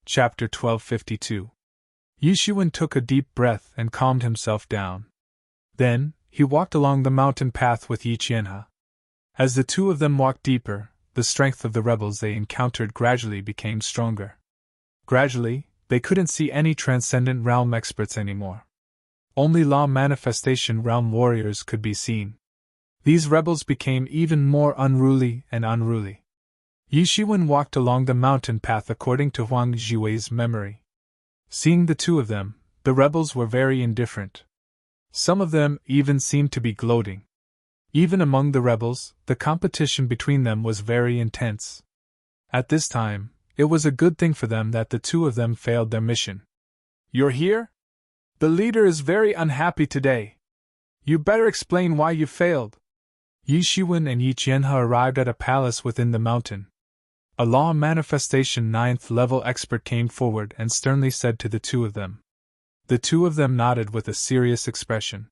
Chapter 1252. Yishuan took a deep breath and calmed himself down. Then, he walked along the mountain path with Yi Qianhe. As the two of them walked deeper, the strength of the rebels they encountered gradually became stronger. Gradually, they couldn't see any transcendent realm experts anymore. Only law manifestation realm warriors could be seen. These rebels became even more unruly and unruly. Yishuan walked along the mountain path according to Huang Jiwei's memory. Seeing the two of them, the rebels were very indifferent. Some of them even seemed to be gloating. Even among the rebels, the competition between them was very intense. At this time, it was a good thing for them that the two of them failed their mission. "You're here? The leader is very unhappy today. You better explain why you failed." Yishuan and Yi Qianhe arrived at a palace within the mountain. A law manifestation 9th level expert came forward and sternly said to the two of them. The two of them nodded with a serious expression.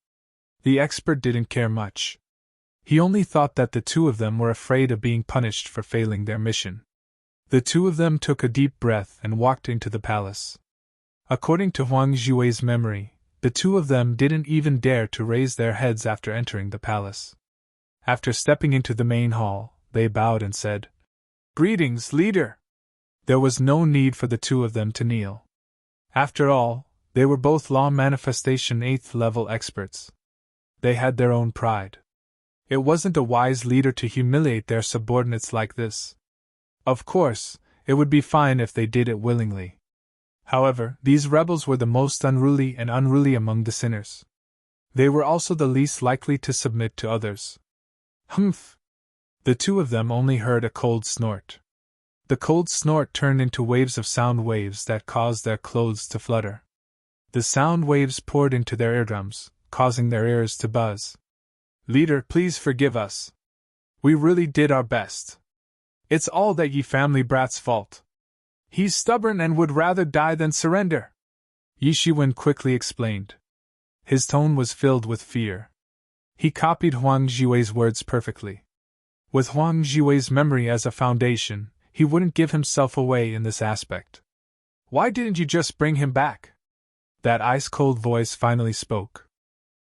The expert didn't care much. He only thought that the two of them were afraid of being punished for failing their mission. The two of them took a deep breath and walked into the palace. According to Huang Jiwei's memory, the two of them didn't even dare to raise their heads after entering the palace. After stepping into the main hall, they bowed and said, "Greetings, leader." There was no need for the two of them to kneel. After all, they were both law manifestation 8th level experts. They had their own pride. It wasn't a wise leader to humiliate their subordinates like this. Of course, it would be fine if they did it willingly. However, these rebels were the most unruly and unruly among the sinners. They were also the least likely to submit to others. Humph! The two of them only heard a cold snort. The cold snort turned into waves of sound waves that caused their clothes to flutter. The sound waves poured into their eardrums, causing their ears to buzz. "Leader, please forgive us. We really did our best. It's all that Yi family brat's fault. He's stubborn and would rather die than surrender," Yishuan quickly explained. His tone was filled with fear. He copied Huang Jiwei's words perfectly. With Huang Jiwei's memory as a foundation, he wouldn't give himself away in this aspect. "Why didn't you just bring him back?" That ice-cold voice finally spoke.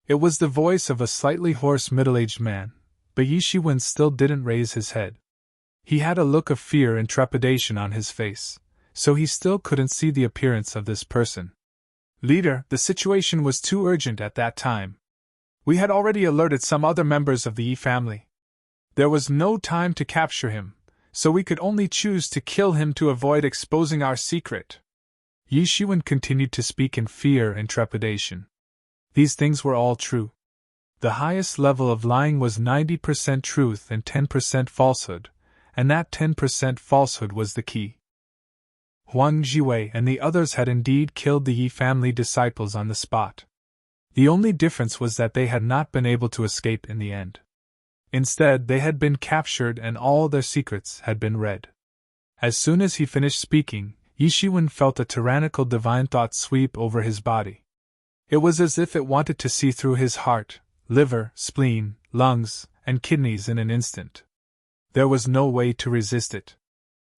It was the voice of a slightly hoarse middle-aged man, but Yishuan still didn't raise his head. He had a look of fear and trepidation on his face, so he still couldn't see the appearance of this person. "Leader, the situation was too urgent at that time. We had already alerted some other members of the Yi family. There was no time to capture him, so we could only choose to kill him to avoid exposing our secret." Yishuan continued to speak in fear and trepidation. These things were all true. The highest level of lying was 90% truth and 10% falsehood, and that 10% falsehood was the key. Huang Jiwei and the others had indeed killed the Yi family disciples on the spot. The only difference was that they had not been able to escape in the end. Instead, they had been captured and all their secrets had been read. As soon as he finished speaking, Yishuan felt a tyrannical divine thought sweep over his body. It was as if it wanted to see through his heart, liver, spleen, lungs, and kidneys in an instant. There was no way to resist it.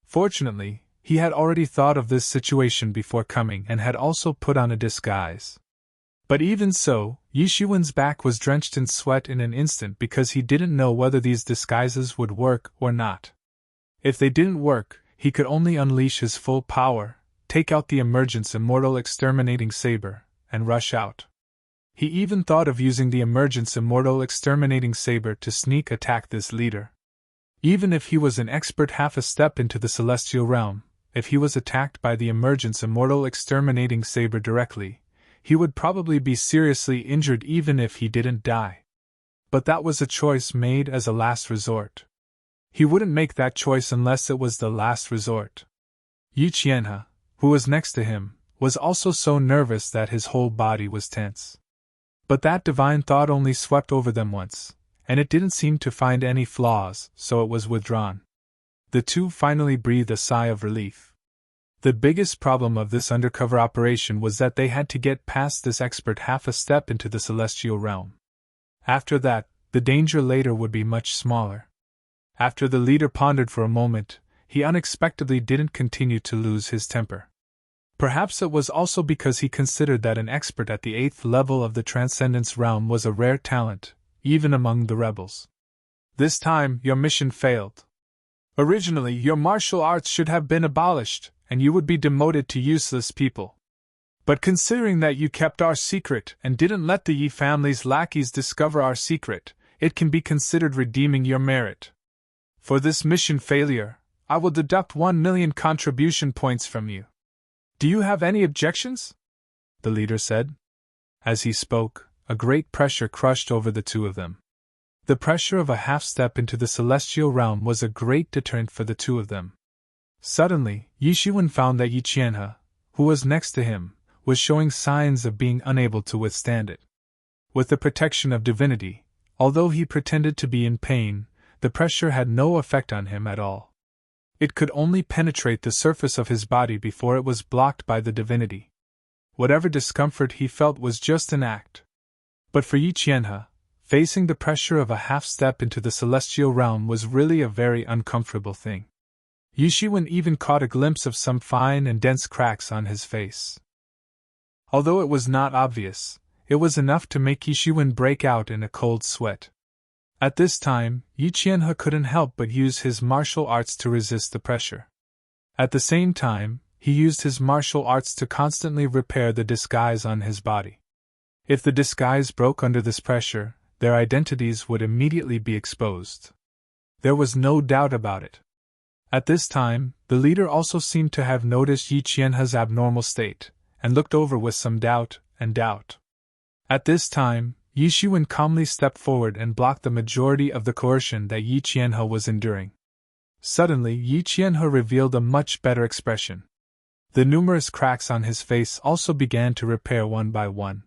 Fortunately, he had already thought of this situation before coming and had also put on a disguise. But even so, Yishuan's back was drenched in sweat in an instant because he didn't know whether these disguises would work or not. If they didn't work, he could only unleash his full power, take out the emergence immortal exterminating saber, and rush out. He even thought of using the emergence immortal exterminating saber to sneak attack this leader. Even if he was an expert half a step into the celestial realm, if he was attacked by the emergence immortal exterminating saber directly, he would probably be seriously injured even if he didn't die. But that was a choice made as a last resort. He wouldn't make that choice unless it was the last resort. Yi Qianhe, who was next to him, was also so nervous that his whole body was tense. But that divine thought only swept over them once, and it didn't seem to find any flaws, so it was withdrawn. The two finally breathed a sigh of relief. The biggest problem of this undercover operation was that they had to get past this expert half a step into the celestial realm. After that, the danger later would be much smaller. After the leader pondered for a moment, he unexpectedly didn't continue to lose his temper. Perhaps it was also because he considered that an expert at the 8th level of the Transcendence realm was a rare talent, even among the rebels. This time, your mission failed. Originally, your martial arts should have been abolished, and you would be demoted to useless people. But considering that you kept our secret and didn't let the Yi family's lackeys discover our secret, it can be considered redeeming your merit. For this mission failure, I will deduct 1,000,000 contribution points from you. Do you have any objections? The leader said. As he spoke, a great pressure crushed over the two of them. The pressure of a half-step into the celestial realm was a great deterrent for the two of them. Suddenly, Yi Shiwen found that Yi Qianhe, who was next to him, was showing signs of being unable to withstand it. With the protection of divinity, although he pretended to be in pain, the pressure had no effect on him at all. It could only penetrate the surface of his body before it was blocked by the divinity. Whatever discomfort he felt was just an act. But for Yi Qianhe, facing the pressure of a half-step into the celestial realm was really a very uncomfortable thing. Yi Shiwen even caught a glimpse of some fine and dense cracks on his face. Although it was not obvious, it was enough to make Yi Shiwen break out in a cold sweat. At this time, Yi Qianhe couldn't help but use his martial arts to resist the pressure. At the same time, he used his martial arts to constantly repair the disguise on his body. If the disguise broke under this pressure, their identities would immediately be exposed. There was no doubt about it. At this time, the leader also seemed to have noticed Yi Qianhe's abnormal state, and looked over with some doubt. At this time, Yi Shiwen calmly stepped forward and blocked the majority of the coercion that Yi Qianhe was enduring. Suddenly, Yi Qianhe revealed a much better expression. The numerous cracks on his face also began to repair one by one.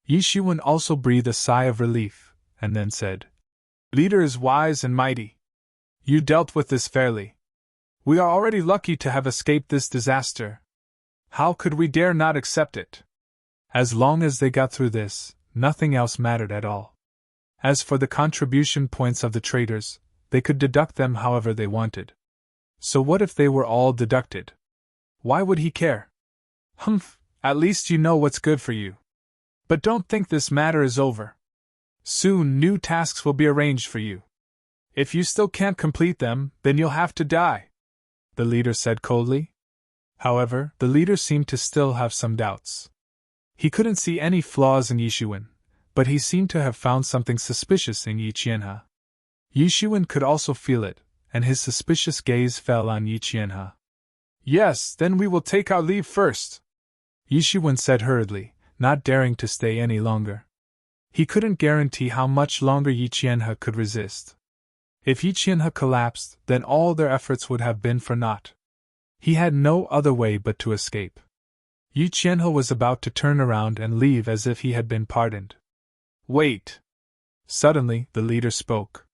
Yi Shiwen also breathed a sigh of relief, and then said, "Leader is wise and mighty. You dealt with this fairly. We are already lucky to have escaped this disaster. How could we dare not accept it?" As long as they got through this, nothing else mattered at all. As for the contribution points of the traders, they could deduct them however they wanted. So what if they were all deducted? Why would he care? Humph, at least you know what's good for you. But don't think this matter is over. Soon new tasks will be arranged for you. If you still can't complete them, then you'll have to die," the leader said coldly. However, the leader seemed to still have some doubts. He couldn't see any flaws in Yi Shiwen, but he seemed to have found something suspicious in Yi Qianhe. Yi Shiwen could also feel it, and his suspicious gaze fell on Yi Qianhe. "Yes, then we will take our leave first," Yi Shiwen said hurriedly, not daring to stay any longer. He couldn't guarantee how much longer Yi Qianhe could resist. If Yi Qianhe collapsed, then all their efforts would have been for naught. He had no other way but to escape. Yi Qianhe was about to turn around and leave as if he had been pardoned. "Wait!" Suddenly, the leader spoke.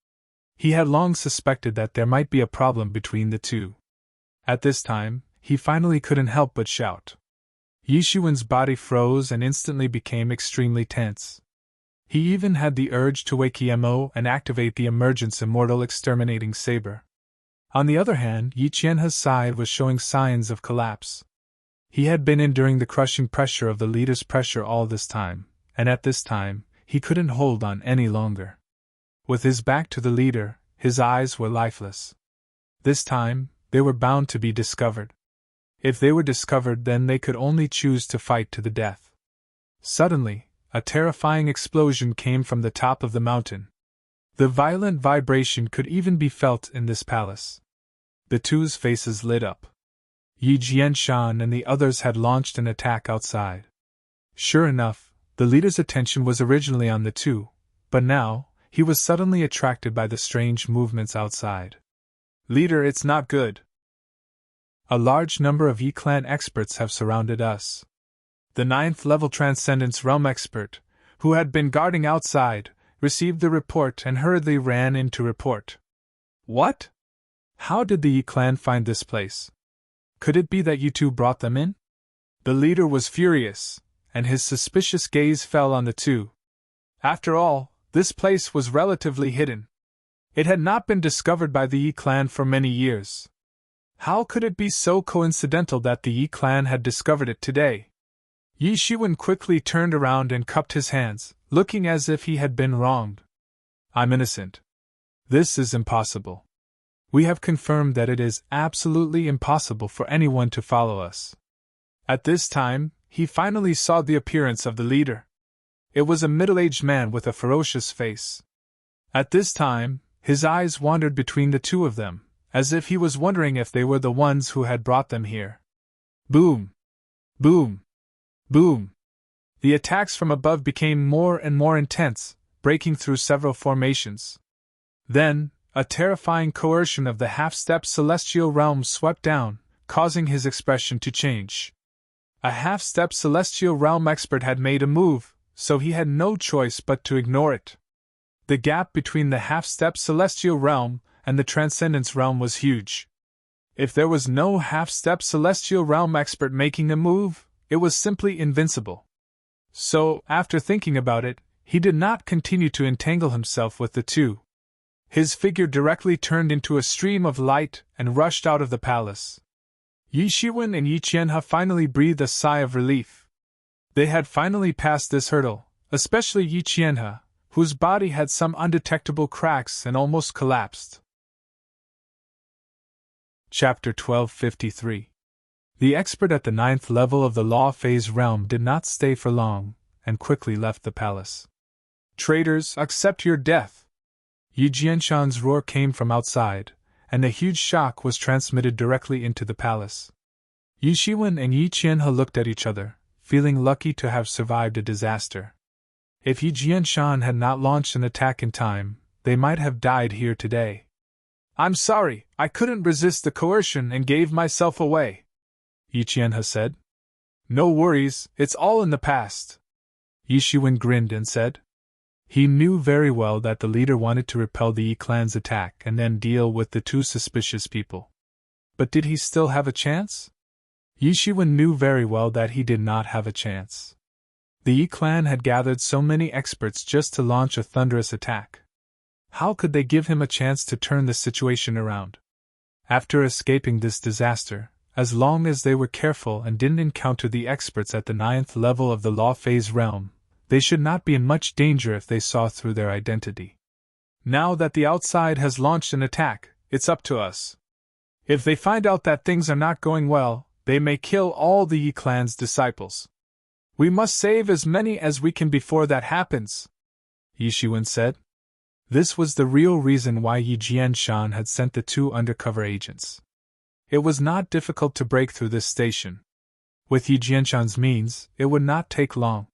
He had long suspected that there might be a problem between the two. At this time, he finally couldn't help but shout. Yi Shiwen's body froze and instantly became extremely tense. He even had the urge to wake Emo and activate the emergence immortal exterminating saber. On the other hand, Yi Qianhe's side was showing signs of collapse. He had been enduring the crushing pressure of the leader's pressure all this time, and at this time, he couldn't hold on any longer. With his back to the leader, his eyes were lifeless. This time, they were bound to be discovered. If they were discovered, then they could only choose to fight to the death. Suddenly, a terrifying explosion came from the top of the mountain. The violent vibration could even be felt in this palace. The two's faces lit up. Yi Jianshan and the others had launched an attack outside. Sure enough, the leader's attention was originally on the two, but now, he was suddenly attracted by the strange movements outside. "Leader, it's not good. A large number of Yi clan experts have surrounded us." The 9th level Transcendence Realm expert, who had been guarding outside, received the report and hurriedly ran in to report. "What? How did the Yi clan find this place? Could it be that you two brought them in?" The leader was furious, and his suspicious gaze fell on the two. After all, this place was relatively hidden. It had not been discovered by the Yi clan for many years. How could it be so coincidental that the Yi clan had discovered it today? Yi Shiwen quickly turned around and cupped his hands, looking as if he had been wronged. I'm innocent. This is impossible. We have confirmed that it is absolutely impossible for anyone to follow us. At this time, he finally saw the appearance of the leader. It was a middle-aged man with a ferocious face. At this time, his eyes wandered between the two of them, as if he was wondering if they were the ones who had brought them here. Boom! Boom! Boom! The attacks from above became more and more intense, breaking through several formations. Then, a terrifying coercion of the half-step celestial realm swept down, causing his expression to change. A half-step celestial realm expert had made a move, so he had no choice but to ignore it. The gap between the half-step celestial realm and the transcendence realm was huge. If there was no half-step celestial realm expert making a move, it was simply invincible. So, after thinking about it, he did not continue to entangle himself with the two. His figure directly turned into a stream of light and rushed out of the palace. Yi Shiwen and Yi Qianhe finally breathed a sigh of relief. They had finally passed this hurdle, especially Yi Qianhe, whose body had some undetectable cracks and almost collapsed. Chapter 1253. The expert at the 9th level of the law phase realm did not stay for long, and quickly left the palace. Traitors, accept your death! Yi Jianshan's roar came from outside, and a huge shock was transmitted directly into the palace. Yi Shiwen and Yi Qianhe looked at each other, feeling lucky to have survived a disaster. If Yi Jianshan had not launched an attack in time, they might have died here today. I'm sorry, I couldn't resist the coercion and gave myself away, Yi Qianhe said. No worries, it's all in the past. Yi Shiwen grinned and said. He knew very well that the leader wanted to repel the Yi clan's attack and then deal with the two suspicious people. But did he still have a chance? Yi Shiwen knew very well that he did not have a chance. The Yi clan had gathered so many experts just to launch a thunderous attack. How could they give him a chance to turn the situation around? After escaping this disaster, as long as they were careful and didn't encounter the experts at the 9th level of the law phase realm, they should not be in much danger if they saw through their identity. Now that the outside has launched an attack, it's up to us. If they find out that things are not going well, they may kill all the Yi clan's disciples. We must save as many as we can before that happens, Yi Shiwen said. This was the real reason why Yi Jianshan had sent the two undercover agents. It was not difficult to break through this station. With Yi Jianshan's means, it would not take long.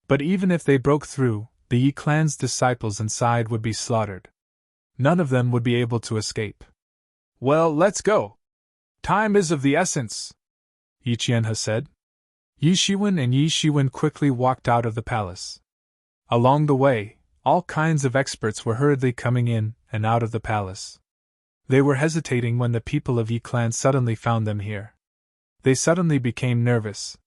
But even if they broke through, the Yi clan's disciples inside would be slaughtered. None of them would be able to escape. Well, let's go. Time is of the essence, Yi Qianhe said. Yi Shiwen and Yi Shiwen quickly walked out of the palace. Along the way, all kinds of experts were hurriedly coming in and out of the palace. They were hesitating when the people of Yi clan suddenly found them here. They suddenly became nervous.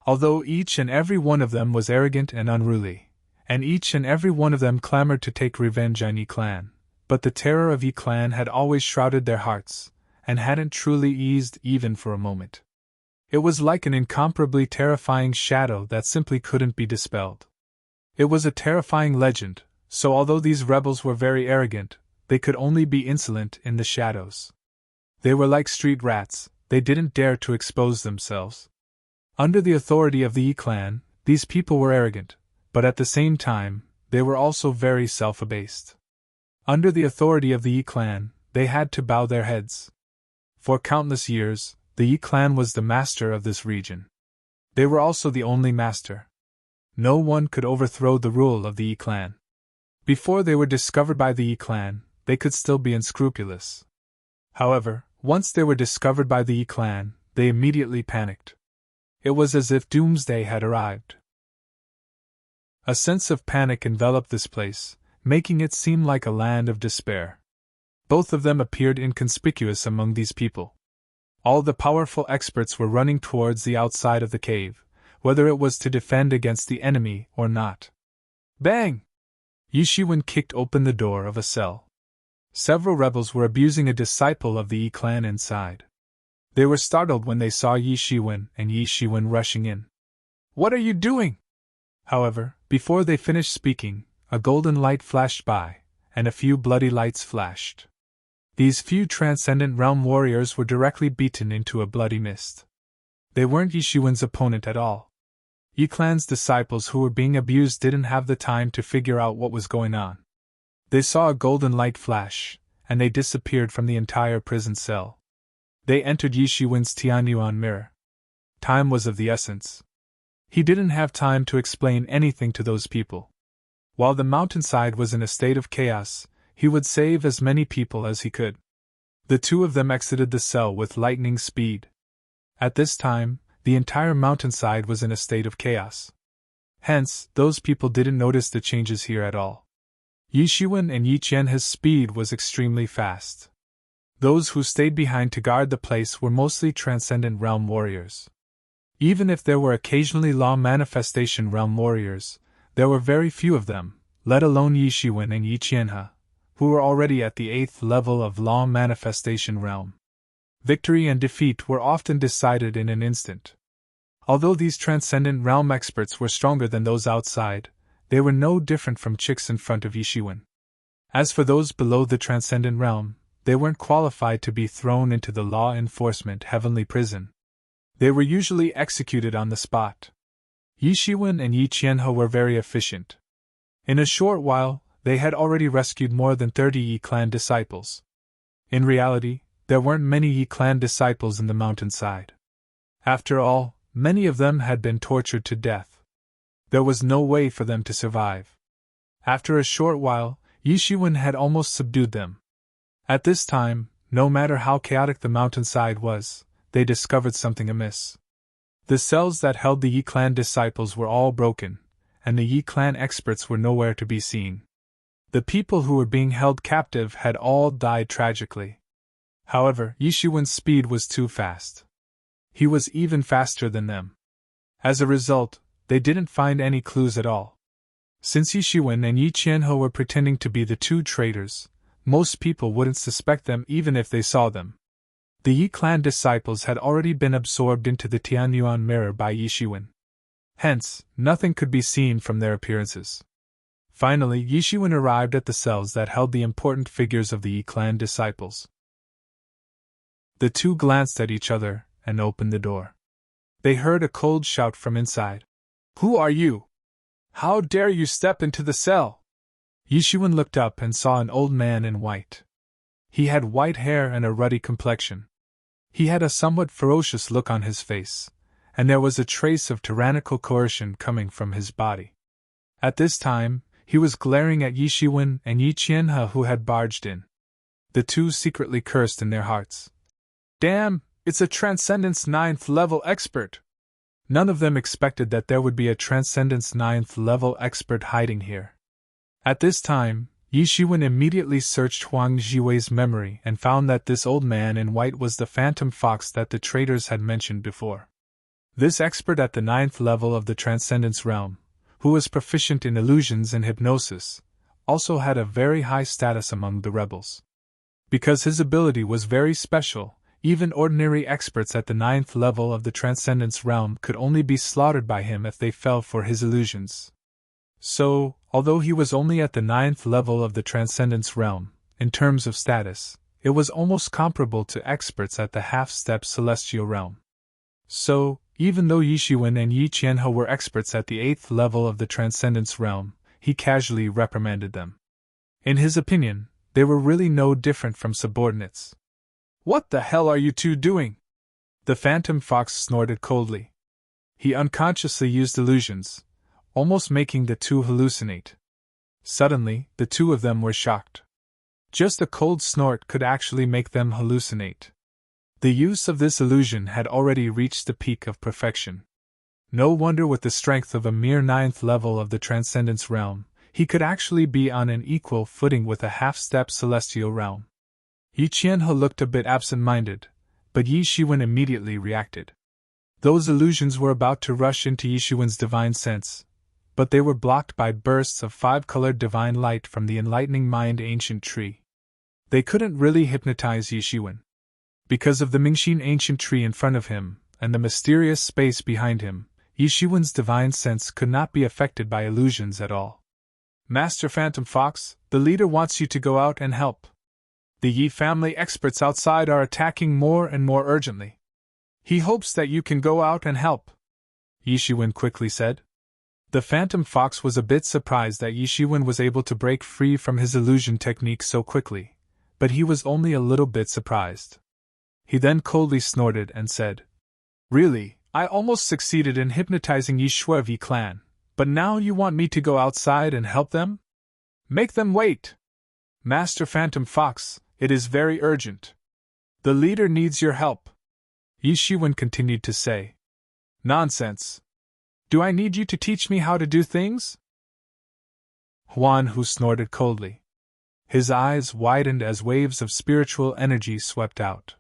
Although each and every one of them was arrogant and unruly, and each and every one of them clamored to take revenge on Yi clan, but the terror of Yi clan had always shrouded their hearts, and hadn't truly eased even for a moment. It was like an incomparably terrifying shadow that simply couldn't be dispelled. It was a terrifying legend, so although these rebels were very arrogant, they could only be insolent in the shadows. They were like street rats, they didn't dare to expose themselves. Under the authority of the Yi clan, these people were arrogant, but at the same time, they were also very self-abased. Under the authority of the Yi clan, they had to bow their heads. For countless years, the Yi clan was the master of this region. They were also the only master. No one could overthrow the rule of the Yi clan. Before they were discovered by the Yi clan, they could still be unscrupulous. However, once they were discovered by the Yi clan, they immediately panicked. It was as if doomsday had arrived. A sense of panic enveloped this place, making it seem like a land of despair. Both of them appeared inconspicuous among these people. All the powerful experts were running towards the outside of the cave, whether it was to defend against the enemy or not. Bang! Yi Shiwen kicked open the door of a cell. Several rebels were abusing a disciple of the Yi clan inside. They were startled when they saw Yi Shiwen and Yi Shiwen rushing in. "What are you doing?" However, before they finished speaking, a golden light flashed by, and a few bloody lights flashed. These few transcendent realm warriors were directly beaten into a bloody mist. They weren't Yi Shiwen's opponent at all. Yi Clan's disciples who were being abused didn't have the time to figure out what was going on. They saw a golden light flash, and they disappeared from the entire prison cell. They entered Yi Shiwen's Tianyuan mirror. Time was of the essence. He didn't have time to explain anything to those people. While the mountainside was in a state of chaos, he would save as many people as he could. The two of them exited the cell with lightning speed. At this time, the entire mountainside was in a state of chaos. Hence, those people didn't notice the changes here at all. Yi Shiwen and Yi Qianhe's speed was extremely fast. Those who stayed behind to guard the place were mostly transcendent realm warriors. Even if there were occasionally law manifestation realm warriors, there were very few of them, let alone Yi Shiwen and Yi Qianhe, who were already at the 8th level of law manifestation realm. Victory and defeat were often decided in an instant. Although these transcendent realm experts were stronger than those outside, they were no different from chicks in front of Yi Shiwen. As for those below the transcendent realm, they weren't qualified to be thrown into the law enforcement heavenly prison. They were usually executed on the spot. Yi Shiwen and Yi Qianhe were very efficient. In a short while, they had already rescued more than 30 Yi clan disciples. In reality, there weren't many Yi clan disciples in the mountainside. After all, many of them had been tortured to death. There was no way for them to survive. After a short while, Yi Shiwen had almost subdued them. At this time, no matter how chaotic the mountainside was, they discovered something amiss. The cells that held the Yi clan disciples were all broken, and the Yi clan experts were nowhere to be seen. The people who were being held captive had all died tragically. However, Yi Shiwen's speed was too fast. He was even faster than them. As a result, they didn't find any clues at all. Since Yi Shiwen and Yi Qianhe were pretending to be the two traitors, most people wouldn't suspect them even if they saw them. The Yi clan disciples had already been absorbed into the Tianyuan mirror by Yi Shiwen. Hence, nothing could be seen from their appearances. Finally, Yi Shiwen arrived at the cells that held the important figures of the Yi clan disciples. The two glanced at each other and opened the door. They heard a cold shout from inside. "Who are you? How dare you step into the cell?" Yi Shiwen looked up and saw an old man in white. He had white hair and a ruddy complexion. He had a somewhat ferocious look on his face, and there was a trace of tyrannical coercion coming from his body. At this time, he was glaring at Yi Shiwen and Yi Qianhe who had barged in. The two secretly cursed in their hearts. "Damn, it's a Transcendence 9th level expert!" None of them expected that there would be a Transcendence 9th level expert hiding here. At this time, Yi Shiwen immediately searched Huang Jiwei's memory and found that this old man in white was the phantom fox that the traitors had mentioned before. This expert at the 9th level of the Transcendence realm, who was proficient in illusions and hypnosis, also had a very high status among the rebels. Because his ability was very special, even ordinary experts at the 9th level of the Transcendence realm could only be slaughtered by him if they fell for his illusions. So, although he was only at the 9th level of the Transcendence realm, in terms of status, it was almost comparable to experts at the half-step celestial realm. So, even though Yi Shiwen and Yi Qianhe were experts at the 8th level of the Transcendence realm, he casually reprimanded them. In his opinion, they were really no different from subordinates. "What the hell are you two doing?" The phantom fox snorted coldly. He unconsciously used illusions, almost making the two hallucinate. Suddenly, the two of them were shocked. Just a cold snort could actually make them hallucinate. The use of this illusion had already reached the peak of perfection. No wonder with the strength of a mere 9th level of the Transcendence realm, he could actually be on an equal footing with a half-step celestial realm. Yi Qianhe looked a bit absent-minded, but Yi Shiwen immediately reacted. Those illusions were about to rush into Yi Shiwen's divine sense, but they were blocked by bursts of 5-colored divine light from the enlightening mind ancient tree. They couldn't really hypnotize Yi Shiwen. Because of the Mingxin ancient tree in front of him, and the mysterious space behind him, Yishuan's divine sense could not be affected by illusions at all. Master Phantom Fox, the leader wants you to go out and help. The Yi family experts outside are attacking more and more urgently. He hopes that you can go out and help, Yishuan quickly said. The Phantom Fox was a bit surprised that Yishuan was able to break free from his illusion technique so quickly, but he was only a little bit surprised. He then coldly snorted and said, Really, I almost succeeded in hypnotizing Yishuavi clan, but now you want me to go outside and help them? Make them wait! Master Phantom Fox, it is very urgent. The leader needs your help. Yishuan continued to say. Nonsense. Do I need you to teach me how to do things? Huan Hu snorted coldly. His eyes widened as waves of spiritual energy swept out.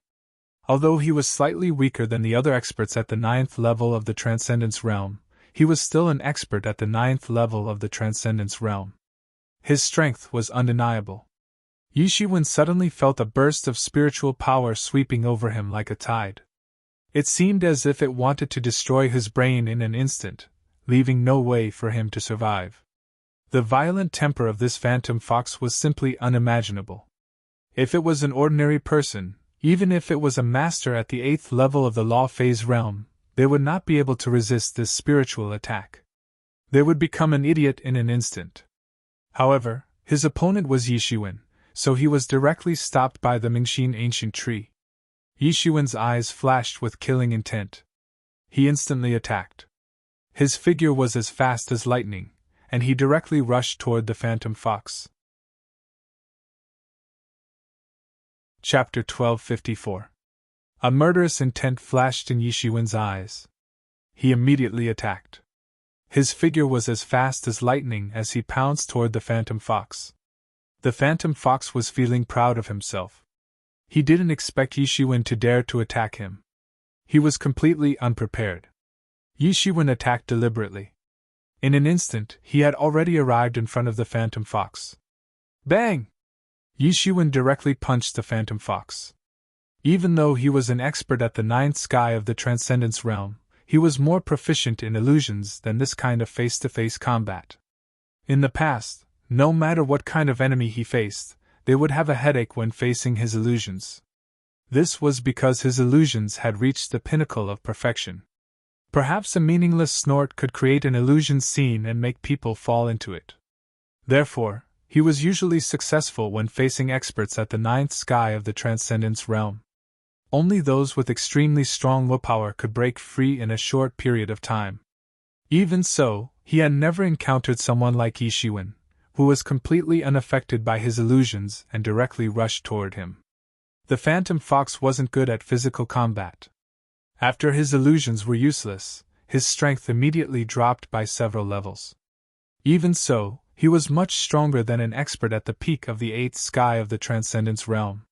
Although he was slightly weaker than the other experts at the 9th level of the Transcendence Realm, he was still an expert at the 9th level of the Transcendence Realm. His strength was undeniable. Yishuan suddenly felt a burst of spiritual power sweeping over him like a tide. It seemed as if it wanted to destroy his brain in an instant, leaving no way for him to survive. The violent temper of this Phantom Fox was simply unimaginable. If it was an ordinary person, even if it was a master at the 8th level of the Law Phase realm, they would not be able to resist this spiritual attack. They would become an idiot in an instant. However, his opponent was Yishuan, so he was directly stopped by the Mingxin ancient tree. Yishuan's eyes flashed with killing intent. He instantly attacked. His figure was as fast as lightning, and he directly rushed toward the Phantom Fox. Chapter 1254. A murderous intent flashed in Yishuan's eyes. He immediately attacked. His figure was as fast as lightning as he pounced toward the Phantom Fox. The Phantom Fox was feeling proud of himself. He didn't expect Yishuan to dare to attack him. He was completely unprepared. Yishuan attacked deliberately. In an instant, he had already arrived in front of the Phantom Fox. Bang! Yishuan directly punched the Phantom Fox. Even though he was an expert at the 9th sky of the Transcendence Realm, he was more proficient in illusions than this kind of face-to-face combat. In the past, no matter what kind of enemy he faced, they would have a headache when facing his illusions. This was because his illusions had reached the pinnacle of perfection. Perhaps a meaningless snort could create an illusion scene and make people fall into it. Therefore, he was usually successful when facing experts at the 9th sky of the Transcendence Realm. Only those with extremely strong willpower could break free in a short period of time. Even so, he had never encountered someone like Yishuan, who was completely unaffected by his illusions and directly rushed toward him. The Phantom Fox wasn't good at physical combat. After his illusions were useless, his strength immediately dropped by several levels. Even so, he was much stronger than an expert at the peak of the 8th sky of the Transcendence Realm.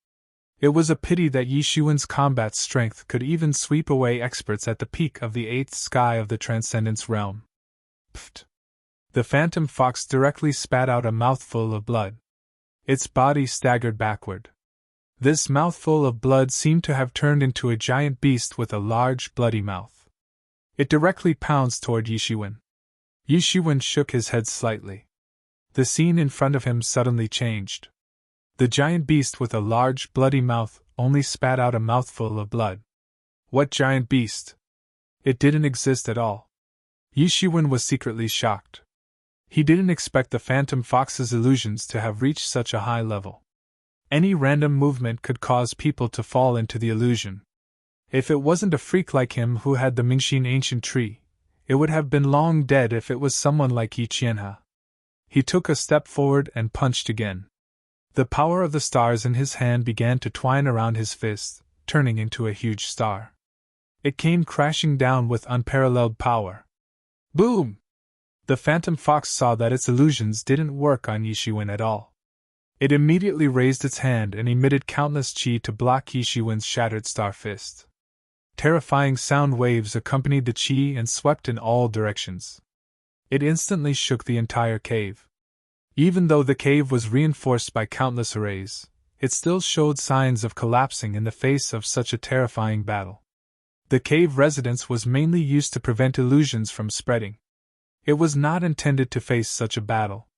It was a pity that Yishuan's combat strength could even sweep away experts at the peak of the 8th sky of the Transcendence Realm. Pfft! The Phantom Fox directly spat out a mouthful of blood. Its body staggered backward. This mouthful of blood seemed to have turned into a giant beast with a large, bloody mouth. It directly pounced toward Yishuan. Yishuan shook his head slightly. The scene in front of him suddenly changed. The giant beast with a large, bloody mouth only spat out a mouthful of blood. What giant beast? It didn't exist at all. Yishuan was secretly shocked. He didn't expect the Phantom Fox's illusions to have reached such a high level. Any random movement could cause people to fall into the illusion. If it wasn't a freak like him who had the Mingxin ancient tree, it would have been long dead if it was someone like Yi Qianhe. He took a step forward and punched again. The power of the stars in his hand began to twine around his fist, turning into a huge star. It came crashing down with unparalleled power. Boom! The Phantom Fox saw that its illusions didn't work on Yishuan at all. It immediately raised its hand and emitted countless chi to block Yishuan's shattered star fist. Terrifying sound waves accompanied the chi and swept in all directions. It instantly shook the entire cave. Even though the cave was reinforced by countless arrays, it still showed signs of collapsing in the face of such a terrifying battle. The cave residence was mainly used to prevent illusions from spreading. It was not intended to face such a battle.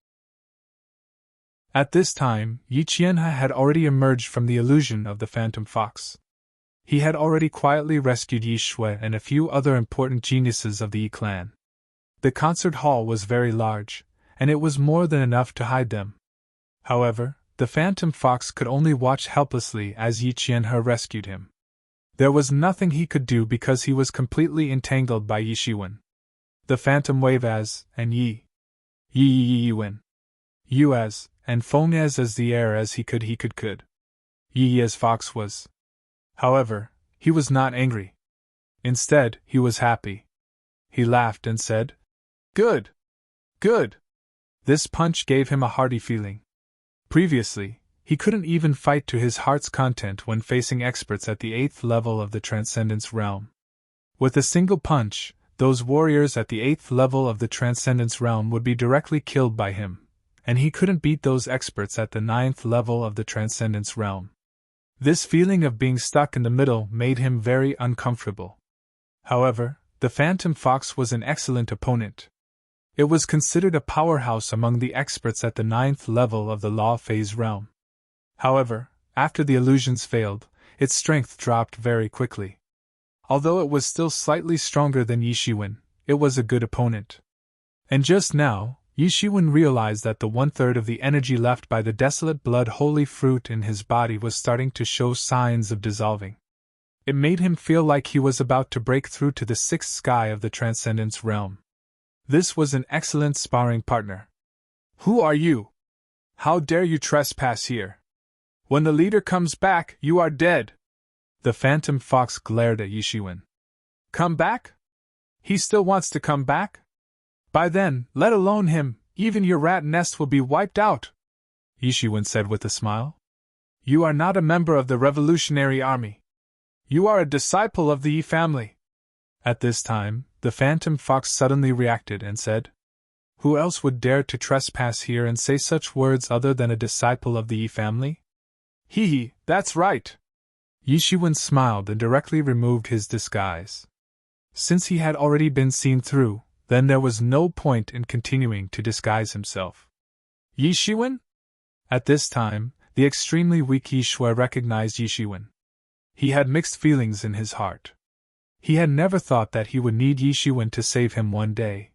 At this time, Yi Qianhe had already emerged from the illusion of the phantom fox. He had already quietly rescued Yi Shui and a few other important geniuses of the Yi clan. The concert hall was very large, and it was more than enough to hide them. However, the phantom fox could only watch helplessly as Yi Qianhe rescued him. There was nothing he could do because he was completely entangled by Yi Shiwen. The phantom wave as, and Yi Wen. Yu as, and Feng as the air as he could. Yi as fox was. However, he was not angry. Instead, he was happy. He laughed and said, "Good! Good!" This punch gave him a hearty feeling. Previously, he couldn't even fight to his heart's content when facing experts at the 8th level of the Transcendence Realm. With a single punch, those warriors at the 8th level of the Transcendence Realm would be directly killed by him, and he couldn't beat those experts at the 9th level of the Transcendence Realm. This feeling of being stuck in the middle made him very uncomfortable. However, the Phantom Fox was an excellent opponent. It was considered a powerhouse among the experts at the 9th level of the Law Phase realm. However, after the illusions failed, its strength dropped very quickly. Although it was still slightly stronger than Yi Shiwen, it was a good opponent. And just now, Yi Shiwen realized that the 1/3 of the energy left by the desolate blood holy fruit in his body was starting to show signs of dissolving. It made him feel like he was about to break through to the 6th sky of the Transcendence Realm. This was an excellent sparring partner. "Who are you? How dare you trespass here? When the leader comes back, you are dead!" The Phantom Fox glared at Yi Shiwen. "Come back? He still wants to come back? By then, let alone him, even your rat nest will be wiped out," Yi Shiwen said with a smile. "You are not a member of the Revolutionary Army. You are a disciple of the Yi family." At this time, the Phantom Fox suddenly reacted and said, "Who else would dare to trespass here and say such words other than a disciple of the Yi family?" "Hee, that's right." Yi Shiwen smiled and directly removed his disguise. Since he had already been seen through, then there was no point in continuing to disguise himself. "Yi Shiwen?" At this time, the extremely weak Yi Shui recognized Yi Shiwen. He had mixed feelings in his heart. He had never thought that he would need Yi Shiwen to save him one day.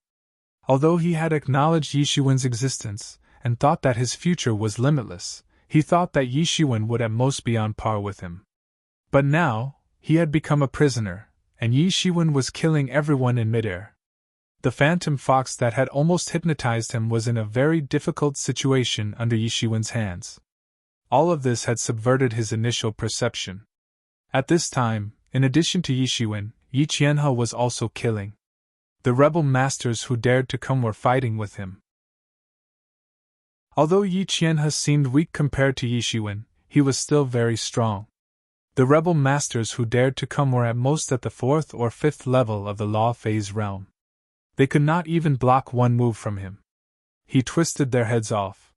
Although he had acknowledged Yi Shiwen's existence, and thought that his future was limitless, he thought that Yi Shiwen would at most be on par with him. But now, he had become a prisoner, and Yi Shiwen was killing everyone in midair. The Phantom Fox that had almost hypnotized him was in a very difficult situation under Yi Shiwen's hands. All of this had subverted his initial perception. At this time, in addition to Yi Shiwen, Yi Qianhe was also killing. The rebel masters who dared to come were fighting with him. Although Yi Qianhe seemed weak compared to Yi Shiwen, he was still very strong. The rebel masters who dared to come were at most at the 4th or 5th level of the Law Phase realm. They could not even block one move from him. He twisted their heads off.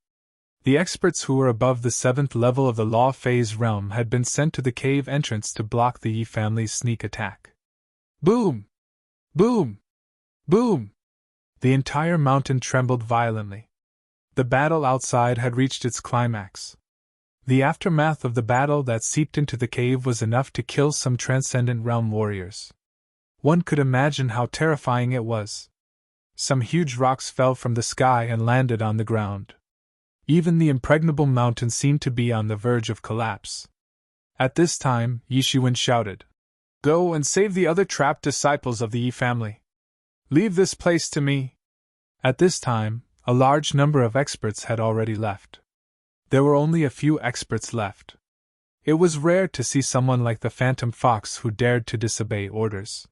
The experts who were above the 7th level of the Law Phase realm had been sent to the cave entrance to block the Yi family's sneak attack. Boom! Boom! Boom! The entire mountain trembled violently. The battle outside had reached its climax. The aftermath of the battle that seeped into the cave was enough to kill some Transcendent Realm warriors. One could imagine how terrifying it was. Some huge rocks fell from the sky and landed on the ground. Even the impregnable mountain seemed to be on the verge of collapse. At this time, Yi Shiwen shouted, "Go and save the other trapped disciples of the Yi family. Leave this place to me." At this time, a large number of experts had already left. There were only a few experts left. It was rare to see someone like the Phantom Fox who dared to disobey orders.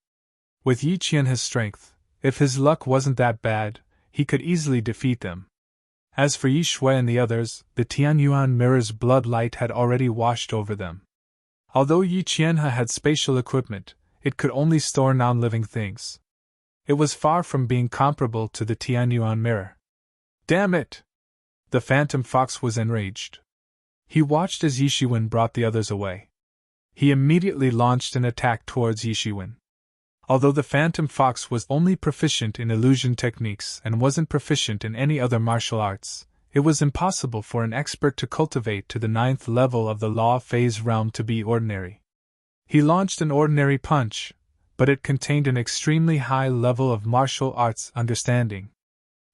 With Yi Qianhe's strength, if his luck wasn't that bad, he could easily defeat them. As for Yi Shui and the others, the Tianyuan mirror's blood light had already washed over them. Although Yi Qianhe had spatial equipment, it could only store non-living things. It was far from being comparable to the Tianyuan mirror. Damn it! The Phantom Fox was enraged. He watched as Yishiwen brought the others away. He immediately launched an attack towards Yishiwen. Although the Phantom Fox was only proficient in illusion techniques and wasn't proficient in any other martial arts, it was impossible for an expert to cultivate to the 9th level of the law phase realm to be ordinary. He launched an ordinary punch, but it contained an extremely high level of martial arts understanding.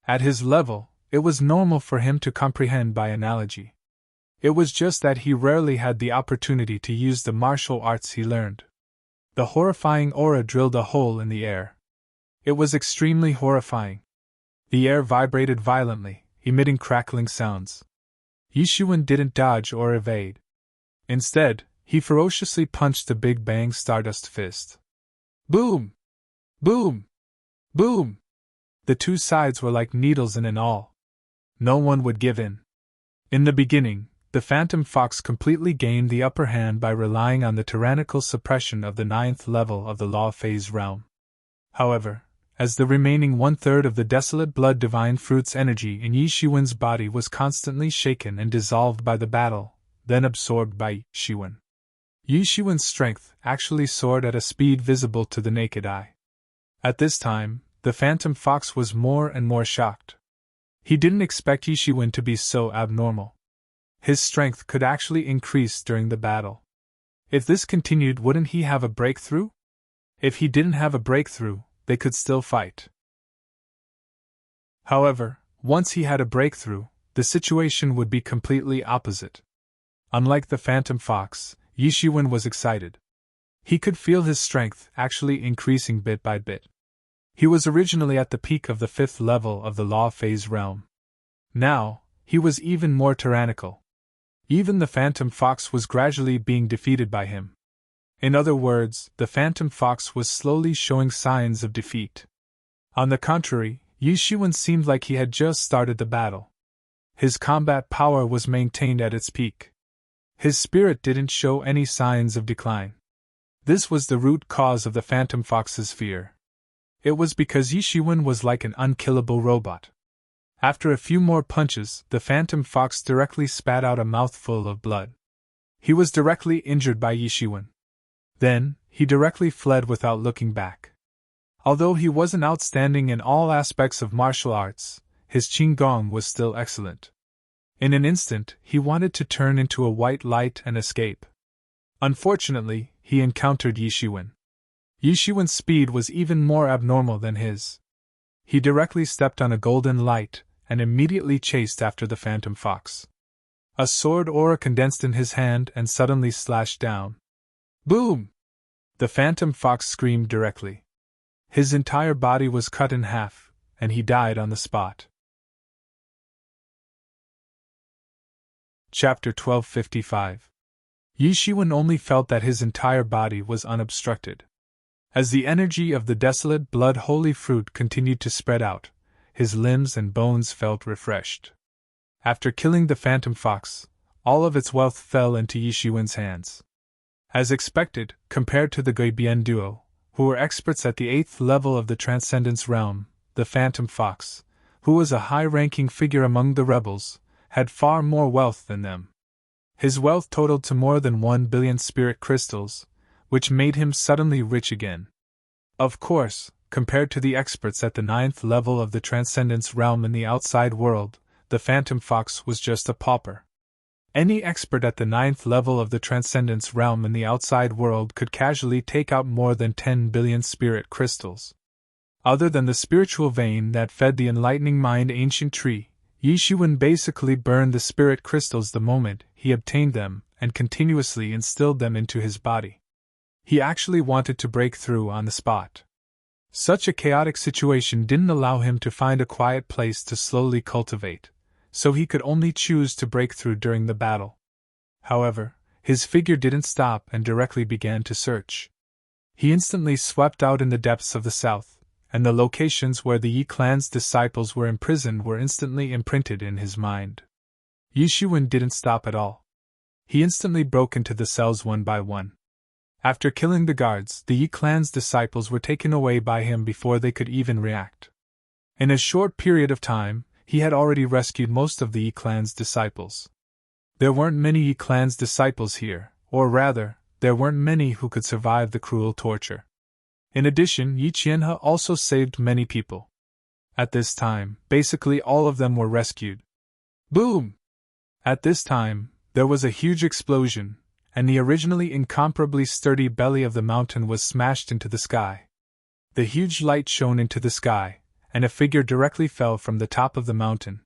At his level, it was normal for him to comprehend by analogy. It was just that he rarely had the opportunity to use the martial arts he learned. The horrifying aura drilled a hole in the air. It was extremely horrifying. The air vibrated violently, emitting crackling sounds. Yishiwen didn't dodge or evade. Instead, he ferociously punched the Big Bang Stardust fist. Boom! Boom! Boom! The two sides were like needles in an awl. No one would give in. In the beginning, the Phantom Fox completely gained the upper hand by relying on the tyrannical suppression of the 9th level of the law phase realm. However, as the remaining 1/3 of the desolate blood divine fruit's energy in Yishiwen's body was constantly shaken and dissolved by the battle, then absorbed by Yishiwen. Yishiwen's strength actually soared at a speed visible to the naked eye. At this time, the Phantom Fox was more and more shocked. He didn't expect Yishiwen to be so abnormal. His strength could actually increase during the battle. If this continued, wouldn't he have a breakthrough? If he didn't have a breakthrough, they could still fight. However, once he had a breakthrough, the situation would be completely opposite. Unlike the Phantom Fox, Yishiwen was excited. He could feel his strength actually increasing bit by bit. He was originally at the peak of the 5th level of the law phase realm. Now, he was even more tyrannical. Even the Phantom Fox was gradually being defeated by him. In other words, the Phantom Fox was slowly showing signs of defeat. On the contrary, Yishiwen seemed like he had just started the battle. His combat power was maintained at its peak. His spirit didn't show any signs of decline. This was the root cause of the Phantom Fox's fear. It was because Yishiwen was like an unkillable robot. After a few more punches, the Phantom Fox directly spat out a mouthful of blood. He was directly injured by Yishiwen. Then, he directly fled without looking back. Although he wasn't outstanding in all aspects of martial arts, his Qinggong was still excellent. In an instant, he wanted to turn into a white light and escape. Unfortunately, he encountered Yishiwen. Yishiwen's speed was even more abnormal than his. He directly stepped on a golden light and immediately chased after the Phantom Fox. A sword aura condensed in his hand and suddenly slashed down. Boom! The Phantom Fox screamed directly. His entire body was cut in half, and he died on the spot. Chapter 1255. Yishiwen only felt that his entire body was unobstructed. As the energy of the desolate blood holy fruit continued to spread out, his limbs and bones felt refreshed. After killing the Phantom Fox, all of its wealth fell into Yishiwen's hands. As expected, compared to the Guibian duo, who were experts at the 8th level of the Transcendence realm, the Phantom Fox, who was a high-ranking figure among the rebels, had far more wealth than them. His wealth totaled to more than 1 billion spirit crystals, which made him suddenly rich again. Of course, compared to the experts at the 9th level of the Transcendence realm in the outside world, the Phantom Fox was just a pauper. Any expert at the 9th level of the Transcendence realm in the outside world could casually take out more than 10 billion spirit crystals. Other than the spiritual vein that fed the enlightening mind ancient tree, Yishiwen basically burned the spirit crystals the moment he obtained them and continuously instilled them into his body. He actually wanted to break through on the spot. Such a chaotic situation didn't allow him to find a quiet place to slowly cultivate, so he could only choose to break through during the battle. However, his figure didn't stop and directly began to search. He instantly swept out in the depths of the south, and the locations where the Yi clan's disciples were imprisoned were instantly imprinted in his mind. Yishiwen didn't stop at all. He instantly broke into the cells one by one. After killing the guards, the Yi clan's disciples were taken away by him before they could even react. In a short period of time, he had already rescued most of the Yi clan's disciples. There weren't many Yi clan's disciples here, or rather, there weren't many who could survive the cruel torture. In addition, Yi Qianhe also saved many people. At this time, basically all of them were rescued. Boom! At this time, there was a huge explosion, and the originally incomparably sturdy belly of the mountain was smashed into the sky. The huge light shone into the sky, and a figure directly fell from the top of the mountain.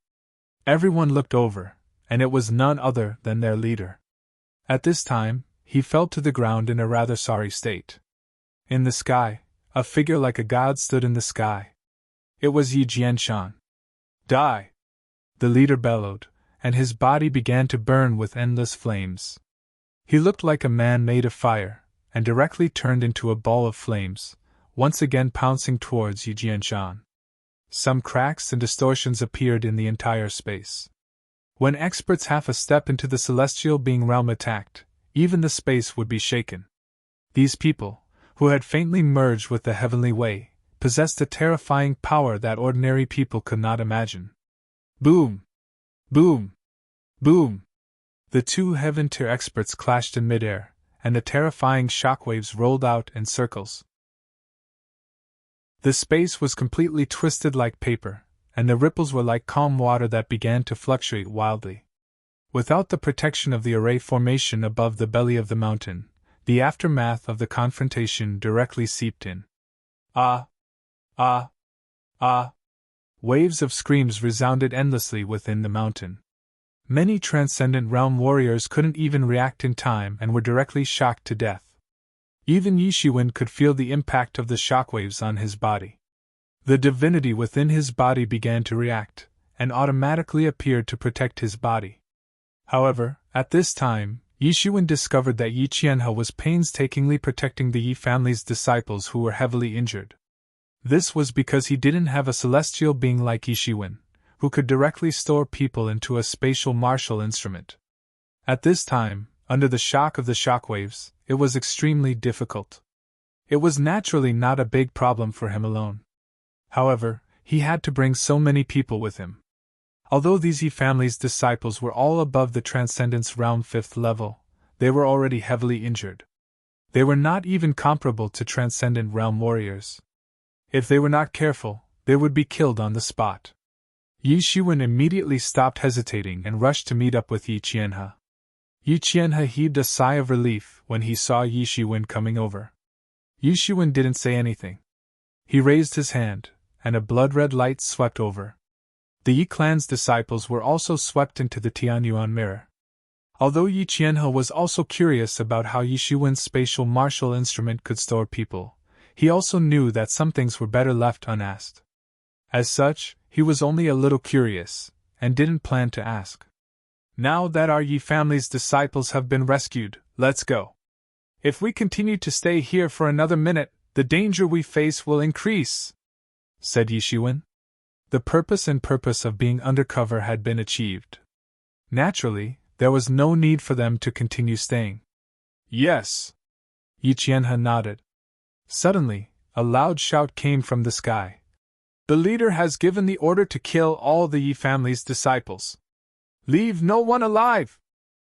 Everyone looked over, and it was none other than their leader. At this time, he fell to the ground in a rather sorry state. In the sky, a figure like a god stood in the sky. It was Yi Jianshan. Die! The leader bellowed, and his body began to burn with endless flames. He looked like a man made of fire, and directly turned into a ball of flames, once again pouncing towards Yi Jianshan. Some cracks and distortions appeared in the entire space. When experts half a step into the celestial being realm attacked, even the space would be shaken. These people, who had faintly merged with the heavenly way, possessed a terrifying power that ordinary people could not imagine. Boom! Boom! Boom! The two heaven tier experts clashed in midair, and the terrifying shockwaves rolled out in circles. The space was completely twisted like paper, and the ripples were like calm water that began to fluctuate wildly. Without the protection of the array formation above the belly of the mountain, the aftermath of the confrontation directly seeped in. Ah! Ah! Ah! Waves of screams resounded endlessly within the mountain. Many Transcendent Realm warriors couldn't even react in time and were directly shocked to death. Even Yi Shiwen could feel the impact of the shockwaves on his body. The divinity within his body began to react, and automatically appeared to protect his body. However, at this time, Yi Shiwen discovered that Yi Qianhe was painstakingly protecting the Yi family's disciples who were heavily injured. This was because he didn't have a celestial being like Yi Shiwen, who could directly store people into a spatial martial instrument. At this time, under the shock of the shockwaves, it was extremely difficult. It was naturally not a big problem for him alone. However, he had to bring so many people with him. Although these Yi family's disciples were all above the Transcendence Realm 5th level, they were already heavily injured. They were not even comparable to Transcendent Realm warriors. If they were not careful, they would be killed on the spot. Yi Shiwen immediately stopped hesitating and rushed to meet up with Yi Qianhe. Yi Qianhe heaved a sigh of relief when he saw Yi Shiwen coming over. Yi Shiwen didn't say anything. He raised his hand, and a blood-red light swept over. The Yi clan's disciples were also swept into the Tianyuan mirror. Although Yi Qianhe was also curious about how Yi Shiwen's spatial martial instrument could store people, he also knew that some things were better left unasked. As such, he was only a little curious, and didn't plan to ask. Now that our Yi family's disciples have been rescued, let's go. If we continue to stay here for another minute, the danger we face will increase, said Yi Shiwen. The purpose of being undercover had been achieved. Naturally, there was no need for them to continue staying. Yes. Yi Qianhe nodded. Suddenly, a loud shout came from the sky. The leader has given the order to kill all the Yi family's disciples. Leave no one alive!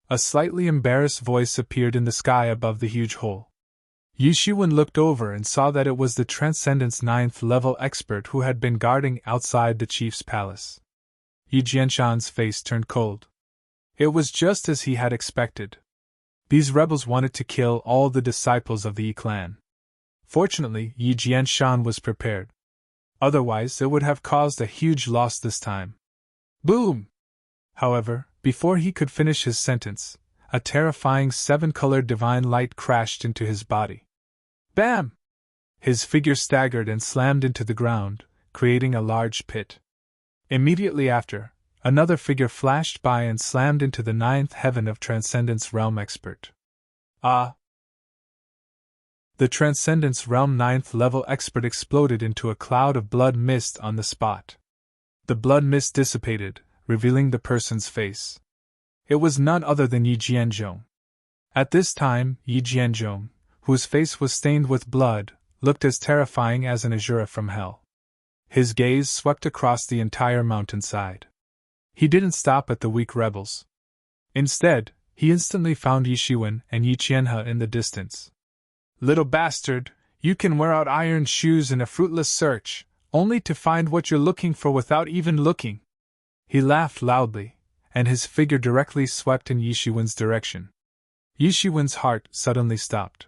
A slightly embarrassed voice appeared in the sky above the huge hole. Yi Shiwen looked over and saw that it was the Transcendence 9th level expert who had been guarding outside the chief's palace. Yi Jianshan's face turned cold. It was just as he had expected. These rebels wanted to kill all the disciples of the Yi clan. Fortunately, Yi Jianshan was prepared. Otherwise, it would have caused a huge loss this time. Boom! However, before he could finish his sentence, a terrifying 7-colored divine light crashed into his body. Bam! His figure staggered and slammed into the ground, creating a large pit. Immediately after, another figure flashed by and slammed into the 9th heaven of Transcendence Realm expert. Ah! The Transcendence Realm 9th level expert exploded into a cloud of blood mist on the spot. The blood mist dissipated, revealing the person's face. It was none other than Yi Jianzhong. At this time, Yi Jianzhong, whose face was stained with blood, looked as terrifying as an Azura from hell. His gaze swept across the entire mountainside. He didn't stop at the weak rebels. Instead, he instantly found Yi Shiwen and Yi Qianhe in the distance. "Little bastard, you can wear out iron shoes in a fruitless search, only to find what you're looking for without even looking." He laughed loudly, and his figure directly swept in Yi Shiwen's direction. Yi Shiwen's heart suddenly stopped.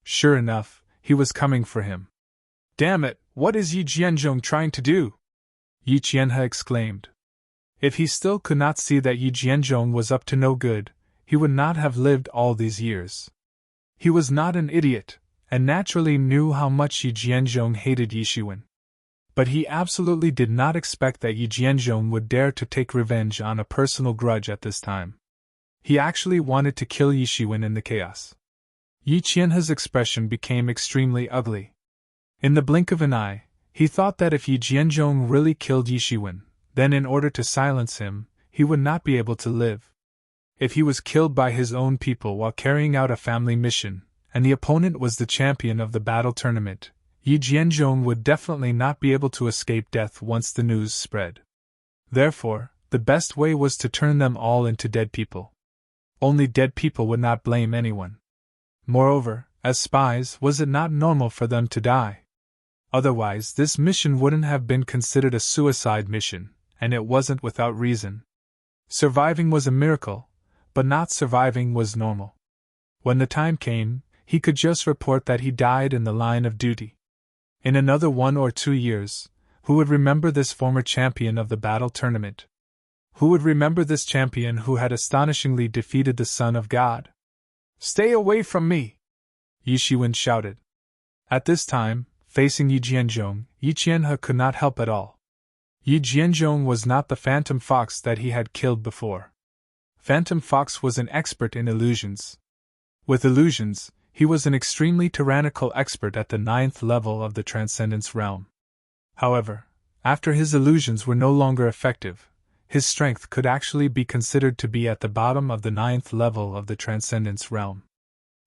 Sure enough, he was coming for him. "Damn it, what is Yi Jianzhong trying to do?" Yi Qianhe exclaimed. If he still could not see that Yi Jianzhong was up to no good, he would not have lived all these years. He was not an idiot, and naturally knew how much Yi Jianzhong hated Yi Shiwen. But he absolutely did not expect that Yi Jianzhong would dare to take revenge on a personal grudge at this time. He actually wanted to kill Yi Shiwen in the chaos. Yi Qianhe's expression became extremely ugly. In the blink of an eye, he thought that if Yi Jianzhong really killed Yi Shiwen, then in order to silence him, he would not be able to live. If he was killed by his own people while carrying out a family mission, and the opponent was the champion of the battle tournament, Yi Jianzhong would definitely not be able to escape death once the news spread. Therefore, the best way was to turn them all into dead people. Only dead people would not blame anyone. Moreover, as spies, was it not normal for them to die? Otherwise, this mission wouldn't have been considered a suicide mission, and it wasn't without reason. Surviving was a miracle, but not surviving was normal. When the time came, he could just report that he died in the line of duty. In another 1 or 2 years, who would remember this former champion of the battle tournament? Who would remember this champion who had astonishingly defeated the Son of God? "Stay away from me!" Yi Shiwen shouted. At this time, facing Yi Jianzhong, Yi Qianhe could not help at all. Yi Jianzhong was not the phantom fox that he had killed before. Phantom Fox was an expert in illusions. With illusions, he was an extremely tyrannical expert at the 9th level of the Transcendence realm. However, after his illusions were no longer effective, his strength could actually be considered to be at the bottom of the 9th level of the Transcendence realm.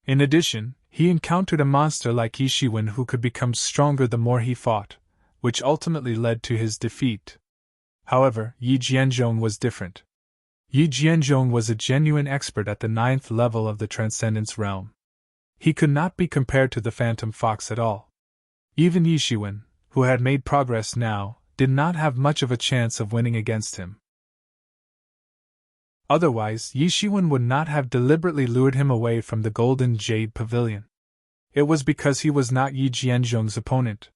In addition, he encountered a monster like Yi Shiwen who could become stronger the more he fought, which ultimately led to his defeat. However, Yi Jianzhong was different. Yi Jianzhong was a genuine expert at the 9th level of the Transcendence realm. He could not be compared to the Phantom Fox at all. Even Yi Shiwen, who had made progress now, did not have much of a chance of winning against him. Otherwise, Yi Shiwen would not have deliberately lured him away from the Golden Jade Pavilion. It was because he was not Yi Jianzhong's opponent.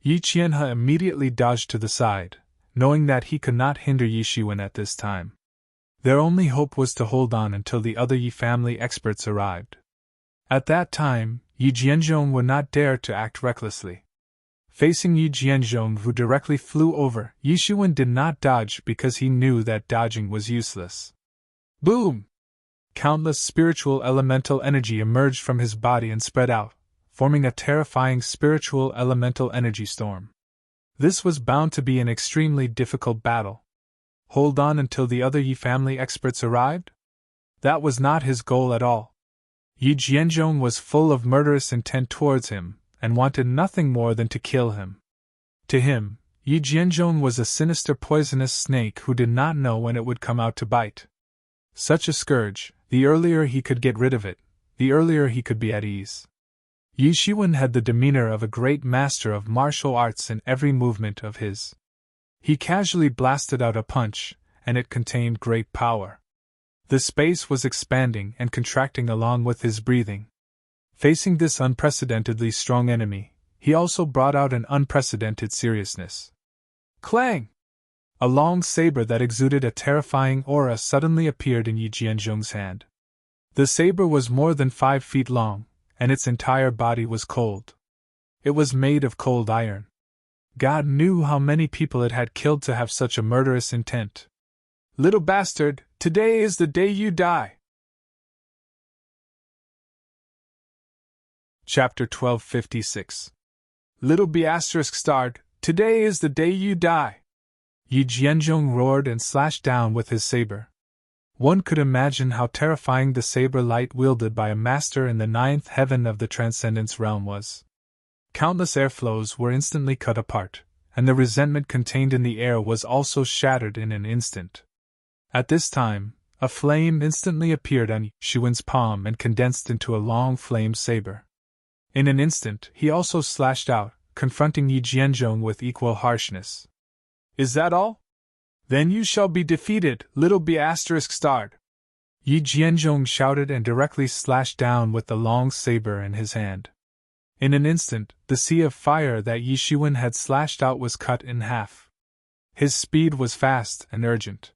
Yi Qianhe immediately dodged to the side, knowing that he could not hinder Yi Shiwen at this time. Their only hope was to hold on until the other Yi family experts arrived. At that time, Yi Jianzhong would not dare to act recklessly. Facing Yi Jianzhong, who directly flew over, Yi Shiwen did not dodge because he knew that dodging was useless. Boom! Countless spiritual elemental energy emerged from his body and spread out, forming a terrifying spiritual elemental energy storm. This was bound to be an extremely difficult battle. Hold on until the other Yi family experts arrived? That was not his goal at all. Yi Jianzhong was full of murderous intent towards him, and wanted nothing more than to kill him. To him, Yi Jianzhong was a sinister poisonous snake who did not know when it would come out to bite. Such a scourge, the earlier he could get rid of it, the earlier he could be at ease. Yi Shiwen had the demeanor of a great master of martial arts in every movement of his. He casually blasted out a punch, and it contained great power. The space was expanding and contracting along with his breathing. Facing this unprecedentedly strong enemy, he also brought out an unprecedented seriousness. Clang! A long saber that exuded a terrifying aura suddenly appeared in Yi Jianzhong's hand. The saber was more than 5 feet long, and its entire body was cold. It was made of cold iron. God knew how many people it had killed to have such a murderous intent. Little bastard, today is the day you die. Chapter 1256. Little B*****, today is the day you die. Yi Jianzhong roared and slashed down with his saber. One could imagine how terrifying the saber light wielded by a master in the 9th heaven of the Transcendence realm was. Countless airflows were instantly cut apart, and the resentment contained in the air was also shattered in an instant. At this time, a flame instantly appeared on Yi Xuan's palm and condensed into a long flame saber. In an instant, he also slashed out, confronting Yi Jianzhong with equal harshness. Is that all? Then you shall be defeated, little b*****. Yi Jianzhong shouted and directly slashed down with the long saber in his hand. In an instant, the sea of fire that Yi Xuan had slashed out was cut in half. His speed was fast and urgent.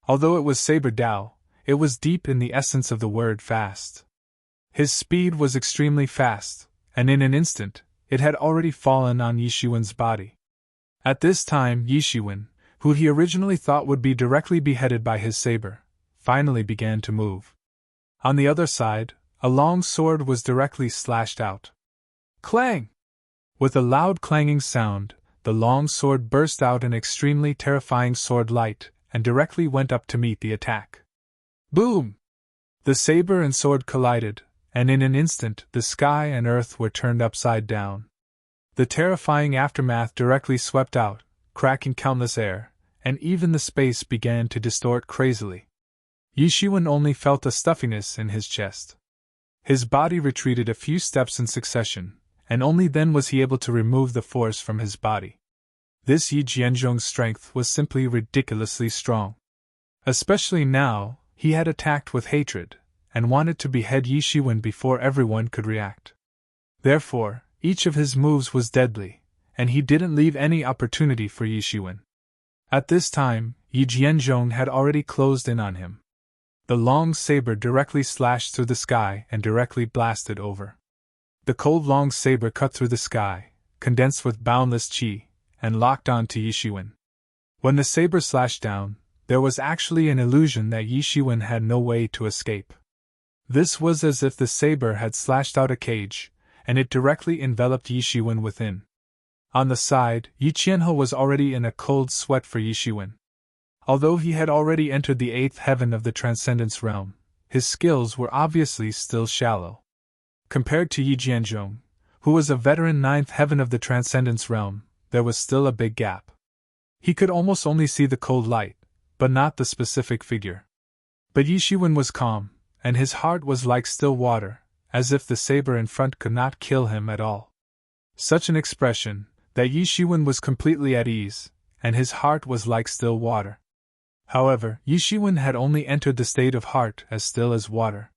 Although it was saber Dao, it was deep in the essence of the word fast. His speed was extremely fast, and in an instant, it had already fallen on Yi Xuan's body. At this time, Yi Xuan, who he originally thought would be directly beheaded by his saber, finally began to move. On the other side, a long sword was directly slashed out. Clang! With a loud clanging sound, the long sword burst out an extremely terrifying sword light and directly went up to meet the attack. Boom! The saber and sword collided, and in an instant the sky and earth were turned upside down. The terrifying aftermath directly swept out, cracking countless air, and even the space began to distort crazily. Yi Xuan only felt a stuffiness in his chest. His body retreated a few steps in succession, and only then was he able to remove the force from his body. This Yi Jianzhong's strength was simply ridiculously strong. Especially now, he had attacked with hatred, and wanted to behead Yi Xuan before everyone could react. Therefore, each of his moves was deadly, and he didn't leave any opportunity for Yi Xuan. At this time, Yi Jianzhong had already closed in on him. The long saber directly slashed through the sky and directly blasted over. The cold long saber cut through the sky, condensed with boundless qi, and locked on to Yi Xuan. When the saber slashed down, there was actually an illusion that Yi Xuan had no way to escape. This was as if the saber had slashed out a cage, and it directly enveloped Yi Xuan within. On the side, Yi Qianhe was already in a cold sweat for Yi Xuan. Although he had already entered the 8th heaven of the Transcendence realm, his skills were obviously still shallow. Compared to Yi Jianzhong, who was a veteran 9th heaven of the Transcendence realm, there was still a big gap. He could almost only see the cold light, but not the specific figure. But Yi Xuan was calm, and his heart was like still water, as if the saber in front could not kill him at all. Such an expression, that Yi Xuan was completely at ease, and his heart was like still water. However, Yi Xuan had only entered the state of heart as still as water.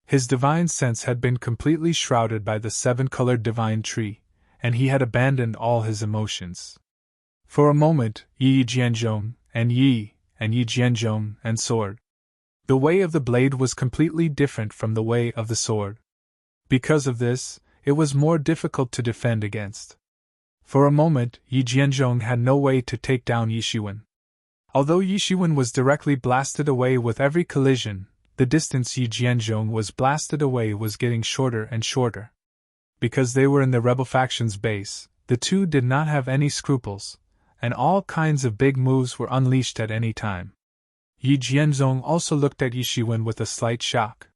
His divine sense had been completely shrouded by the 7-colored divine tree, and he had abandoned all his emotions. For a moment, Yi Jianzhong, and Yi Jianzhong, and sword. The way of the blade was completely different from the way of the sword. Because of this, it was more difficult to defend against. For a moment, Yi Jianzhong had no way to take down Yi Xuan. Although Yi Xuan was directly blasted away with every collision, the distance Yi Jianzhong was blasted away was getting shorter and shorter. Because they were in the rebel faction's base, the two did not have any scruples, and all kinds of big moves were unleashed at any time. Yi Jianzhong also looked at Yi Xuan with a slight shock.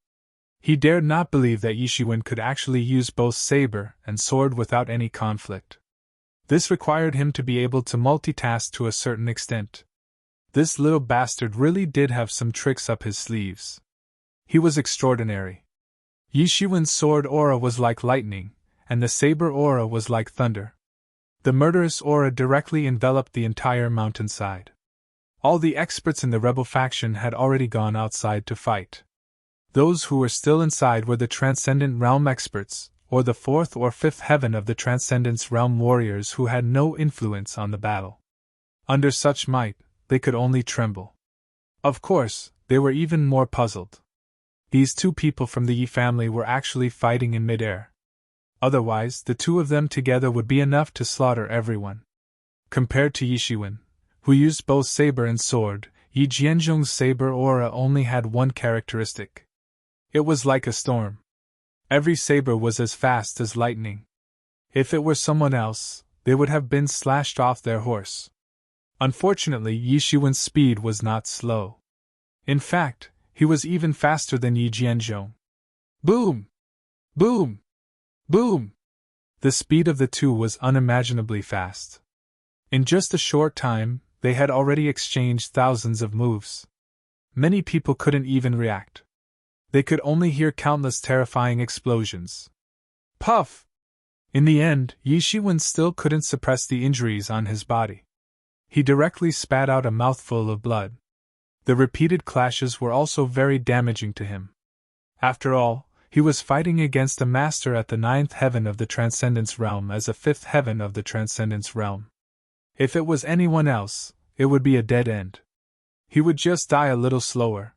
He dared not believe that Yi Xuan could actually use both saber and sword without any conflict. This required him to be able to multitask to a certain extent. This little bastard really did have some tricks up his sleeves. He was extraordinary. Yi Xuan's sword aura was like lightning, and the saber aura was like thunder. The murderous aura directly enveloped the entire mountainside. All the experts in the rebel faction had already gone outside to fight. Those who were still inside were the Transcendent Realm experts, or the 4th or 5th heaven of the Transcendence Realm warriors who had no influence on the battle. Under such might, they could only tremble. Of course, they were even more puzzled. These two people from the Yi family were actually fighting in midair. Otherwise, the two of them together would be enough to slaughter everyone. Compared to Yi Xuan, who used both saber and sword, Yi Jianzhong's saber aura only had one characteristic. It was like a storm. Every saber was as fast as lightning. If it were someone else, they would have been slashed off their horse. Unfortunately, Yi Xuan's speed was not slow. In fact, he was even faster than Yi Jianzhong. Boom! Boom! Boom! The speed of the two was unimaginably fast. In just a short time, they had already exchanged thousands of moves. Many people couldn't even react. They could only hear countless terrifying explosions. Puff! In the end, Yi Shiwen still couldn't suppress the injuries on his body. He directly spat out a mouthful of blood. The repeated clashes were also very damaging to him. After all, he was fighting against a master at the 9th heaven of the Transcendence Realm as a 5th heaven of the Transcendence Realm. If it was anyone else, it would be a dead end. He would just die a little slower.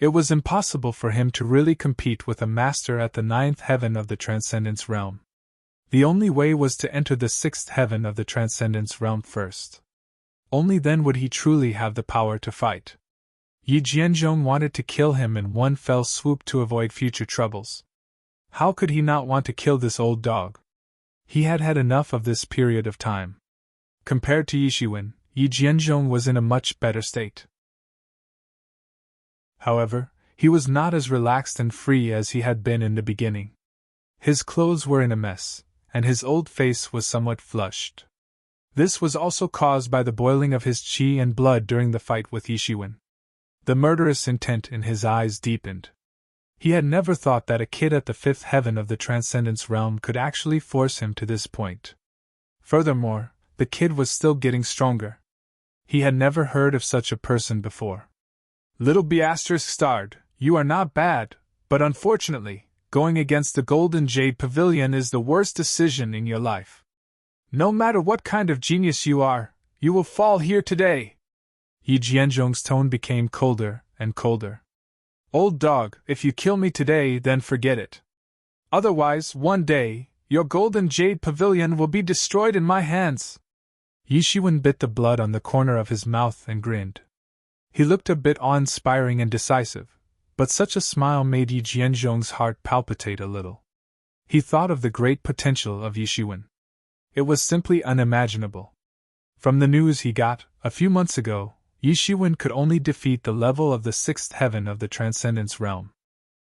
It was impossible for him to really compete with a master at the 9th heaven of the Transcendence Realm. The only way was to enter the 6th heaven of the Transcendence Realm first. Only then would he truly have the power to fight. Yi Jianzhong wanted to kill him in one fell swoop to avoid future troubles. How could he not want to kill this old dog? He had had enough of this period of time. Compared to Yi Shiwen, Yi Jianzhong was in a much better state. However, he was not as relaxed and free as he had been in the beginning. His clothes were in a mess, and his old face was somewhat flushed. This was also caused by the boiling of his qi and blood during the fight with Yi Shiwen. The murderous intent in his eyes deepened. He had never thought that a kid at the 5th heaven of the Transcendence Realm could actually force him to this point. Furthermore, the kid was still getting stronger. He had never heard of such a person before. Little B****, you are not bad, but unfortunately, going against the Golden Jade Pavilion is the worst decision in your life. No matter what kind of genius you are, you will fall here today. Yi Jianzhong's tone became colder and colder. Old dog, if you kill me today, then forget it. Otherwise, one day, your Golden Jade Pavilion will be destroyed in my hands. Yi Shiwen bit the blood on the corner of his mouth and grinned. He looked a bit awe-inspiring and decisive, but such a smile made Yi Jianzhong's heart palpitate a little. He thought of the great potential of Yi Shiwen. It was simply unimaginable. From the news he got, a few months ago, Yi Shiwen could only defeat the level of the 6th heaven of the Transcendence Realm.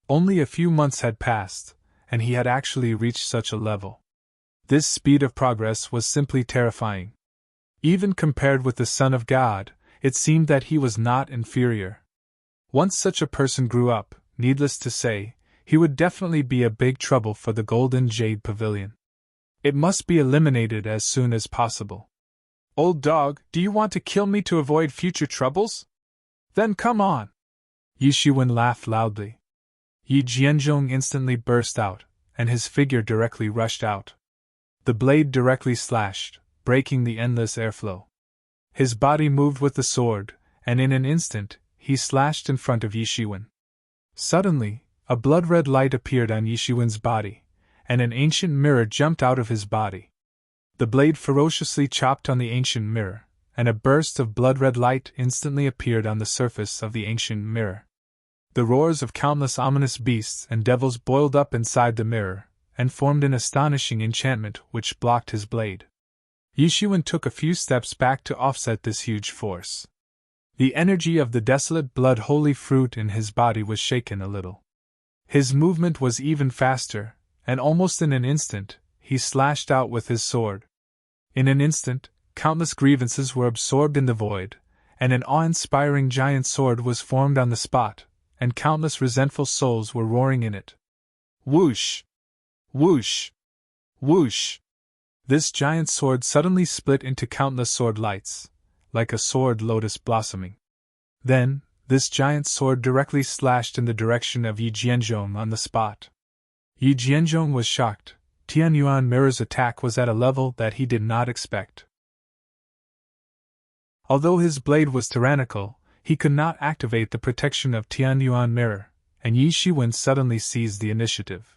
Only a few months had passed, and he had actually reached such a level. This speed of progress was simply terrifying. Even compared with the Son of God, it seemed that he was not inferior. Once such a person grew up, needless to say, he would definitely be a big trouble for the Golden Jade Pavilion. It must be eliminated as soon as possible. Old dog, do you want to kill me to avoid future troubles? Then come on. Yi Shiwen laughed loudly. Yi Jianzhong instantly burst out, and his figure directly rushed out. The blade directly slashed, breaking the endless airflow. His body moved with the sword, and in an instant, he slashed in front of Yi Shiwen. Suddenly, a blood-red light appeared on Yi Shiwen's body, and an ancient mirror jumped out of his body. The blade ferociously chopped on the ancient mirror, and a burst of blood-red light instantly appeared on the surface of the ancient mirror. The roars of countless ominous beasts and devils boiled up inside the mirror, and formed an astonishing enchantment which blocked his blade. Yi Shiwen took a few steps back to offset this huge force. The energy of the desolate blood holy fruit in his body was shaken a little. His movement was even faster, and almost in an instant, he slashed out with his sword. In an instant, countless grievances were absorbed in the void, and an awe-inspiring giant sword was formed on the spot, and countless resentful souls were roaring in it. Whoosh! Whoosh! Whoosh! This giant sword suddenly split into countless sword lights, like a sword lotus blossoming. Then, this giant sword directly slashed in the direction of Yi Jianzhong on the spot. Yi Jianzhong was shocked. Tianyuan Mirror's attack was at a level that he did not expect. Although his blade was tyrannical, he could not activate the protection of Tianyuan Mirror, and Yi Shiwen suddenly seized the initiative.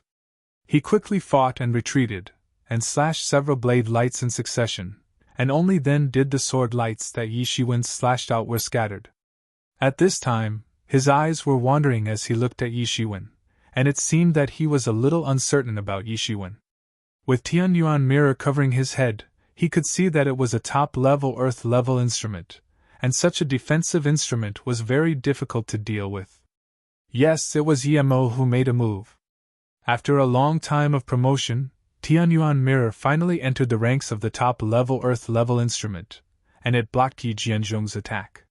He quickly fought and retreated, and slashed several blade lights in succession, and only then did the sword lights that Yi Shiwen slashed out were scattered. At this time, his eyes were wandering as he looked at Yi Shiwen, and it seemed that he was a little uncertain about Yi Shiwen. With Tianyuan Mirror covering his head, he could see that it was a top-level Earth-level instrument, and such a defensive instrument was very difficult to deal with. Yes, it was Yemo who made a move. After a long time of promotion, Tianyuan Mirror finally entered the ranks of the top-level Earth-level instrument, and it blocked Yi Jianzhong's attack.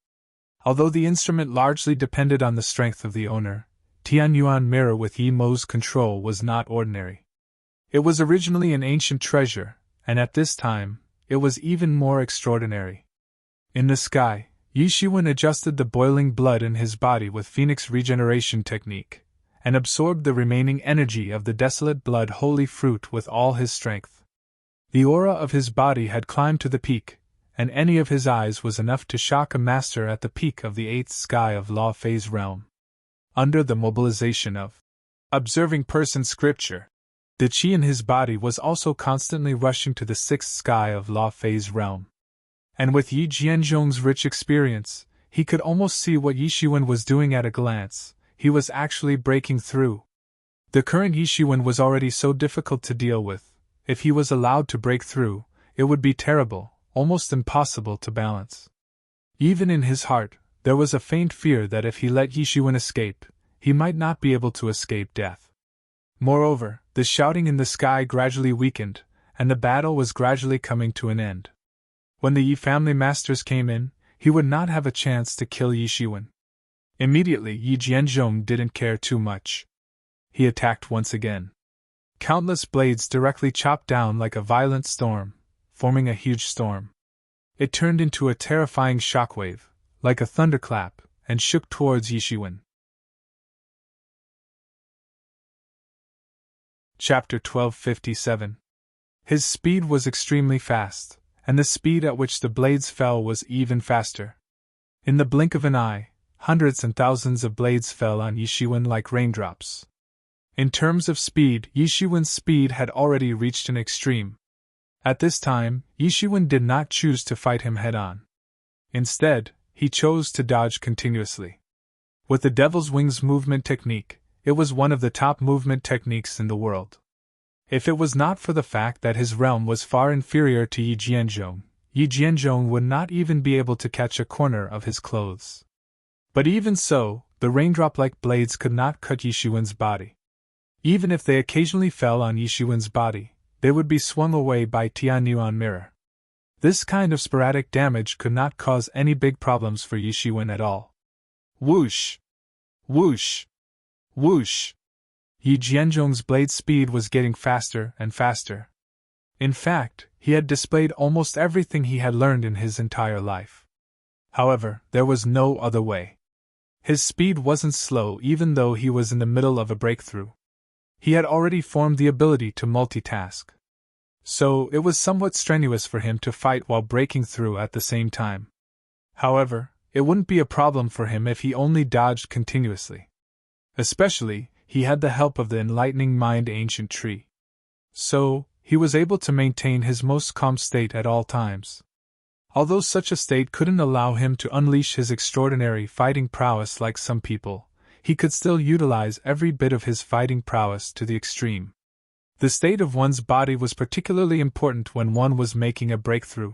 Although the instrument largely depended on the strength of the owner, Tianyuan mirror with Yi Mo's control was not ordinary. It was originally an ancient treasure, and at this time, it was even more extraordinary. In the sky, Yi Shiwen adjusted the boiling blood in his body with Phoenix regeneration technique, and absorbed the remaining energy of the desolate blood holy fruit with all his strength. The aura of his body had climbed to the peak, and any of his eyes was enough to shock a master at the peak of the eighth sky of Law Phase realm. Under the mobilization of observing person scripture, the qi in his body was also constantly rushing to the sixth sky of Law Phase realm. And with Yi Jianzhong's rich experience, he could almost see what Yi Shiwen was doing at a glance. He was actually breaking through. The current Yi Shiwen was already so difficult to deal with. If he was allowed to break through, it would be terrible, almost impossible to balance. Even in his heart, there was a faint fear that if he let Yi Shiwen escape, he might not be able to escape death. Moreover, the shouting in the sky gradually weakened, and the battle was gradually coming to an end. When the Yi family masters came in, he would not have a chance to kill Yi Shiwen. Immediately, Yi Jianzhong didn't care too much. He attacked once again. Countless blades directly chopped down like a violent storm, forming a huge storm. It turned into a terrifying shockwave, like a thunderclap, and shook towards Yi Shiwen. Chapter 1257. His speed was extremely fast, and the speed at which the blades fell was even faster. In the blink of an eye, hundreds and thousands of blades fell on Yi Shiwen like raindrops. In terms of speed, Yi Shiwen's speed had already reached an extreme. At this time, Yi Shiwen did not choose to fight him head-on. Instead, he chose to dodge continuously. With the Devil's Wings movement technique, it was one of the top movement techniques in the world. If it was not for the fact that his realm was far inferior to Yi Jianzhong would not even be able to catch a corner of his clothes. But even so, the raindrop-like blades could not cut Yi Shiwen's body. Even if they occasionally fell on Yi Shiwen's body, they would be swung away by Tianyuan mirror. This kind of sporadic damage could not cause any big problems for Yi Shiwen at all. Whoosh! Whoosh! Whoosh! Yi Jianzhong's blade speed was getting faster and faster. In fact, he had displayed almost everything he had learned in his entire life. However, there was no other way. His speed wasn't slow even though he was in the middle of a breakthrough. He had already formed the ability to multitask. So, it was somewhat strenuous for him to fight while breaking through at the same time. However, it wouldn't be a problem for him if he only dodged continuously. Especially, he had the help of the enlightening mind ancient tree. So, he was able to maintain his most calm state at all times. Although such a state couldn't allow him to unleash his extraordinary fighting prowess like some people, he could still utilize every bit of his fighting prowess to the extreme. The state of one's body was particularly important when one was making a breakthrough.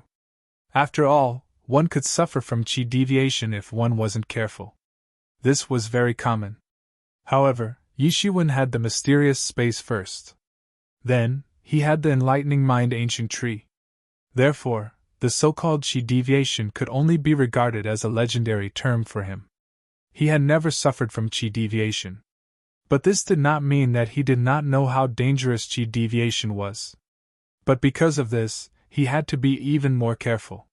After all, one could suffer from qi deviation if one wasn't careful. This was very common. However, Yi Shiwen had the mysterious space first. Then, he had the enlightening mind ancient tree. Therefore, the so-called qi deviation could only be regarded as a legendary term for him. He had never suffered from qi deviation. But this did not mean that he did not know how dangerous qi deviation was. But because of this, he had to be even more careful.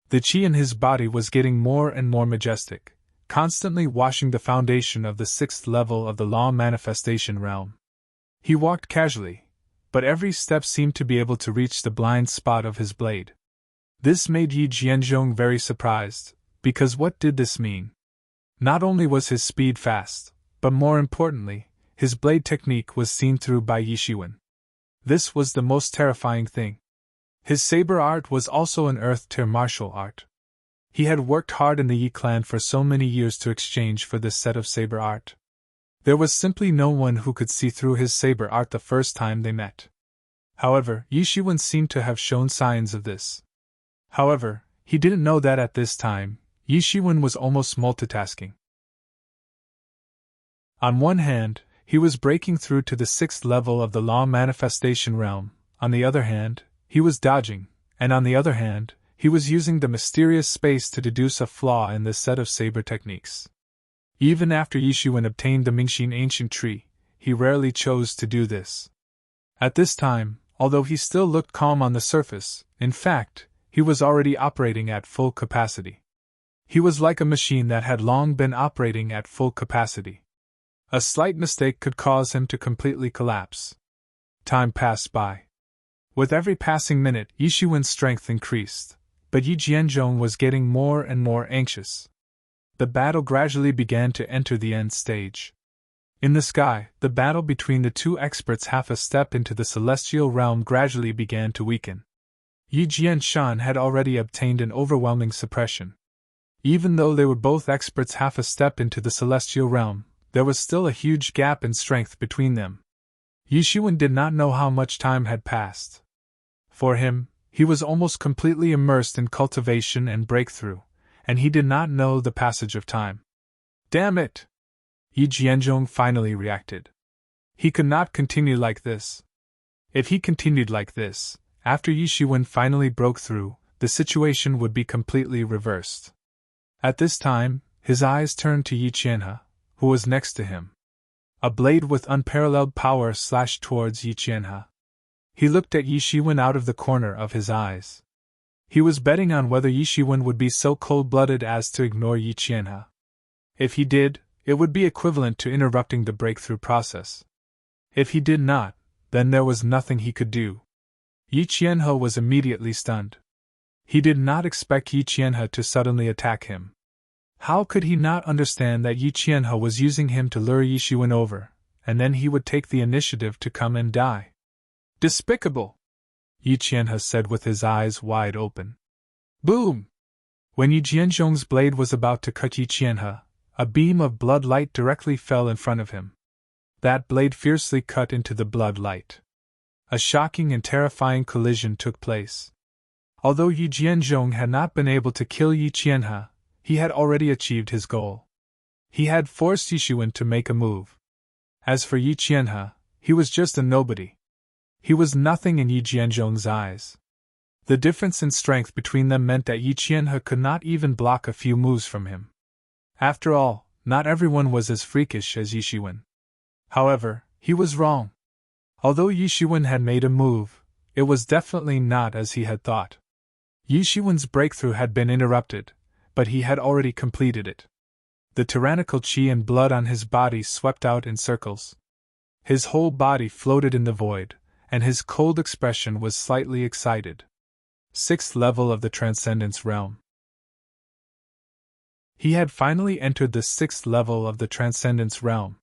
The qi in his body was getting more and more majestic, constantly washing the foundation of the sixth level of the law manifestation realm. He walked casually, but every step seemed to be able to reach the blind spot of his blade. This made Yi Jianzhong very surprised, because what did this mean? Not only was his speed fast, but more importantly, his blade technique was seen through by Yi Shiwen. This was the most terrifying thing. His saber art was also an earth-tier martial art. He had worked hard in the Yi clan for so many years to exchange for this set of saber art. There was simply no one who could see through his saber art the first time they met. However, Yi Shiwen seemed to have shown signs of this. However, he didn't know that at this time, Yi Shiwen was almost multitasking. On one hand, he was breaking through to the sixth level of the law manifestation realm, on the other hand, he was dodging, and on the other hand, he was using the mysterious space to deduce a flaw in this set of saber techniques. Even after Yishuwen obtained the Mingxin ancient tree, he rarely chose to do this. At this time, although he still looked calm on the surface, in fact, he was already operating at full capacity. He was like a machine that had long been operating at full capacity. A slight mistake could cause him to completely collapse. Time passed by. With every passing minute, Yishuwen's strength increased, but Yi Jianzhong was getting more and more anxious. The battle gradually began to enter the end stage. In the sky, the battle between the two experts half a step into the celestial realm gradually began to weaken. Yi Jianshan had already obtained an overwhelming suppression. Even though they were both experts half a step into the celestial realm, there was still a huge gap in strength between them. Yishuwen did not know how much time had passed. For him, he was almost completely immersed in cultivation and breakthrough, and he did not know the passage of time. Damn it! Yi Jianzhong finally reacted. He could not continue like this. If he continued like this, after Yishuwen finally broke through, the situation would be completely reversed. At this time, his eyes turned to Yi Qianhe, who was next to him. A blade with unparalleled power slashed towards Yi Qianhe. He looked at Yishuwen out of the corner of his eyes. He was betting on whether Yishuwen would be so cold-blooded as to ignore Yi Qianhe. If he did, it would be equivalent to interrupting the breakthrough process. If he did not, then there was nothing he could do. Yi Qianhe was immediately stunned. He did not expect Yi Qianhe to suddenly attack him. How could he not understand that Yi Qianhe was using him to lure Yishuwen over, and then he would take the initiative to come and die? Despicable! Yi Qianhe said with his eyes wide open. Boom! When Yi Jianzhong's blade was about to cut Yi Qianhe, a beam of blood light directly fell in front of him. That blade fiercely cut into the blood light. A shocking and terrifying collision took place. Although Yi Jianzhong had not been able to kill Yi Qianhe, he had already achieved his goal. He had forced Yishuwen to make a move. As for Yi Qianhe, he was just a nobody. He was nothing in Yi Jianzhong's eyes. The difference in strength between them meant that Yi Qianhe could not even block a few moves from him. After all, not everyone was as freakish as Yishuwen. However, he was wrong. Although Yishuwen had made a move, it was definitely not as he had thought. Yishuwen's breakthrough had been interrupted, but he had already completed it. The tyrannical qi and blood on his body swept out in circles. His whole body floated in the void, and his cold expression was slightly excited. 6th level of the Transcendence Realm. He had finally entered the 6th level of the Transcendence Realm.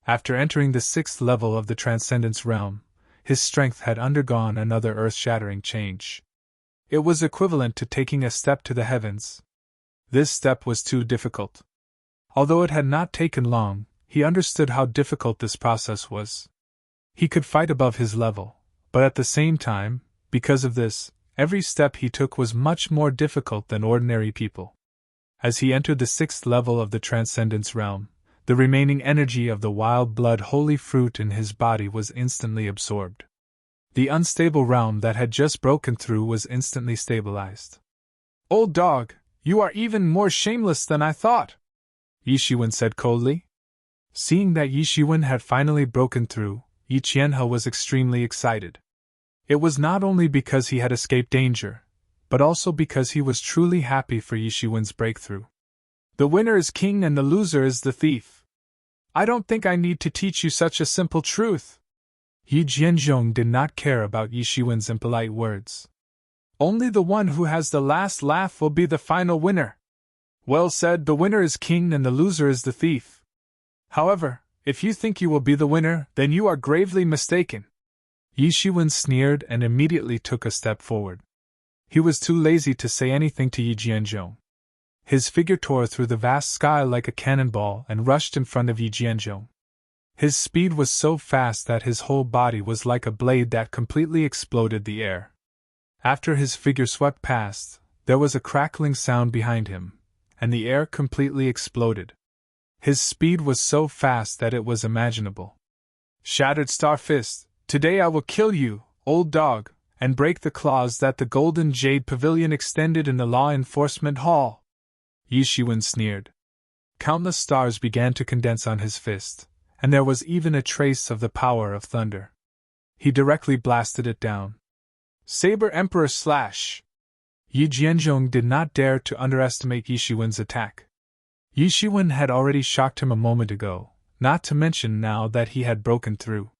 After entering the 6th level of the Transcendence Realm, his strength had undergone another earth-shattering change. It was equivalent to taking a step to the heavens. This step was too difficult. Although it had not taken long, he understood how difficult this process was. He could fight above his level, but at the same time, because of this, every step he took was much more difficult than ordinary people. As he entered the 6th level of the Transcendence Realm, the remaining energy of the wild blood holy fruit in his body was instantly absorbed. The unstable realm that had just broken through was instantly stabilized. Old dog, you are even more shameless than I thought, Yishuwen said coldly. Seeing that Yishuwen had finally broken through, Yi Qianhe was extremely excited. It was not only because he had escaped danger, but also because he was truly happy for Yishuwen's breakthrough. The winner is king and the loser is the thief. I don't think I need to teach you such a simple truth. Yi Jianzhong did not care about Yishuwen's impolite words. Only the one who has the last laugh will be the final winner. Well said, the winner is king and the loser is the thief. However, if you think you will be the winner, then you are gravely mistaken. Yishuwen sneered and immediately took a step forward. He was too lazy to say anything to Yi Jianzhong. His figure tore through the vast sky like a cannonball and rushed in front of Yi Jianzhong. His speed was so fast that his whole body was like a blade that completely exploded the air. After his figure swept past, there was a crackling sound behind him, and the air completely exploded. His speed was so fast that it was imaginable. Shattered Star Fist, today I will kill you, old dog, and break the claws that the golden jade pavilion extended in the law enforcement hall. Yi Shiwen sneered. Countless stars began to condense on his fist, and there was even a trace of the power of thunder. He directly blasted it down. Saber Emperor Slash! Yi Jianzhong did not dare to underestimate Yi Shiwen's attack. Yi Shiwen had already shocked him a moment ago, not to mention now that he had broken through.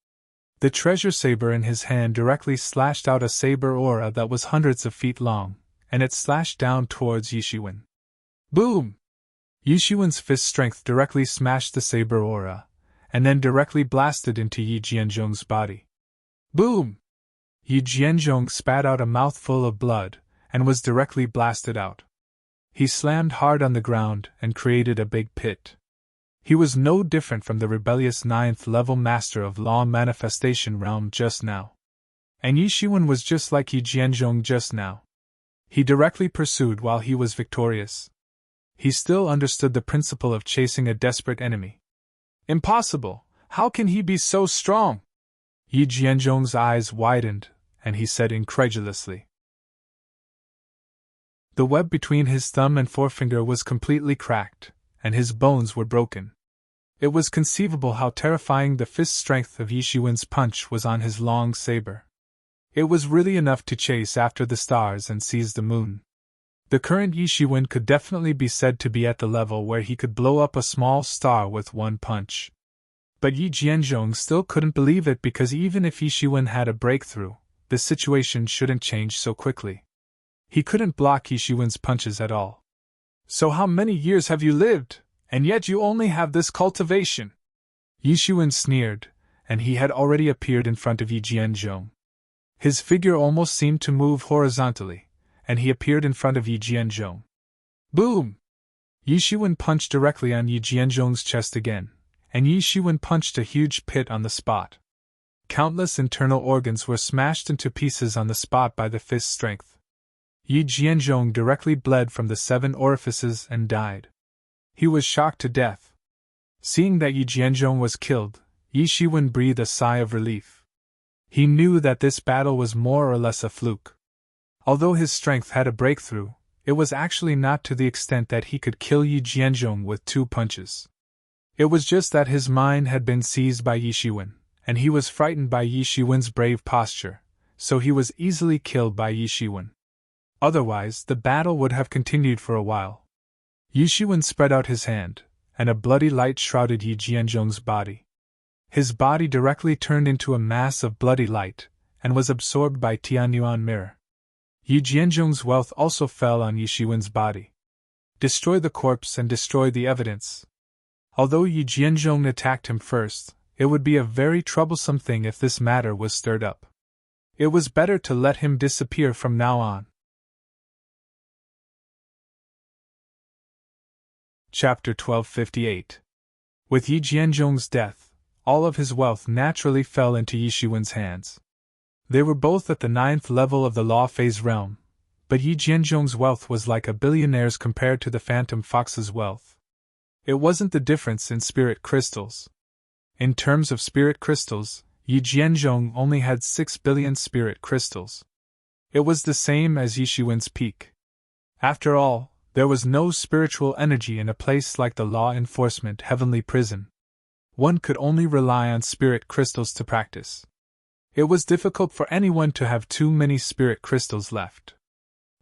The treasure saber in his hand directly slashed out a saber aura that was hundreds of feet long, and it slashed down towards Yi Shiwen. Boom! Yi Shiwen's fist strength directly smashed the saber aura, and then directly blasted into Yi Jianzhong's body. Boom! Yi Jianzhong spat out a mouthful of blood, and was directly blasted out. He slammed hard on the ground and created a big pit. He was no different from the rebellious 9th-level master of law manifestation realm just now. And Yi Shiwen was just like Yi Jianzhong just now. He directly pursued while he was victorious. He still understood the principle of chasing a desperate enemy. Impossible! How can he be so strong? Yi Jianzhong's eyes widened, and he said incredulously. The web between his thumb and forefinger was completely cracked, and his bones were broken. It was conceivable how terrifying the fist strength of Yi Shiwen's punch was on his long saber. It was really enough to chase after the stars and seize the moon. The current Yi Shiwen could definitely be said to be at the level where he could blow up a small star with one punch. But Yi Jianzhong still couldn't believe it because even if Yi Shiwen had a breakthrough, the situation shouldn't change so quickly. He couldn't block Yi Shiwen's punches at all. So how many years have you lived, and yet you only have this cultivation? Yi Shiwen sneered, and he had already appeared in front of Yi Jianzhong. His figure almost seemed to move horizontally, and he appeared in front of Yi Jianzhong. Boom! Yi Shiwen punched directly on Yi Jianzhong's chest again, and Yi Shiwen punched a huge pit on the spot. Countless internal organs were smashed into pieces on the spot by the fist's strength. Yi Jianzhong directly bled from the 7 orifices and died. He was shocked to death. Seeing that Yi Jianzhong was killed, Yi Shiwen breathed a sigh of relief. He knew that this battle was more or less a fluke. Although his strength had a breakthrough, it was actually not to the extent that he could kill Yi Jianzhong with 2 punches. It was just that his mind had been seized by Yi Shiwen, and he was frightened by Yi Shiwen's brave posture, so he was easily killed by Yi Shiwen. Otherwise, the battle would have continued for a while. Yi Shiwen spread out his hand, and a bloody light shrouded Yi Jianzhong's body. His body directly turned into a mass of bloody light, and was absorbed by Tianyuan mirror. Yi Jianzhong's wealth also fell on Yi Shiwen's body. Destroy the corpse and destroy the evidence. Although Yi Jianzhong attacked him first, it would be a very troublesome thing if this matter was stirred up. It was better to let him disappear from now on. Chapter 1258. With Yi Jianzhong's death, all of his wealth naturally fell into Yi Shiwen's hands. They were both at the 9th level of the law phase realm, but Yi Jianzhong's wealth was like a billionaire's compared to the Phantom Fox's wealth. It wasn't the difference in spirit crystals. In terms of spirit crystals, Yi Jianzhong only had 6 billion spirit crystals. It was the same as Yi Shiwen's peak. After all, there was no spiritual energy in a place like the law enforcement heavenly prison. One could only rely on spirit crystals to practice. It was difficult for anyone to have too many spirit crystals left.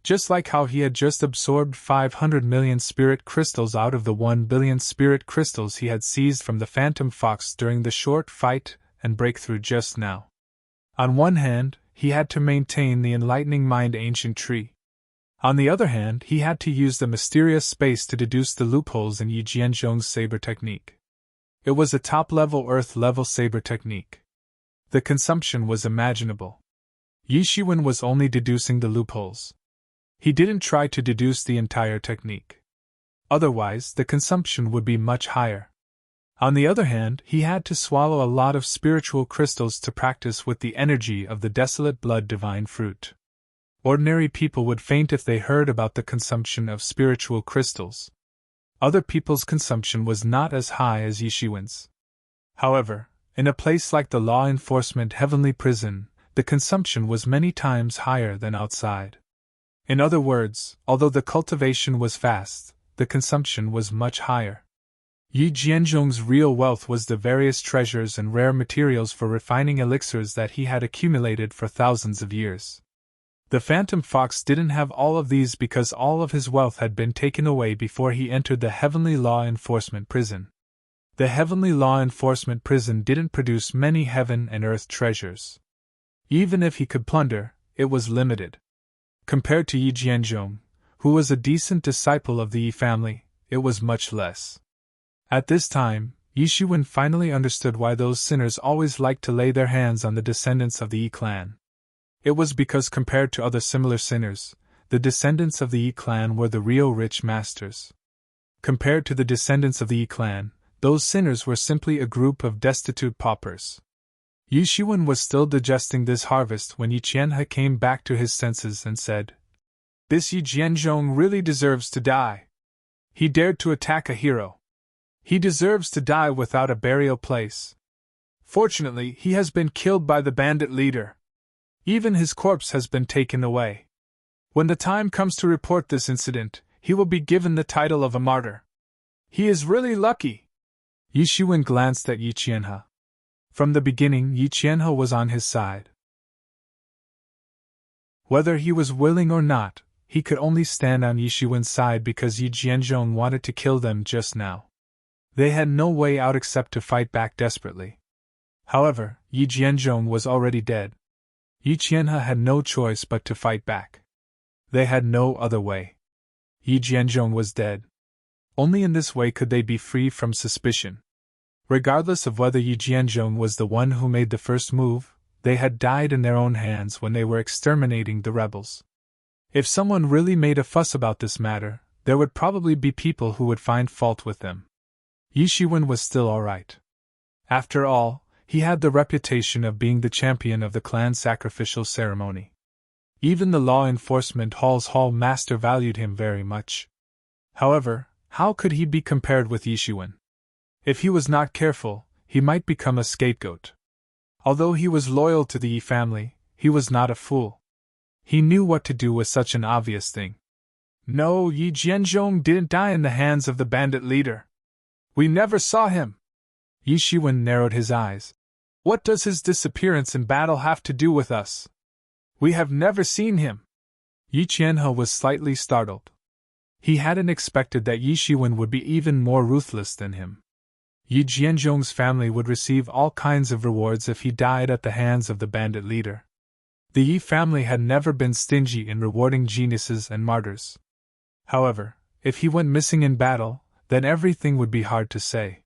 Just like how he had just absorbed 500 million spirit crystals out of the 1 billion spirit crystals he had seized from the Phantom Fox during the short fight and breakthrough just now. On one hand, he had to maintain the enlightening mind ancient tree. On the other hand, he had to use the mysterious space to deduce the loopholes in Yi Jianzhong's saber technique. It was a top-level Earth-level saber technique. The consumption was imaginable. Yi Shiwen was only deducing the loopholes. He didn't try to deduce the entire technique. Otherwise, the consumption would be much higher. On the other hand, he had to swallow a lot of spiritual crystals to practice with the energy of the desolate blood divine fruit. Ordinary people would faint if they heard about the consumption of spiritual crystals. Other people's consumption was not as high as Yi Shiwen's. However, in a place like the law enforcement heavenly prison, the consumption was many times higher than outside. In other words, although the cultivation was fast, the consumption was much higher. Yi Jianzhong's real wealth was the various treasures and rare materials for refining elixirs that he had accumulated for thousands of years. The Phantom Fox didn't have all of these because all of his wealth had been taken away before he entered the Heavenly Law Enforcement Prison. The Heavenly Law Enforcement Prison didn't produce many heaven and earth treasures. Even if he could plunder, it was limited. Compared to Yi Jianzhong, who was a decent disciple of the Yi family, it was much less. At this time, Yi Shiwen finally understood why those sinners always liked to lay their hands on the descendants of the Yi clan. It was because compared to other similar sinners, the descendants of the Yi clan were the real rich masters. Compared to the descendants of the Yi clan, those sinners were simply a group of destitute paupers. Yi Shiwen was still digesting this harvest when Yi Qianhe came back to his senses and said, "This Yi Jianzhong really deserves to die. He dared to attack a hero. He deserves to die without a burial place. Fortunately, he has been killed by the bandit leader. Even his corpse has been taken away. When the time comes to report this incident, he will be given the title of a martyr. He is really lucky." Yi Shiwen glanced at Yi Qianhe. From the beginning, Yi Qianhe was on his side. Whether he was willing or not, he could only stand on Yi Shiwen's side because Yi Jianzhong wanted to kill them just now. They had no way out except to fight back desperately. However, Yi Jianzhong was already dead. Yi Qianhe had no choice but to fight back. They had no other way. Yi Jianzhong was dead. Only in this way could they be free from suspicion. Regardless of whether Yi Jianzhong was the one who made the first move, they had died in their own hands when they were exterminating the rebels. If someone really made a fuss about this matter, there would probably be people who would find fault with them. Yi Shiwen was still alright. After all, he had the reputation of being the champion of the clan sacrificial ceremony. Even the law enforcement hall's hall master valued him very much. However, how could he be compared with Yi Shiwen? If he was not careful, he might become a scapegoat. Although he was loyal to the Yi family, he was not a fool. He knew what to do with such an obvious thing. "No, Yi Jianzhong didn't die in the hands of the bandit leader. We never saw him." Yi Shiwen narrowed his eyes. "What does his disappearance in battle have to do with us? We have never seen him." Yi Qianhe was slightly startled. He hadn't expected that Yi Shiwen would be even more ruthless than him. Yi Jianzhong's family would receive all kinds of rewards if he died at the hands of the bandit leader. The Yi family had never been stingy in rewarding geniuses and martyrs. However, if he went missing in battle, then everything would be hard to say.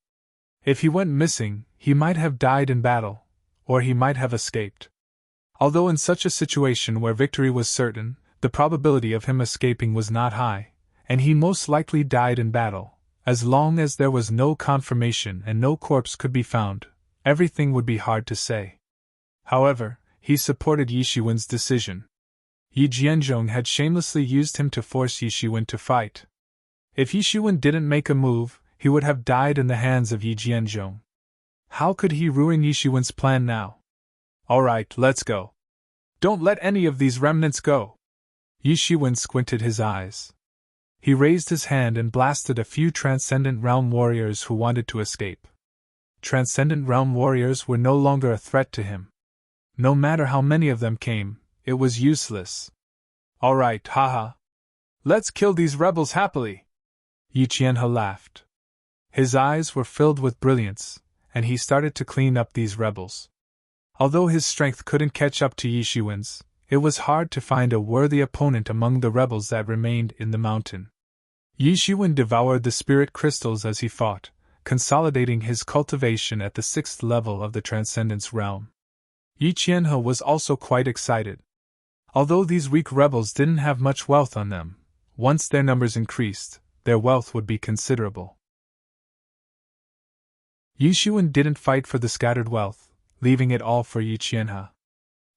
If he went missing, he might have died in battle, or he might have escaped. Although in such a situation where victory was certain, the probability of him escaping was not high, and he most likely died in battle. As long as there was no confirmation and no corpse could be found, everything would be hard to say. However, he supported Yi Shiwen's decision. Yi Jianzhong had shamelessly used him to force Yi Shiwen to fight. If Yi Shiwen didn't make a move, he would have died in the hands of Yi Jianzhong. How could he ruin Yi Shiwen's plan now? "Alright, let's go. Don't let any of these remnants go." Yi Shiwen squinted his eyes. He raised his hand and blasted a few Transcendent Realm warriors who wanted to escape. Transcendent Realm warriors were no longer a threat to him. No matter how many of them came, it was useless. "Alright, haha. Let's kill these rebels happily." Yi Qianhe laughed. His eyes were filled with brilliance, and he started to clean up these rebels. Although his strength couldn't catch up to Yi Shiwen's, it was hard to find a worthy opponent among the rebels that remained in the mountain. Yi Shiwen devoured the spirit crystals as he fought, consolidating his cultivation at the 6th level of the Transcendence Realm. Yi Qianhe was also quite excited. Although these weak rebels didn't have much wealth on them, once their numbers increased, their wealth would be considerable. Yi Shiwen didn't fight for the scattered wealth, leaving it all for Yi Qianhe.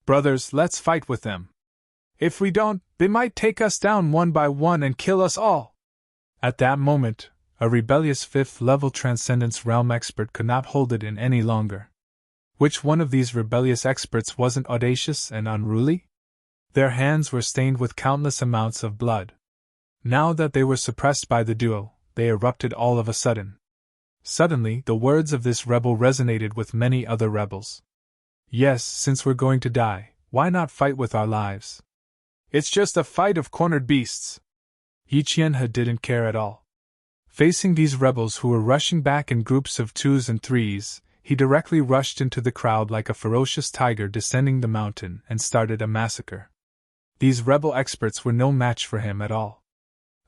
"Brothers, let's fight with them. If we don't, they might take us down one by one and kill us all." At that moment, a rebellious 5th-level Transcendence Realm expert could not hold it in any longer. Which one of these rebellious experts wasn't audacious and unruly? Their hands were stained with countless amounts of blood. Now that they were suppressed by the duo, they erupted all of a sudden. Suddenly, the words of this rebel resonated with many other rebels. Yes, since we're going to die, why not fight with our lives? It's just a fight of cornered beasts. Yi Qianhe didn't care at all. Facing these rebels who were rushing back in groups of 2s and 3s, he directly rushed into the crowd like a ferocious tiger descending the mountain and started a massacre. These rebel experts were no match for him at all.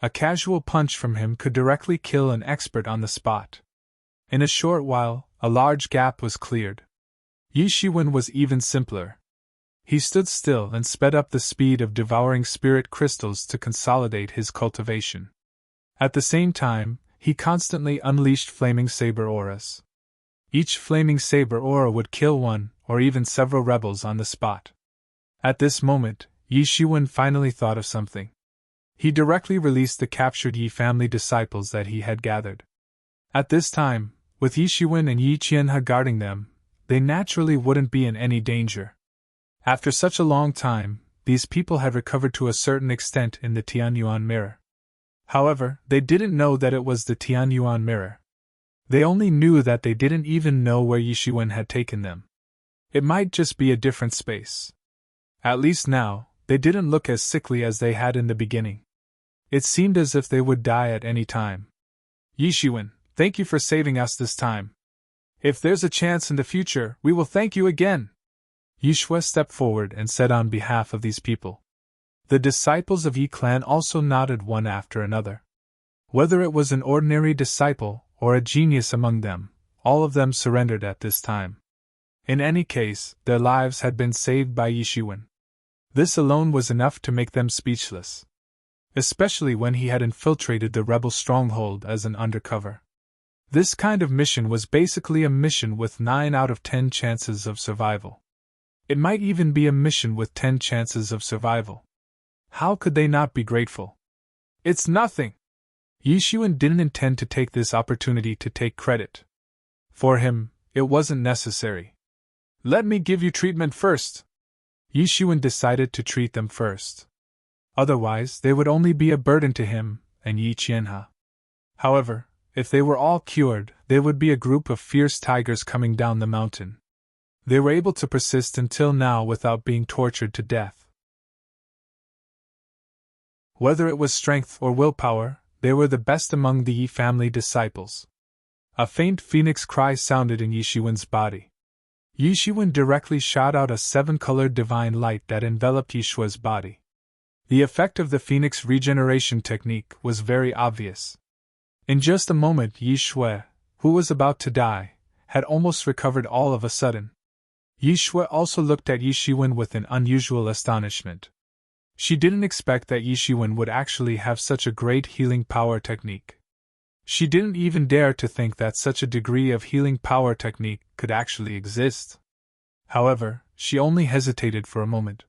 A casual punch from him could directly kill an expert on the spot. In a short while, a large gap was cleared. Yi Shiwen was even simpler. He stood still and sped up the speed of devouring spirit crystals to consolidate his cultivation. At the same time, he constantly unleashed flaming saber auras. Each flaming saber aura would kill one, or even several rebels on the spot. At this moment, Yi Shiwen finally thought of something. He directly released the captured Yi family disciples that he had gathered. At this time, with Yi Shiwen and Yi Qianhe guarding them, they naturally wouldn't be in any danger. After such a long time, these people had recovered to a certain extent in the Tianyuan mirror. However, they didn't know that it was the Tianyuan mirror. They only knew that they didn't even know where Yi Shiwen had taken them. It might just be a different space. At least now, they didn't look as sickly as they had in the beginning. It seemed as if they would die at any time. Yi Shiwen, thank you for saving us this time. If there's a chance in the future, we will thank you again. Yi Shui stepped forward and said on behalf of these people. The disciples of Yi clan also nodded one after another. Whether it was an ordinary disciple or a genius among them, all of them surrendered at this time. In any case, their lives had been saved by Yi Shiwen. This alone was enough to make them speechless. Especially when he had infiltrated the rebel stronghold as an undercover. This kind of mission was basically a mission with 9 out of 10 chances of survival. It might even be a mission with 10 chances of survival. How could they not be grateful? It's nothing! Yi Shiwen didn't intend to take this opportunity to take credit. For him, it wasn't necessary. Let me give you treatment first. Yi Shiwen decided to treat them first. Otherwise, they would only be a burden to him and Yi Qianhe. However, if they were all cured, they would be a group of fierce tigers coming down the mountain. They were able to persist until now without being tortured to death. Whether it was strength or willpower, they were the best among the Yi family disciples. A faint phoenix cry sounded in Yi Shiwen's body. Yi Shiwen directly shot out a 7-colored divine light that enveloped Yi Shui's body. The effect of the phoenix regeneration technique was very obvious. In just a moment, Yi Shui, who was about to die, had almost recovered all of a sudden. Yi Shui also looked at Yi Shiwen with an unusual astonishment. She didn't expect that Yi Shiwen would actually have such a great healing power technique. She didn't even dare to think that such a degree of healing power technique could actually exist. However, she only hesitated for a moment.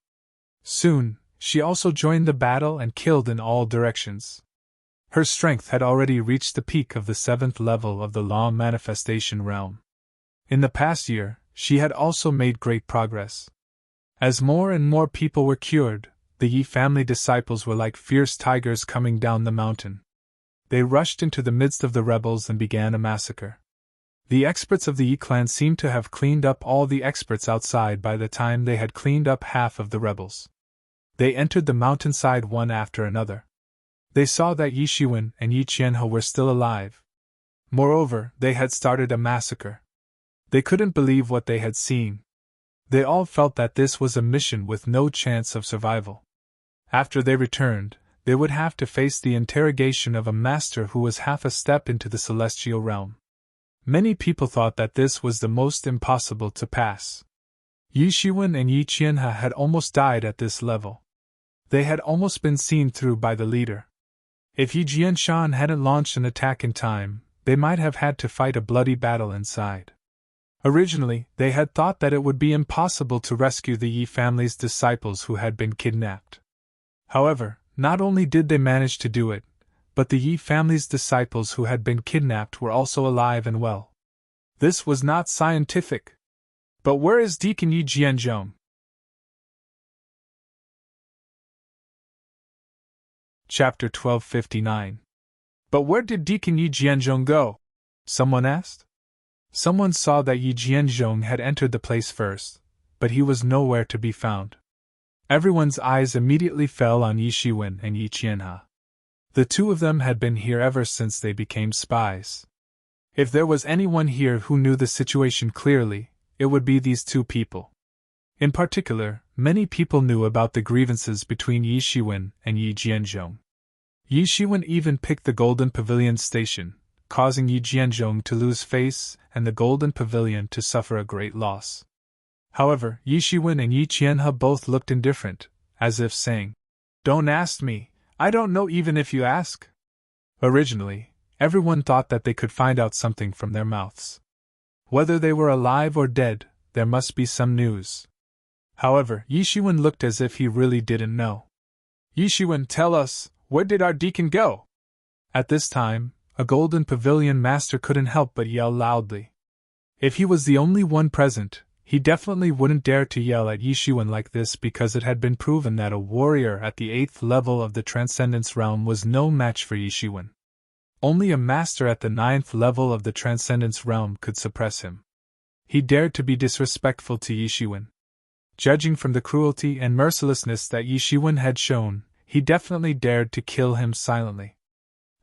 Soon, she also joined the battle and killed in all directions. Her strength had already reached the peak of the 7th level of the Law Manifestation realm. In the past year, she had also made great progress. As more and more people were cured, the Yi family disciples were like fierce tigers coming down the mountain. They rushed into the midst of the rebels and began a massacre. The experts of the Yi clan seemed to have cleaned up all the experts outside by the time they had cleaned up half of the rebels. They entered the mountainside one after another. They saw that Yi Shiwen and Yi Qianhe were still alive. Moreover, they had started a massacre. They couldn't believe what they had seen. They all felt that this was a mission with no chance of survival. After they returned, they would have to face the interrogation of a master who was half a step into the celestial realm. Many people thought that this was the most impossible to pass. Yi Shiwen and Yi Qianhe had almost died at this level. They had almost been seen through by the leader. If Yi Jianshan hadn't launched an attack in time, they might have had to fight a bloody battle inside. Originally, they had thought that it would be impossible to rescue the Yi family's disciples who had been kidnapped. However, not only did they manage to do it, but the Yi family's disciples who had been kidnapped were also alive and well. This was not scientific. But where is Deacon Yi Jianzhong? Chapter 1259. But where did Deacon Yi Jianzhong go? Someone asked. Someone saw that Yi Jianzhong had entered the place first, but he was nowhere to be found. Everyone's eyes immediately fell on Yi Shiwen and Yi Qianhe. The two of them had been here ever since they became spies. If there was anyone here who knew the situation clearly, it would be these two people. In particular, many people knew about the grievances between Yi Shiwen and Yi Jianzhong. Yi Shiwen even picked the Golden Pavilion station, causing Yi Jianzhong to lose face and the Golden Pavilion to suffer a great loss. However, Yi Shiwen and Yi Qianhe both looked indifferent, as if saying, "Don't ask me, I don't know even if you ask." Originally, everyone thought that they could find out something from their mouths. Whether they were alive or dead, there must be some news. However, Yi Shiwen looked as if he really didn't know. "Yi Shiwen, tell us, where did our deacon go?" At this time, a Golden Pavilion master couldn't help but yell loudly. If he was the only one present, he definitely wouldn't dare to yell at Yi Shiwen like this because it had been proven that a warrior at the 8th level of the Transcendence Realm was no match for Yi Shiwen. Only a master at the 9th level of the Transcendence Realm could suppress him. He dared to be disrespectful to Yi Shiwen. Judging from the cruelty and mercilessness that Yi Shiwen had shown, he definitely dared to kill him silently.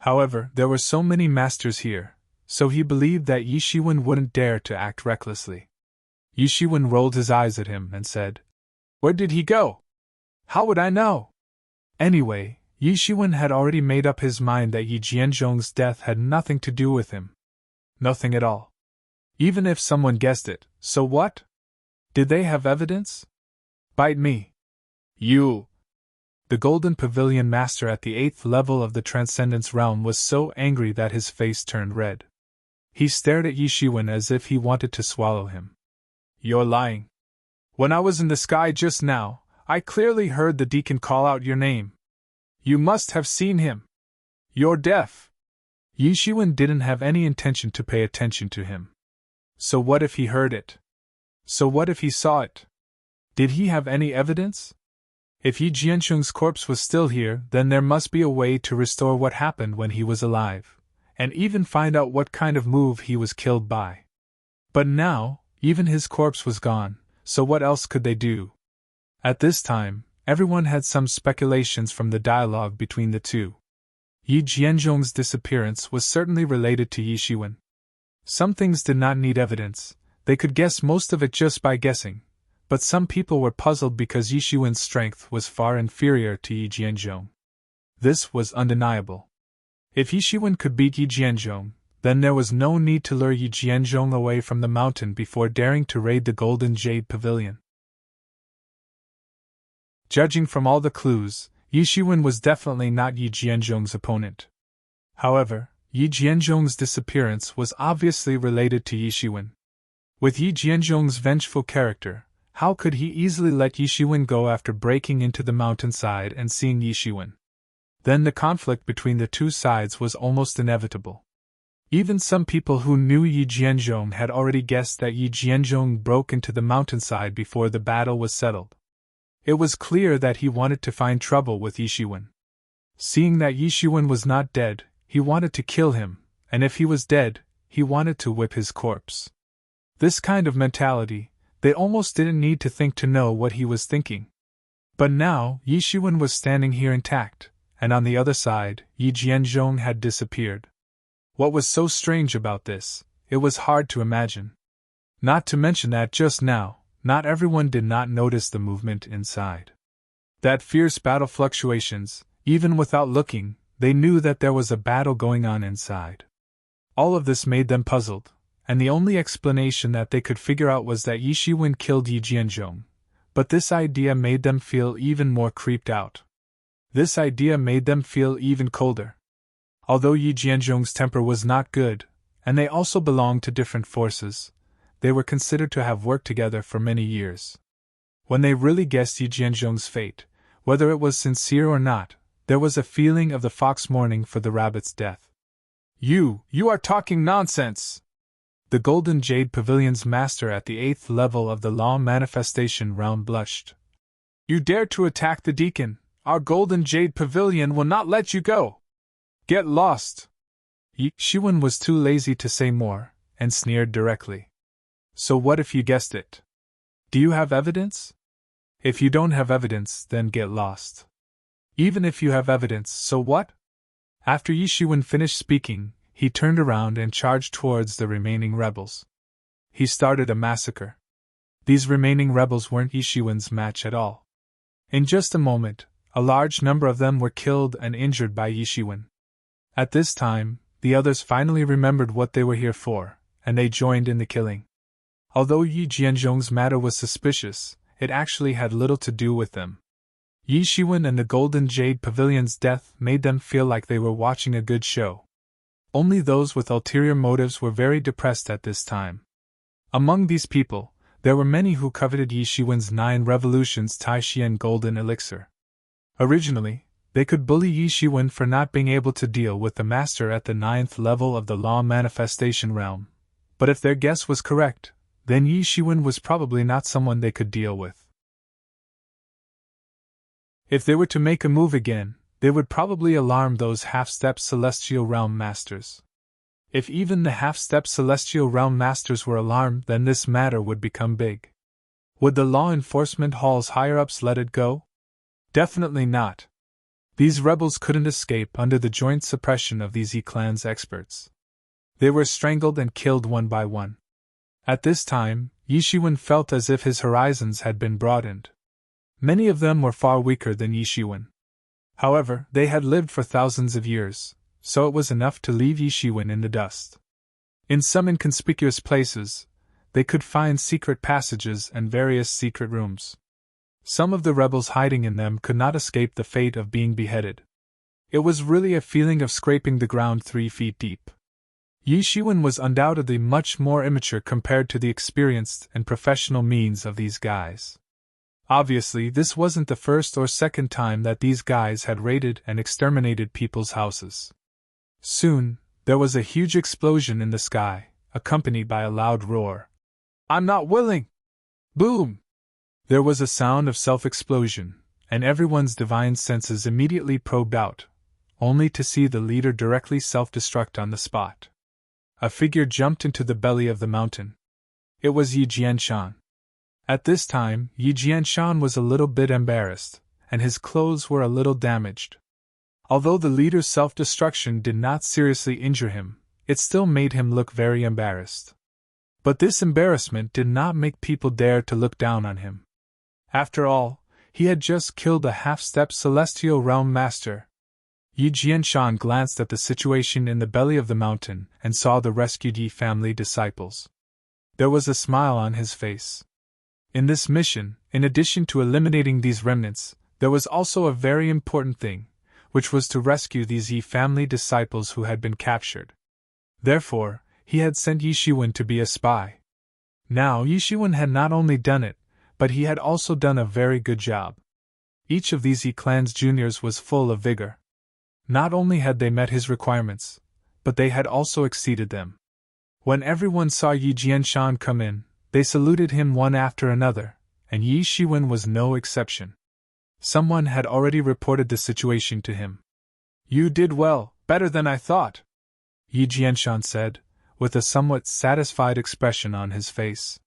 However, there were so many masters here, so he believed that Yi Shiwen wouldn't dare to act recklessly. Yi Shiwen rolled his eyes at him and said, "Where did he go? How would I know?" Anyway, Yi Shiwen had already made up his mind that Yi Jianzhong's death had nothing to do with him. Nothing at all. Even if someone guessed it, so what? Did they have evidence? Bite me. You! The Golden Pavilion master at the 8th level of the Transcendence Realm was so angry that his face turned red. He stared at Yi Shiwen as if he wanted to swallow him. "You're lying. When I was in the sky just now, I clearly heard the deacon call out your name. You must have seen him. You're deaf." Yi Shiwen didn't have any intention to pay attention to him. So what if he heard it? So what if he saw it? Did he have any evidence? If Yi Jianzhong's corpse was still here, then there must be a way to restore what happened when he was alive, and even find out what kind of move he was killed by. But now, even his corpse was gone, so what else could they do? At this time, everyone had some speculations from the dialogue between the two. Yi Jianzhong's disappearance was certainly related to Yi Shiwen. Some things did not need evidence, they could guess most of it just by guessing, but some people were puzzled because Yi Shiwen's strength was far inferior to Yi Jianzhong. This was undeniable. If Yi Shiwen could beat Yi Jianzhong, then there was no need to lure Yi Jianzhong away from the mountain before daring to raid the Golden Jade Pavilion. Judging from all the clues, Yi Shiwen was definitely not Yi Jianzhong's opponent. However, Yi Jianzhong's disappearance was obviously related to Yi Shiwen. With Yi Jianzhong's vengeful character, how could he easily let Yi Shiwen go after breaking into the mountainside and seeing Yi Shiwen? Then the conflict between the two sides was almost inevitable. Even some people who knew Yi Jianzhong had already guessed that Yi Jianzhong broke into the mountainside before the battle was settled. It was clear that he wanted to find trouble with Yi Shiwen. Seeing that Yi Shiwen was not dead, he wanted to kill him, and if he was dead, he wanted to whip his corpse. This kind of mentality, they almost didn't need to think to know what he was thinking. But now, Yi Shiwen was standing here intact, and on the other side, Yi Jianzhong had disappeared. What was so strange about this, it was hard to imagine. Not to mention that just now, not everyone did not notice the movement inside. That fierce battle fluctuations, even without looking, they knew that there was a battle going on inside. All of this made them puzzled, and the only explanation that they could figure out was that Yi Shiwen killed Yi Jianzhong. But this idea made them feel even more creeped out. This idea made them feel even colder. Although Yi Jianzhong's temper was not good, and they also belonged to different forces, they were considered to have worked together for many years. When they really guessed Yi Jianzhong's fate, whether it was sincere or not, there was a feeling of the fox mourning for the rabbit's death. You are talking nonsense! The Golden Jade Pavilion's master at the 8th level of the Law Manifestation realm blushed. You dare to attack the deacon? Our Golden Jade Pavilion will not let you go! Get lost! Yi Shiwen was too lazy to say more, and sneered directly. So what if you guessed it? Do you have evidence? If you don't have evidence, then get lost. Even if you have evidence, so what? After Yi Shiwen finished speaking, he turned around and charged towards the remaining rebels. He started a massacre. These remaining rebels weren't Yi Shiwen's match at all. In just a moment, a large number of them were killed and injured by Yi Shiwen. At this time, the others finally remembered what they were here for, and they joined in the killing. Although Yi Jianzhong's matter was suspicious, it actually had little to do with them. Yi Shiwen and the Golden Jade Pavilion's death made them feel like they were watching a good show. Only those with ulterior motives were very depressed at this time. Among these people, there were many who coveted Yi Shiwen's 9 revolutions Taixian golden elixir. Originally, they could bully Yi Shiwen for not being able to deal with the master at the 9th level of the Law Manifestation realm. But if their guess was correct, then Yi Shiwen was probably not someone they could deal with. If they were to make a move again, they would probably alarm those half-step Celestial Realm Masters. If even the half-step Celestial Realm Masters were alarmed, then this matter would become big. Would the law enforcement hall's higher-ups let it go? Definitely not. These rebels couldn't escape under the joint suppression of these E-clan's experts. They were strangled and killed one by one. At this time, Yi Shiwen felt as if his horizons had been broadened. Many of them were far weaker than Yi Shiwen. However, they had lived for thousands of years, so it was enough to leave Yi Shiwen in the dust. In some inconspicuous places, they could find secret passages and various secret rooms. Some of the rebels hiding in them could not escape the fate of being beheaded. It was really a feeling of scraping the ground 3 feet deep. Yi Shiwen was undoubtedly much more immature compared to the experienced and professional means of these guys. Obviously, this wasn't the first or second time that these guys had raided and exterminated people's houses. Soon, there was a huge explosion in the sky, accompanied by a loud roar. I'm not willing! Boom! There was a sound of self-explosion, and everyone's divine senses immediately probed out, only to see the leader directly self-destruct on the spot. A figure jumped into the belly of the mountain. It was Yi Jianshan. At this time, Yi Jianshan was a little bit embarrassed, and his clothes were a little damaged. Although the leader's self-destruction did not seriously injure him, it still made him look very embarrassed. But this embarrassment did not make people dare to look down on him. After all, he had just killed a half-step Celestial Realm Master. Yi Jianshan glanced at the situation in the belly of the mountain and saw the rescued Yi family disciples. There was a smile on his face. In this mission, in addition to eliminating these remnants, there was also a very important thing, which was to rescue these Yi family disciples who had been captured. Therefore, he had sent Yi Shiwen to be a spy. Now Yi Shiwen had not only done it, but he had also done a very good job. Each of these Yi clan's juniors was full of vigor. Not only had they met his requirements, but they had also exceeded them. When everyone saw Yi Jianshan come in, they saluted him one after another, and Yi Shiwen was no exception. Someone had already reported the situation to him. You did well, better than I thought, Yi Jianshan said, with a somewhat satisfied expression on his face.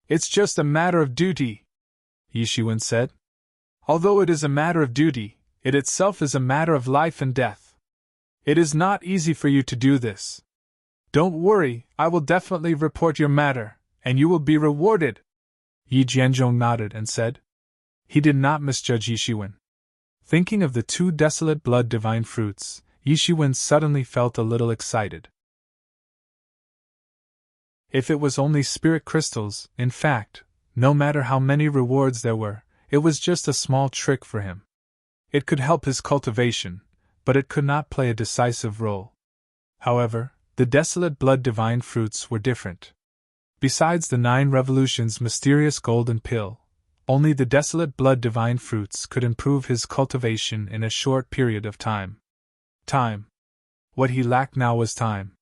It's just a matter of duty, Yi Shiwen said. Although it is a matter of duty, it itself is a matter of life and death. It is not easy for you to do this. Don't worry, I will definitely report your matter, and you will be rewarded. Yi Jianzhong nodded and said. He did not misjudge Yi Shiwen. Thinking of the 2 desolate blood divine fruits, Yi Shiwen suddenly felt a little excited. If it was only spirit crystals, in fact, no matter how many rewards there were, it was just a small trick for him. It could help his cultivation, but it could not play a decisive role. However, the desolate blood divine fruits were different. Besides the 9 revolutions' mysterious golden pill, only the desolate blood divine fruits could improve his cultivation in a short period of time. Time. What he lacked now was time.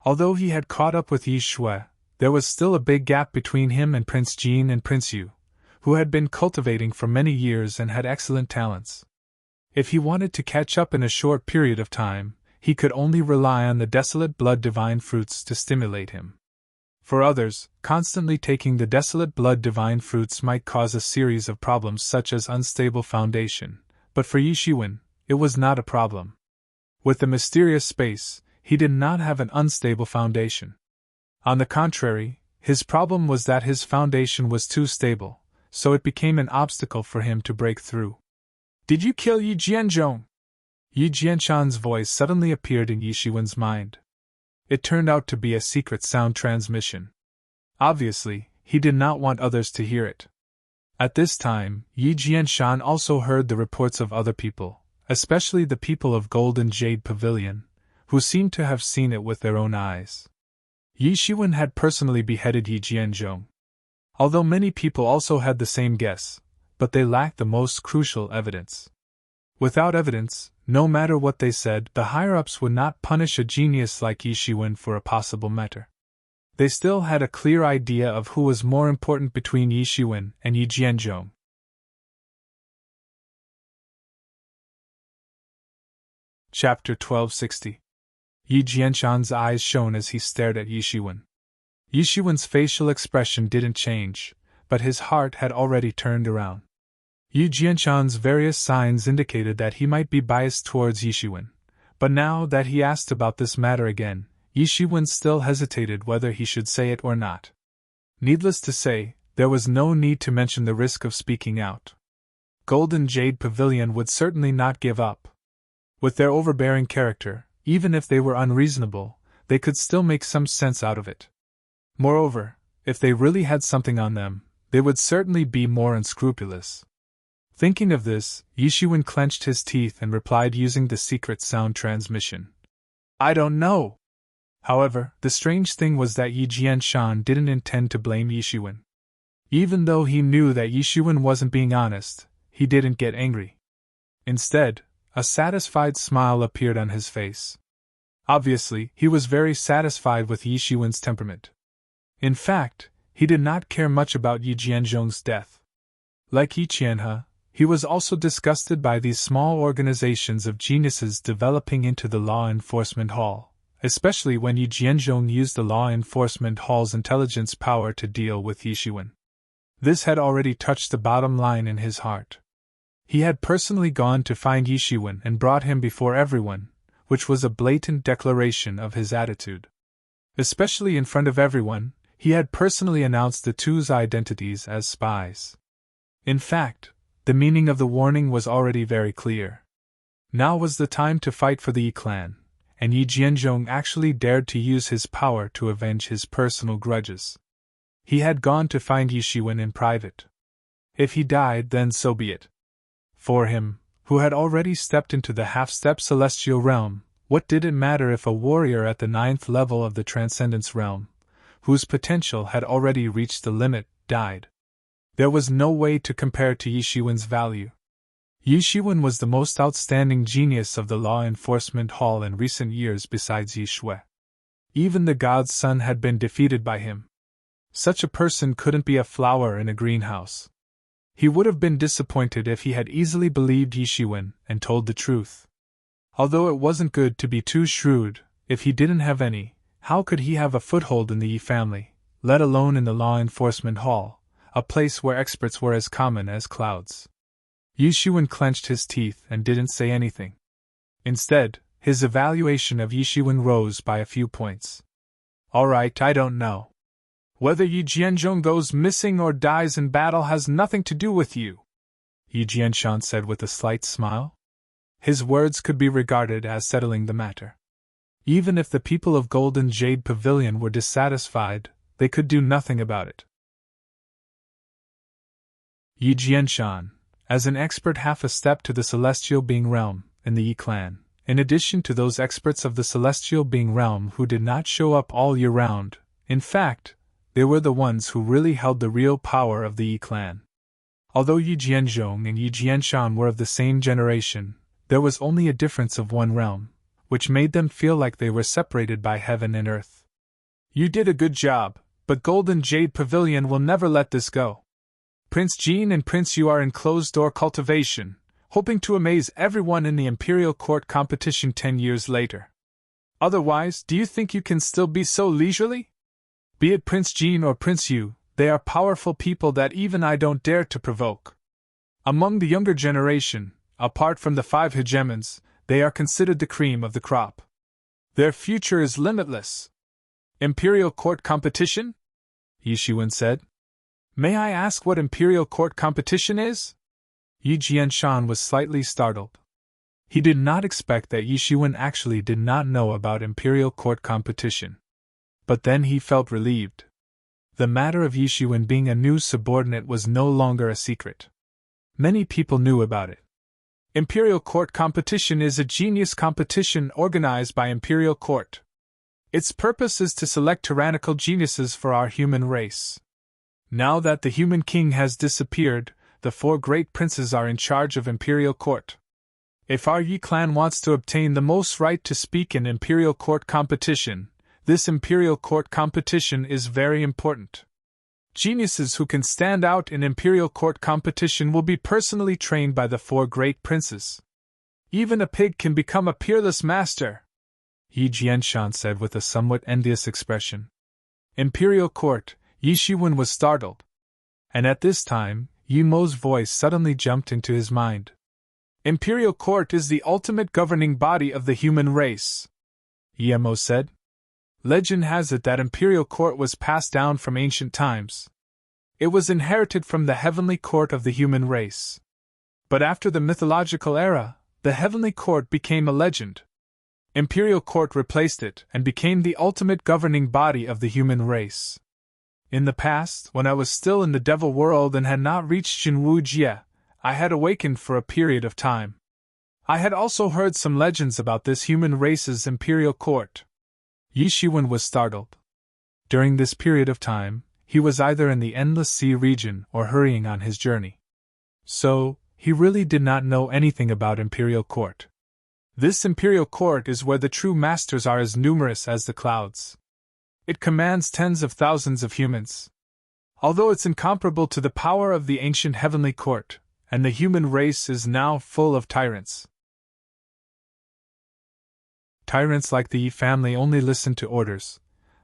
Although he had caught up with Yi Shui, there was still a big gap between him and Prince Jin and Prince Yu, who had been cultivating for many years and had excellent talents. If he wanted to catch up in a short period of time, he could only rely on the desolate blood divine fruits to stimulate him. For others, constantly taking the desolate blood divine fruits might cause a series of problems such as unstable foundation, but for Yi Shiwen, it was not a problem. With the mysterious space, he did not have an unstable foundation. On the contrary, his problem was that his foundation was too stable, so it became an obstacle for him to break through. Did you kill Yi Jianzhong? Yi Jianshan's voice suddenly appeared in Yi Shiwen's mind. It turned out to be a secret sound transmission. Obviously, he did not want others to hear it. At this time, Yi Jianshan also heard the reports of other people, especially the people of Golden Jade Pavilion, who seemed to have seen it with their own eyes. Yi Shiwen had personally beheaded Yi Jianzhong. Although many people also had the same guess, but they lacked the most crucial evidence. Without evidence, no matter what they said, the higher-ups would not punish a genius like Yi Shiwen for a possible matter. They still had a clear idea of who was more important between Yi Shiwen and Yi Jianzhong. Chapter 1260. Yi Jianshan's eyes shone as he stared at Yi Shiwen. Yi Shiwen's facial expression didn't change, but his heart had already turned around. Yi Jianshan's various signs indicated that he might be biased towards Yi Shiwen, but now that he asked about this matter again, Yi Shiwen still hesitated whether he should say it or not. Needless to say, there was no need to mention the risk of speaking out. Golden Jade Pavilion would certainly not give up. With their overbearing character, even if they were unreasonable, they could still make some sense out of it. Moreover, if they really had something on them, they would certainly be more unscrupulous. Thinking of this, Yi Shiwen clenched his teeth and replied using the secret sound transmission. I don't know. However, the strange thing was that Yi Jianshan didn't intend to blame Yi Shiwen. Even though he knew that Yi Shiwen wasn't being honest, he didn't get angry. Instead, a satisfied smile appeared on his face. Obviously, he was very satisfied with Yi Shiwen's temperament. In fact, he did not care much about Yi Jianzhong's death. Like Yi Qianhe, he was also disgusted by these small organizations of geniuses developing into the Law Enforcement Hall, especially when Yi Jianzhong used the Law Enforcement Hall's intelligence power to deal with Yi Shiwen. This had already touched the bottom line in his heart. He had personally gone to find Yi Shiwen and brought him before everyone, which was a blatant declaration of his attitude. Especially in front of everyone, he had personally announced the two's identities as spies. In fact, the meaning of the warning was already very clear. Now was the time to fight for the Yi clan, and Yi Jianzhong actually dared to use his power to avenge his personal grudges. He had gone to find Yi Shiwen in private. If he died, then so be it. For him, who had already stepped into the half-step celestial realm, what did it matter if a warrior at the 9th level of the Transcendence realm, whose potential had already reached the limit, died? There was no way to compare to Yi Shiwen's value. Yi Shiwen was the most outstanding genius of the Law Enforcement Hall in recent years besides Yi Shui. Even the God's Son had been defeated by him. Such a person couldn't be a flower in a greenhouse. He would have been disappointed if he had easily believed Yi Shiwen and told the truth. Although it wasn't good to be too shrewd, if he didn't have any, how could he have a foothold in the Yi family, let alone in the Law Enforcement Hall, a place where experts were as common as clouds? Yi Shiwen clenched his teeth and didn't say anything. Instead, his evaluation of Yi Shiwen rose by a few points. All right, I don't know. Whether Yi Jianzhong goes missing or dies in battle has nothing to do with you, Yi Jianshan said with a slight smile. His words could be regarded as settling the matter. Even if the people of Golden Jade Pavilion were dissatisfied, they could do nothing about it. Yi Jianshan, as an expert half a step to the Celestial Being realm, in the Yi clan, in addition to those experts of the Celestial Being realm who did not show up all year round, in fact, they were the ones who really held the real power of the Yi clan. Although Yi Jianzhong and Yi Jianshan were of the same generation, there was only a difference of one realm, which made them feel like they were separated by heaven and earth. You did a good job, but Golden Jade Pavilion will never let this go. Prince Jean and Prince Yu are in closed-door cultivation, hoping to amaze everyone in the Imperial Court competition 10 years later. Otherwise, do you think you can still be so leisurely? Be it Prince Jean or Prince Yu, they are powerful people that even I don't dare to provoke. Among the younger generation, apart from the 5 hegemons, they are considered the cream of the crop. Their future is limitless. Imperial Court competition? Yi Shiwen said. May I ask what Imperial Court competition is? Yi Jianshan was slightly startled. He did not expect that Yi Shiwen actually did not know about Imperial Court competition. But then he felt relieved. The matter of Yi Shiwen being a new subordinate was no longer a secret. Many people knew about it. Imperial Court competition is a genius competition organized by Imperial Court. Its purpose is to select tyrannical geniuses for our human race. Now that the human king has disappeared, the 4 great princes are in charge of Imperial Court. If our Yi clan wants to obtain the most right to speak in Imperial Court competition, this Imperial Court competition is very important. Geniuses who can stand out in Imperial Court competition will be personally trained by the 4 great princes. Even a pig can become a peerless master, Yi Jianshan said with a somewhat envious expression. Imperial Court, Yi Shiwen was startled. And at this time, Yi Mo's voice suddenly jumped into his mind. Imperial Court is the ultimate governing body of the human race, Yi Mo said. Legend has it that Imperial Court was passed down from ancient times. It was inherited from the heavenly court of the human race. But after the mythological era, the heavenly court became a legend. Imperial Court replaced it and became the ultimate governing body of the human race. In the past, when I was still in the devil world and had not reached Jinwu Jie, I had awakened for a period of time. I had also heard some legends about this human race's Imperial Court. Yi Shiwen was startled. During this period of time, he was either in the Endless Sea region or hurrying on his journey. So, he really did not know anything about Imperial Court. This Imperial Court is where the true masters are as numerous as the clouds. It commands tens of thousands of humans. Although it's incomparable to the power of the ancient heavenly court, and the human race is now full of tyrants. Tyrants like the Yi family only listen to orders,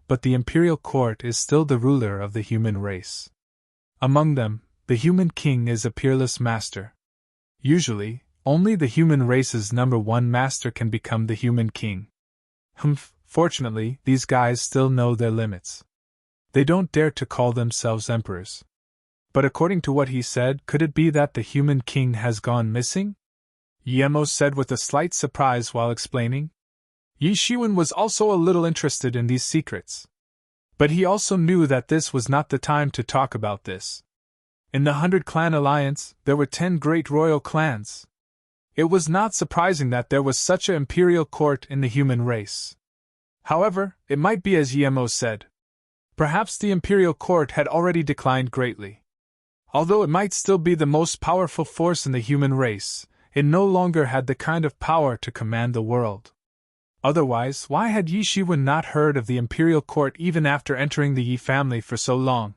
but the Imperial Court is still the ruler of the human race. Among them, the human king is a peerless master. Usually, only the human race's number 1 master can become the human king. Fortunately, these guys still know their limits. They don't dare to call themselves emperors. But according to what he said, could it be that the human king has gone missing? Yi Mo said with a slight surprise while explaining. Yi Shiwen was also a little interested in these secrets. But he also knew that this was not the time to talk about this. In the 100-clan alliance, there were 10 great royal clans. It was not surprising that there was such an imperial court in the human race. However, it might be as Yi Mo said. Perhaps the imperial court had already declined greatly. Although it might still be the most powerful force in the human race, it no longer had the kind of power to command the world. Otherwise, why had Yi Shiwen not heard of the imperial court even after entering the Yi family for so long?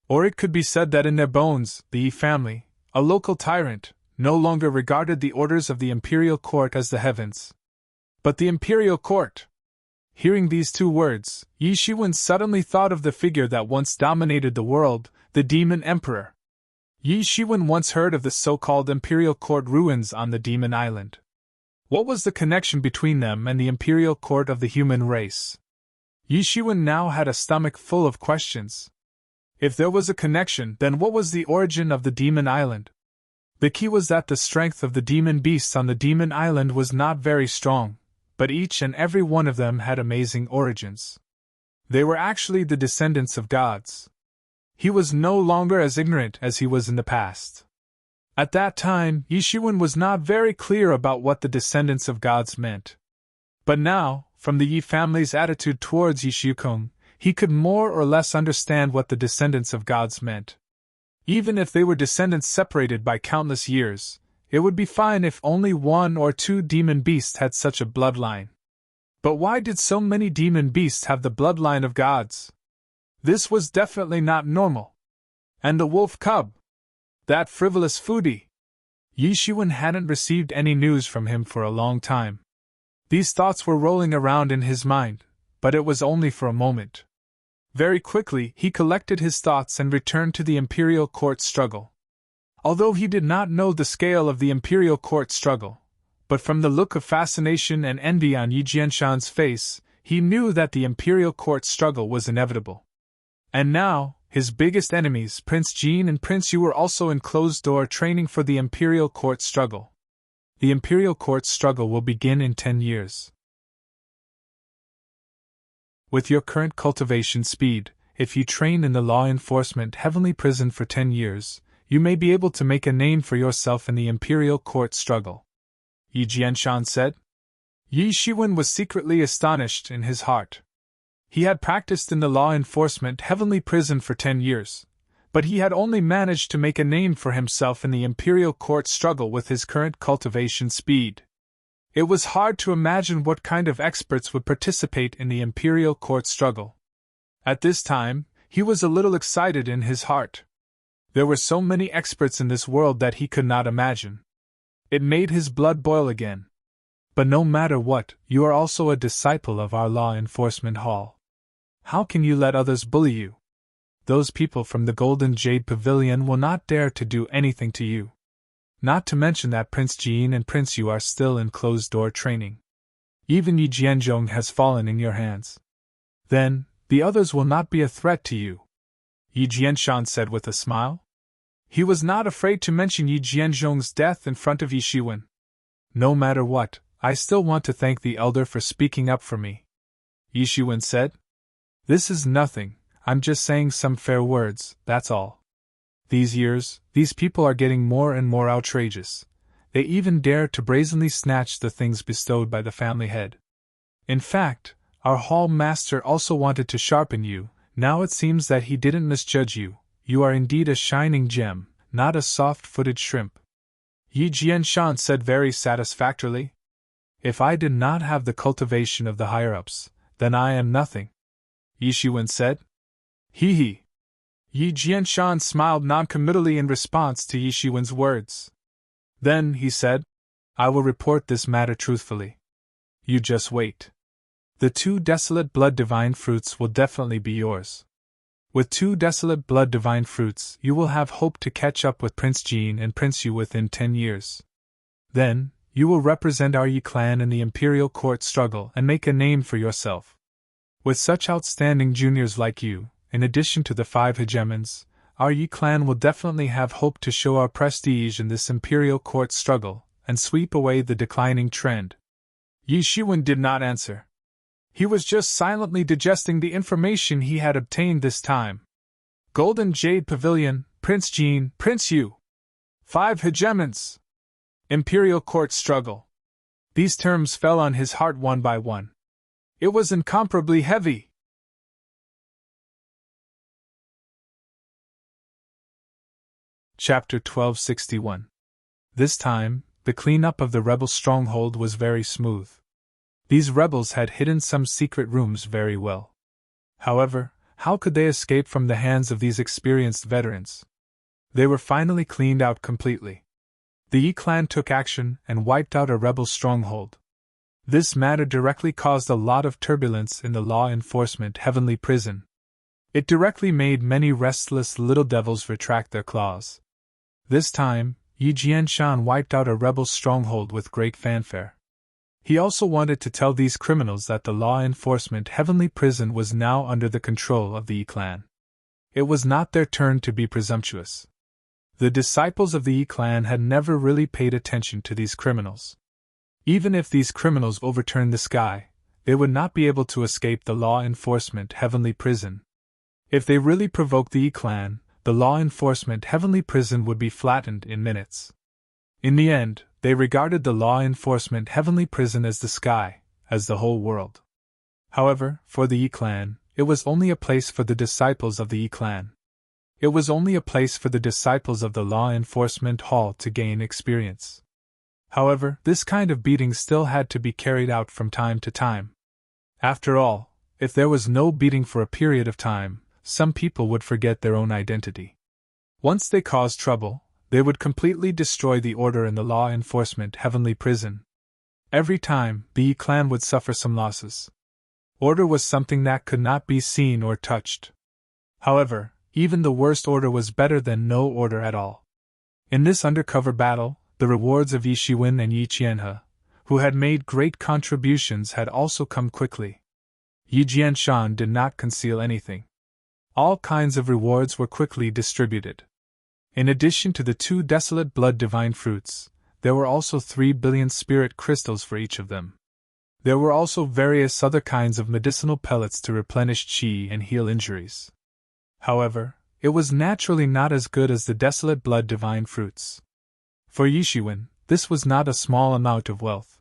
Or it could be said that in their bones, the Yi family, a local tyrant, no longer regarded the orders of the imperial court as the heavens. But the imperial court! Hearing these 2 words, Yi Shiwen suddenly thought of the figure that once dominated the world, the Demon Emperor. Yi Shiwen once heard of the so-called imperial court ruins on the Demon Island. What was the connection between them and the imperial court of the human race? Yi Shiwen now had a stomach full of questions. If there was a connection, then what was the origin of the Demon Island? The key was that the strength of the demon beasts on the Demon Island was not very strong, but each and every one of them had amazing origins. They were actually the descendants of gods. He was no longer as ignorant as he was in the past. At that time, Yi Shiwen was not very clear about what the descendants of gods meant. But now, from the Yi family's attitude towards Yi Shikong, he could more or less understand what the descendants of gods meant. Even if they were descendants separated by countless years, it would be fine if only 1 or 2 demon beasts had such a bloodline. But why did so many demon beasts have the bloodline of gods? This was definitely not normal. And the wolf cub? That frivolous foodie? Yi Shiwen hadn't received any news from him for a long time. These thoughts were rolling around in his mind, but it was only for a moment. Very quickly, he collected his thoughts and returned to the imperial court struggle. Although he did not know the scale of the imperial court struggle, but from the look of fascination and envy on Yi Jianshan's face, he knew that the imperial court struggle was inevitable. And now, his biggest enemies, Prince Jean and Prince Yu, were also in closed-door training for the imperial court struggle. The imperial court struggle will begin in 10 years. With your current cultivation speed, if you train in the law enforcement heavenly prison for 10 years, you may be able to make a name for yourself in the imperial court struggle. Yi Jianshan said. Yi Shiwen was secretly astonished in his heart. He had practiced in the law enforcement heavenly prison for 10 years, but he had only managed to make a name for himself in the imperial court struggle with his current cultivation speed. It was hard to imagine what kind of experts would participate in the imperial court struggle. At this time, he was a little excited in his heart. There were so many experts in this world that he could not imagine. It made his blood boil again. But no matter what, you are also a disciple of our law enforcement hall. How can you let others bully you? Those people from the Golden Jade Pavilion will not dare to do anything to you. Not to mention that Prince Jean and Prince Yu are still in closed-door training. Even Yi Jianzhong has fallen in your hands. Then, the others will not be a threat to you, Yi Jianshan said with a smile. He was not afraid to mention Yi Jianzhong's death in front of Yi Shiwen. No matter what, I still want to thank the elder for speaking up for me, Yi Shiwen said. This is nothing, I'm just saying some fair words, that's all. These years, these people are getting more and more outrageous. They even dare to brazenly snatch the things bestowed by the family head. In fact, our hall master also wanted to sharpen you. Now it seems that he didn't misjudge you. You are indeed a shining gem, not a soft-footed shrimp, Yi Jianshan said very satisfactorily. If I did not have the cultivation of the higher-ups, then I am nothing, Yi Shiwen said. Hee hee. Yi Jianshan smiled noncommittally in response to Yi Shiwen's words. Then, he said, I will report this matter truthfully. You just wait. The 2 desolate blood divine fruits will definitely be yours. With 2 desolate blood divine fruits, you will have hope to catch up with Prince Jean and Prince Yu within 10 years. Then, you will represent our Yi clan in the imperial court struggle and make a name for yourself. With such outstanding juniors like you, in addition to the 5 hegemons, our Yi clan will definitely have hope to show our prestige in this imperial court struggle and sweep away the declining trend. Yi Shiwen did not answer. He was just silently digesting the information he had obtained this time. Golden Jade Pavilion, Prince Jean, Prince Yu. 5 hegemons. Imperial court struggle. These terms fell on his heart one by one. It was incomparably heavy. Chapter 1261. This time, the cleanup of the rebel stronghold was very smooth. These rebels had hidden some secret rooms very well. However, how could they escape from the hands of these experienced veterans? They were finally cleaned out completely. The Yi clan took action and wiped out a rebel stronghold. This matter directly caused a lot of turbulence in the law enforcement heavenly prison. It directly made many restless little devils retract their claws. This time, Yi Jianshan wiped out a rebel stronghold with great fanfare. He also wanted to tell these criminals that the law enforcement heavenly prison was now under the control of the Yi clan. It was not their turn to be presumptuous. The disciples of the Yi clan had never really paid attention to these criminals. Even if these criminals overturned the sky, they would not be able to escape the law enforcement heavenly prison. If they really provoked the Yi clan, the law enforcement heavenly prison would be flattened in minutes. In the end, they regarded the law enforcement heavenly prison as the sky, as the whole world. However, for the Yi clan, it was only a place for the disciples of the Yi clan. It was only a place for the disciples of the law enforcement hall to gain experience. However, this kind of beating still had to be carried out from time to time. After all, if there was no beating for a period of time, some people would forget their own identity. Once they caused trouble, they would completely destroy the order in the law enforcement heavenly prison. Every time, the Yi clan would suffer some losses. Order was something that could not be seen or touched. However, even the worst order was better than no order at all. In this undercover battle, the rewards of Yi Shiwen and Yi Qianhe, who had made great contributions, had also come quickly. Yi Jianshan did not conceal anything. All kinds of rewards were quickly distributed. In addition to the 2 desolate blood divine fruits, there were also 3 billion spirit crystals for each of them. There were also various other kinds of medicinal pellets to replenish qi and heal injuries. However, it was naturally not as good as the desolate blood divine fruits. For Yi Shiwen, this was not a small amount of wealth.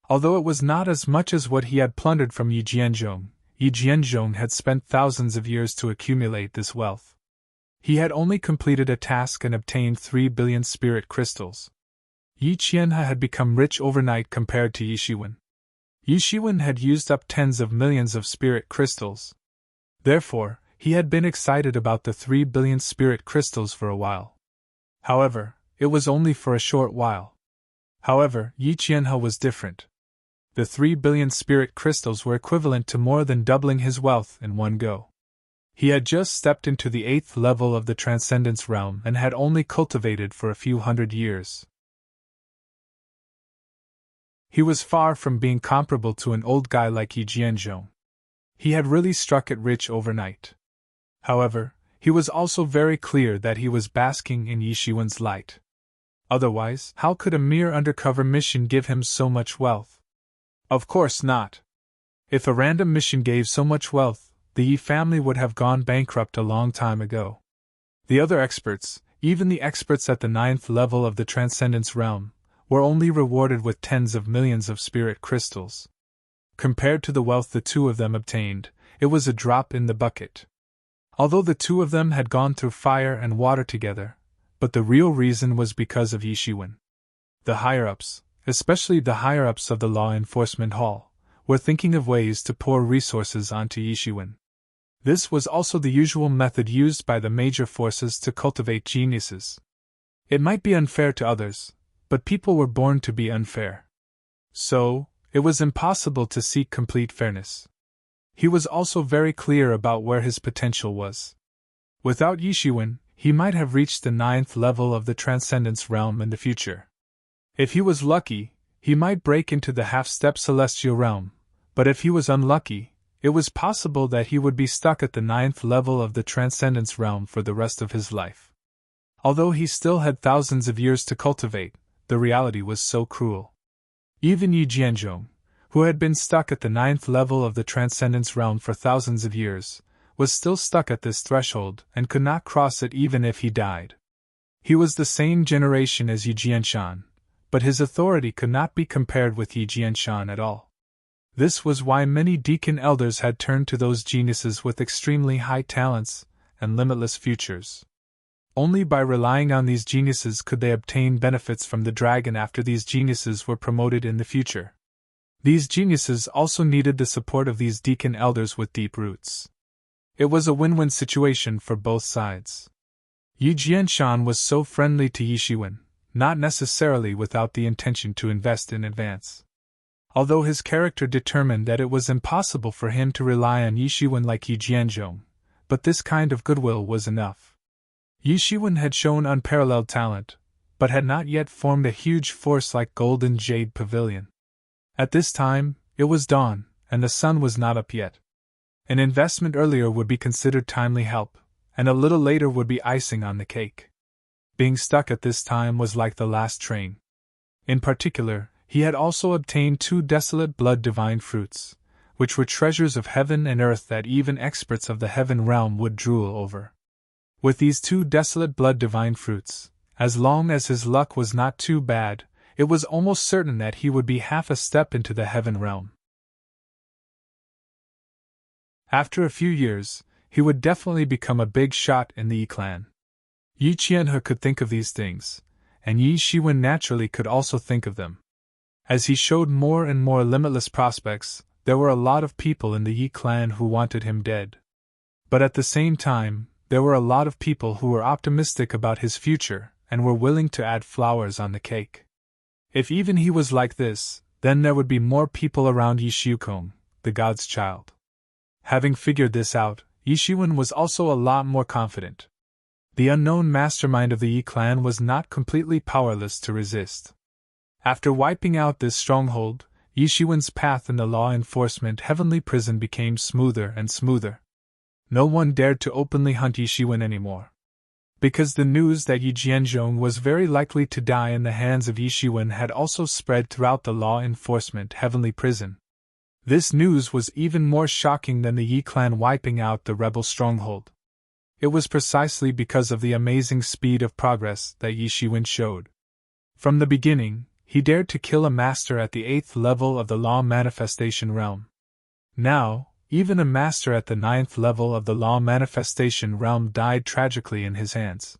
Although it was not as much as what he had plundered from Yi Jianzhong had spent thousands of years to accumulate this wealth. He had only completed a task and obtained 3 billion spirit crystals. Yi Qianhe had become rich overnight compared to Yi Shiwen. Yi Shiwen had used up tens of millions of spirit crystals. Therefore, he had been excited about the 3 billion spirit crystals for a while. However, it was only for a short while. However, Yi Qianhe was different. The 3 billion spirit crystals were equivalent to more than doubling his wealth in one go. He had just stepped into the 8th level of the Transcendence realm and had only cultivated for a few hundred years. He was far from being comparable to an old guy like Yi Jianzhong. He had really struck it rich overnight. However, he was also very clear that he was basking in Yi Shiwen's light. Otherwise, how could a mere undercover mission give him so much wealth? Of course not. If a random mission gave so much wealth, the Yi family would have gone bankrupt a long time ago. The other experts, even the experts at the 9th level of the Transcendence realm, were only rewarded with tens of millions of spirit crystals. Compared to the wealth the 2 of them obtained, it was a drop in the bucket. Although the 2 of them had gone through fire and water together, but the real reason was because of Yi Shiwen. The higher-ups, especially the higher-ups of the Law Enforcement Hall, were thinking of ways to pour resources onto Yi Shiwen. This was also the usual method used by the major forces to cultivate geniuses. It might be unfair to others, but people were born to be unfair. So, it was impossible to seek complete fairness. He was also very clear about where his potential was. Without Yi Shiwen, he might have reached the 9th level of the Transcendence realm in the future. If he was lucky, he might break into the half-step celestial realm, but if he was unlucky, it was possible that he would be stuck at the 9th level of the Transcendence realm for the rest of his life. Although he still had thousands of years to cultivate, the reality was so cruel. Even Yi Jianzhong, who had been stuck at the 9th level of the Transcendence realm for thousands of years, was still stuck at this threshold and could not cross it even if he died. He was the same generation as Yi Jianshan, but his authority could not be compared with Yi Jianshan at all. This was why many deacon elders had turned to those geniuses with extremely high talents and limitless futures. Only by relying on these geniuses could they obtain benefits from the dragon after these geniuses were promoted in the future. These geniuses also needed the support of these deacon elders with deep roots. It was a win-win situation for both sides. Yi Jianshan was so friendly to Yi Shiwen, not necessarily without the intention to invest in advance. Although his character determined that it was impossible for him to rely on Yi Shiwen like Yi Jianzhong, but this kind of goodwill was enough. Yi Shiwen had shown unparalleled talent, but had not yet formed a huge force like Golden Jade Pavilion. At this time, it was dawn, and the sun was not up yet. An investment earlier would be considered timely help, and a little later would be icing on the cake. Being stuck at this time was like the last train. In particular, he had also obtained 2 desolate blood divine fruits, which were treasures of heaven and earth that even experts of the heaven realm would drool over. With these 2 desolate blood divine fruits, as long as his luck was not too bad, it was almost certain that he would be half a step into the heaven realm. After a few years, he would definitely become a big shot in the Yi clan. Yi Qianhe could think of these things, and Yi Shiwen naturally could also think of them. As he showed more and more limitless prospects, there were a lot of people in the Yi clan who wanted him dead. But at the same time, there were a lot of people who were optimistic about his future and were willing to add flowers on the cake. If even he was like this, then there would be more people around Yi Xiukong, the god's child. Having figured this out, Yi Shiwen was also a lot more confident. The unknown mastermind of the Yi clan was not completely powerless to resist. After wiping out this stronghold, Yi Shiwen's path in the law enforcement heavenly prison became smoother and smoother. No one dared to openly hunt Yi Shiwen anymore. Because the news that Yi Jianzhong was very likely to die in the hands of Yi Shiwen had also spread throughout the law enforcement heavenly prison. This news was even more shocking than the Yi clan wiping out the rebel stronghold. It was precisely because of the amazing speed of progress that Yi Shiwen showed. From the beginning, he dared to kill a master at the 8th level of the law manifestation realm. Now, even a master at the 9th level of the law manifestation realm died tragically in his hands.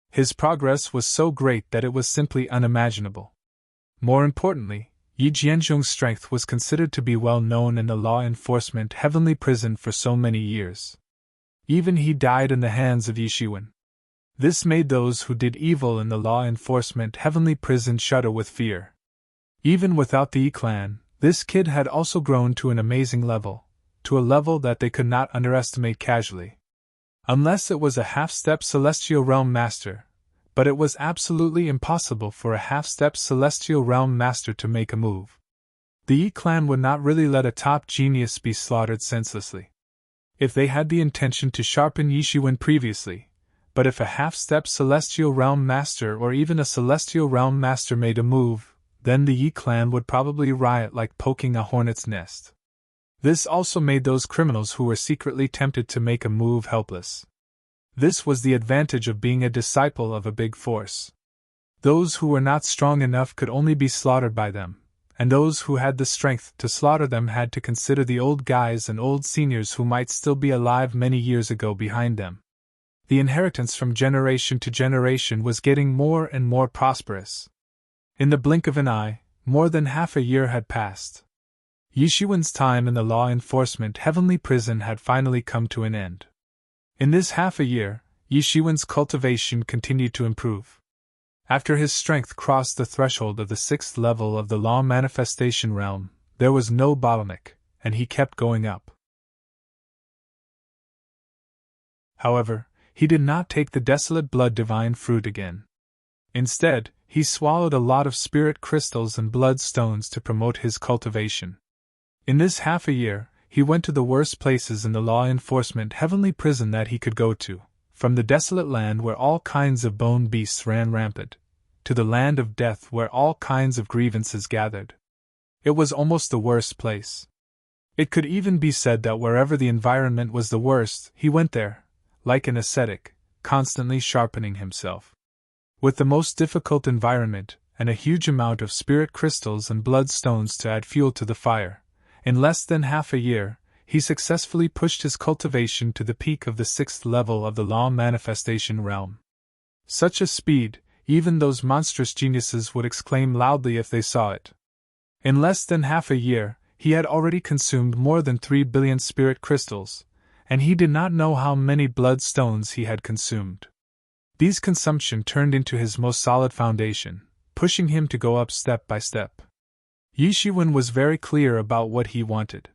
His progress was so great that it was simply unimaginable. More importantly, Yi Jianzhong's strength was considered to be well known in the law enforcement heavenly prison for so many years. Even he died in the hands of Yi Shiwen. This made those who did evil in the law enforcement heavenly prison shudder with fear. Even without the Yi clan, this kid had also grown to an amazing level, to a level that they could not underestimate casually. Unless it was a half-step celestial realm master, but it was absolutely impossible for a half-step celestial realm master to make a move. The Yi clan would not really let a top genius be slaughtered senselessly. If they had the intention to sharpen Yi Shiwen previously, but if a half-step celestial realm master or even a celestial realm master made a move, then the Yi clan would probably riot like poking a hornet's nest. This also made those criminals who were secretly tempted to make a move helpless. This was the advantage of being a disciple of a big force. Those who were not strong enough could only be slaughtered by them, and those who had the strength to slaughter them had to consider the old guys and old seniors who might still be alive many years ago behind them. The inheritance from generation to generation was getting more and more prosperous. In the blink of an eye, more than half a year had passed. Yi Shiwen's time in the law enforcement heavenly prison had finally come to an end. In this half a year, Yi Shiwen's cultivation continued to improve. After his strength crossed the threshold of the 6th level of the law manifestation realm, there was no bottleneck, and he kept going up. However, he did not take the desolate blood divine fruit again. Instead, he swallowed a lot of spirit crystals and blood stones to promote his cultivation. In this half a year, he went to the worst places in the law enforcement heavenly prison that he could go to, from the desolate land where all kinds of bone beasts ran rampant, to the land of death where all kinds of grievances gathered. It was almost the worst place. It could even be said that wherever the environment was the worst, he went there, like an ascetic, constantly sharpening himself. With the most difficult environment, and a huge amount of spirit crystals and blood stones to add fuel to the fire, in less than half a year, he successfully pushed his cultivation to the peak of the 6th level of the law manifestation realm. Such a speed, even those monstrous geniuses would exclaim loudly if they saw it. In less than half a year, he had already consumed more than 3 billion spirit crystals, and he did not know how many blood stones he had consumed. These consumption turned into his most solid foundation, pushing him to go up step by step. Yi Shiwen was very clear about what he wanted.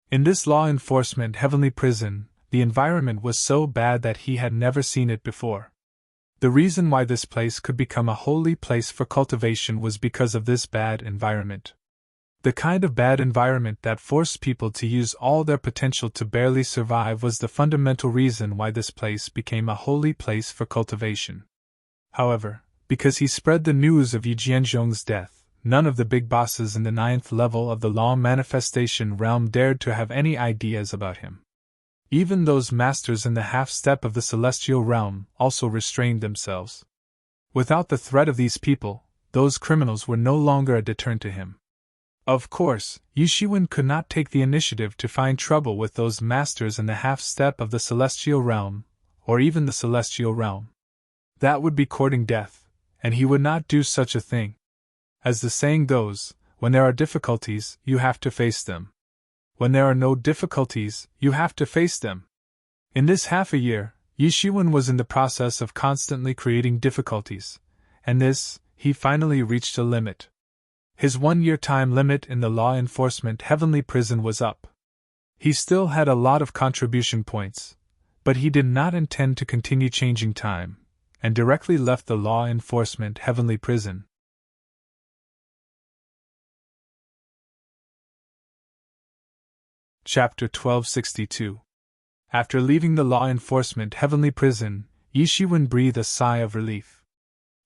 In this law enforcement heavenly prison, the environment was so bad that he had never seen it before. The reason why this place could become a holy place for cultivation was because of this bad environment. The kind of bad environment that forced people to use all their potential to barely survive was the fundamental reason why this place became a holy place for cultivation. However, because he spread the news of Yi Jianzhong's death, none of the big bosses in the 9th level of the law manifestation realm dared to have any ideas about him. Even those masters in the half-step of the celestial realm also restrained themselves. Without the threat of these people, those criminals were no longer a deterrent to him. Of course, Yi Shiwen could not take the initiative to find trouble with those masters in the half-step of the celestial realm, or even the celestial realm. That would be courting death, and he would not do such a thing. As the saying goes, when there are difficulties, you have to face them. When there are no difficulties, you have to face them. In this half a year, Yi Shiwen was in the process of constantly creating difficulties, and this, he finally reached a limit. His 1-year time limit in the law enforcement heavenly prison was up. He still had a lot of contribution points, but he did not intend to continue changing time, and directly left the law enforcement heavenly prison. Chapter 1262. After leaving the law enforcement heavenly prison, Yi Shiwen breathed a sigh of relief.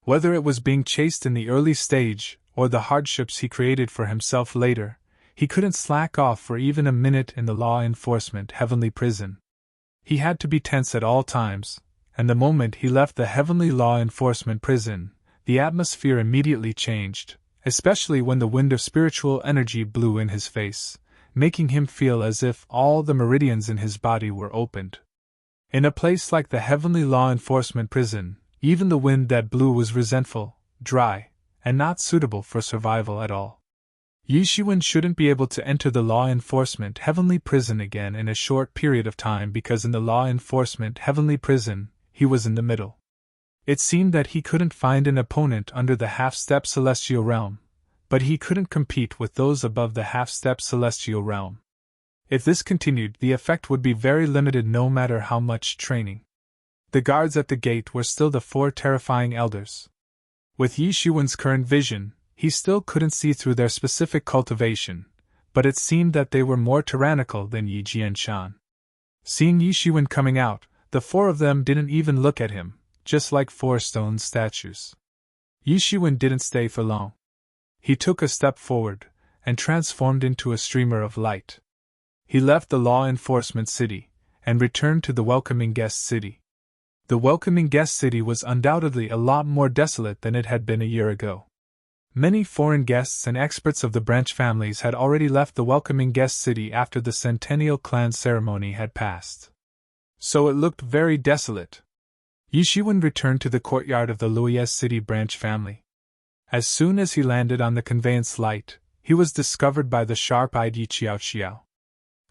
Whether it was being chased in the early stage, or the hardships he created for himself later, he couldn't slack off for even a minute in the law enforcement heavenly prison. He had to be tense at all times, and the moment he left the heavenly law enforcement prison, the atmosphere immediately changed, especially when the wind of spiritual energy blew in his face, making him feel as if all the meridians in his body were opened. In a place like the heavenly law enforcement prison, even the wind that blew was resentful, dry, and not suitable for survival at all. Yi Shiwen shouldn't be able to enter the law enforcement heavenly prison again in a short period of time because in the law enforcement heavenly prison, he was in the middle. It seemed that he couldn't find an opponent under the half-step celestial realm, but he couldn't compete with those above the half-step celestial realm. If this continued, the effect would be very limited no matter how much training. The guards at the gate were still the 4 terrifying elders. With Yi Shiwen's current vision, he still couldn't see through their specific cultivation, but it seemed that they were more tyrannical than Yi Jianshan. Seeing Yi Shiwen coming out, the 4 of them didn't even look at him, just like 4 stone statues. Yi Shiwen didn't stay for long. He took a step forward, and transformed into a streamer of light. He left the law enforcement city, and returned to the welcoming guest city. The welcoming guest city was undoubtedly a lot more desolate than it had been a year ago. Many foreign guests and experts of the branch families had already left the welcoming guest city after the centennial clan ceremony had passed. So it looked very desolate. Yi Shiwen returned to the courtyard of the Luiyes City branch family. As soon as he landed on the conveyance light, he was discovered by the sharp-eyed Yi Qiao.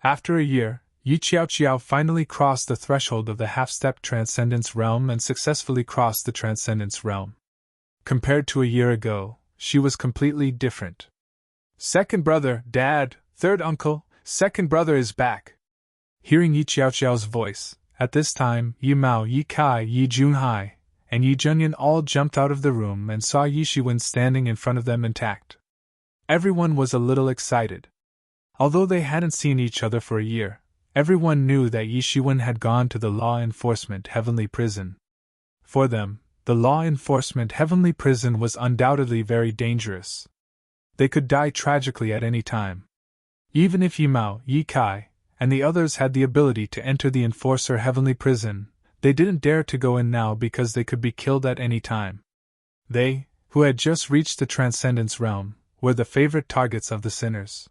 After a year, Yi Qiao finally crossed the threshold of the half-step transcendence realm and successfully crossed the transcendence realm. Compared to a year ago, she was completely different. Second brother, dad, third uncle, second brother is back. Hearing Yi Qiao's voice, at this time Yi Mao, Yi Kai, Yi Junhai, and Yi Zhenyan all jumped out of the room and saw Yi Shiwen standing in front of them intact. Everyone was a little excited. Although they hadn't seen each other for a year, everyone knew that Yi Shiwen had gone to the law enforcement heavenly prison. For them, the law enforcement heavenly prison was undoubtedly very dangerous. They could die tragically at any time. Even if Yi Mao, Yi Kai, and the others had the ability to enter the enforcer heavenly prison, they didn't dare to go in now because they could be killed at any time. They, who had just reached the transcendence realm, were the favorite targets of the sinners.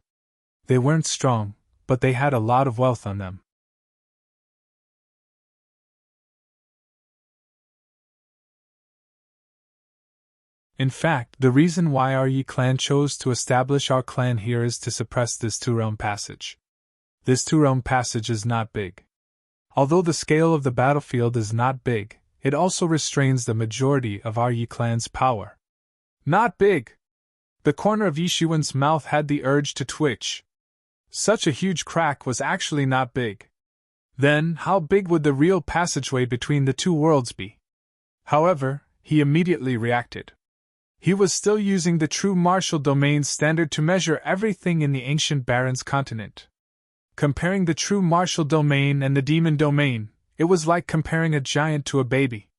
They weren't strong, but they had a lot of wealth on them. In fact, the reason why our Yi clan chose to establish our clan here is to suppress this two-realm passage. This two-realm passage is not big. Although the scale of the battlefield is not big, it also restrains the majority of our Yi clan's power. Not big! The corner of Yi Shiwen's mouth had the urge to twitch. Such a huge crack was actually not big. Then, how big would the real passageway between the two worlds be? However, he immediately reacted. He was still using the true martial domain standard to measure everything in the ancient Baron's continent. Comparing the true martial domain and the demon domain, it was like comparing a giant to a baby.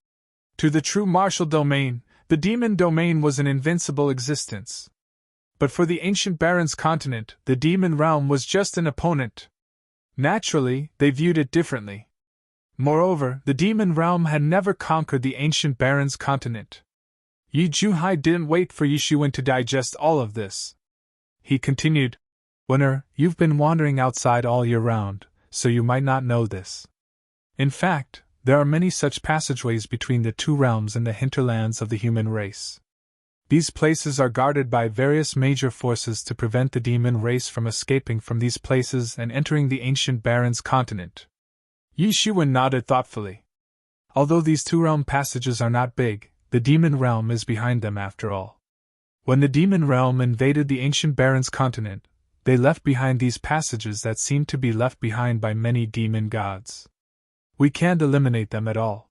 To the true martial domain, the demon domain was an invincible existence. But for the ancient Baron's continent, the demon realm was just an opponent. Naturally, they viewed it differently. Moreover, the demon realm had never conquered the ancient Baron's continent. Yi Junhai didn't wait for Yi Shiwen to digest all of this. He continued, "Winner, you've been wandering outside all year round, so you might not know this. In fact, there are many such passageways between the two realms in the hinterlands of the human race. These places are guarded by various major forces to prevent the demon race from escaping from these places and entering the ancient Baron's continent. Yi Xuan nodded thoughtfully. Although these two realm passages are not big, the demon realm is behind them after all. When the demon realm invaded the ancient Baron's continent, they left behind these passages that seemed to be left behind by many demon gods. We can't eliminate them at all.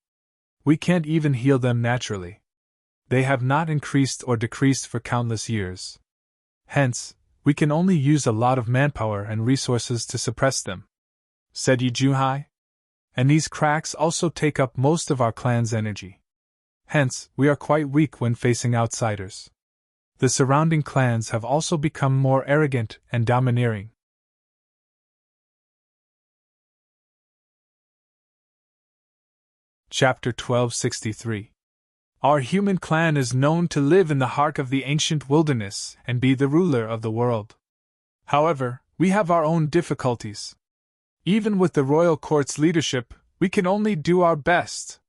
We can't even heal them naturally. They have not increased or decreased for countless years. Hence, we can only use a lot of manpower and resources to suppress them, said Yi Juhai. And these cracks also take up most of our clan's energy. Hence, we are quite weak when facing outsiders. The surrounding clans have also become more arrogant and domineering. Chapter 1263. Our human clan is known to live in the heart of the ancient wilderness and be the ruler of the world. However, we have our own difficulties. Even with the royal court's leadership, we can only do our best.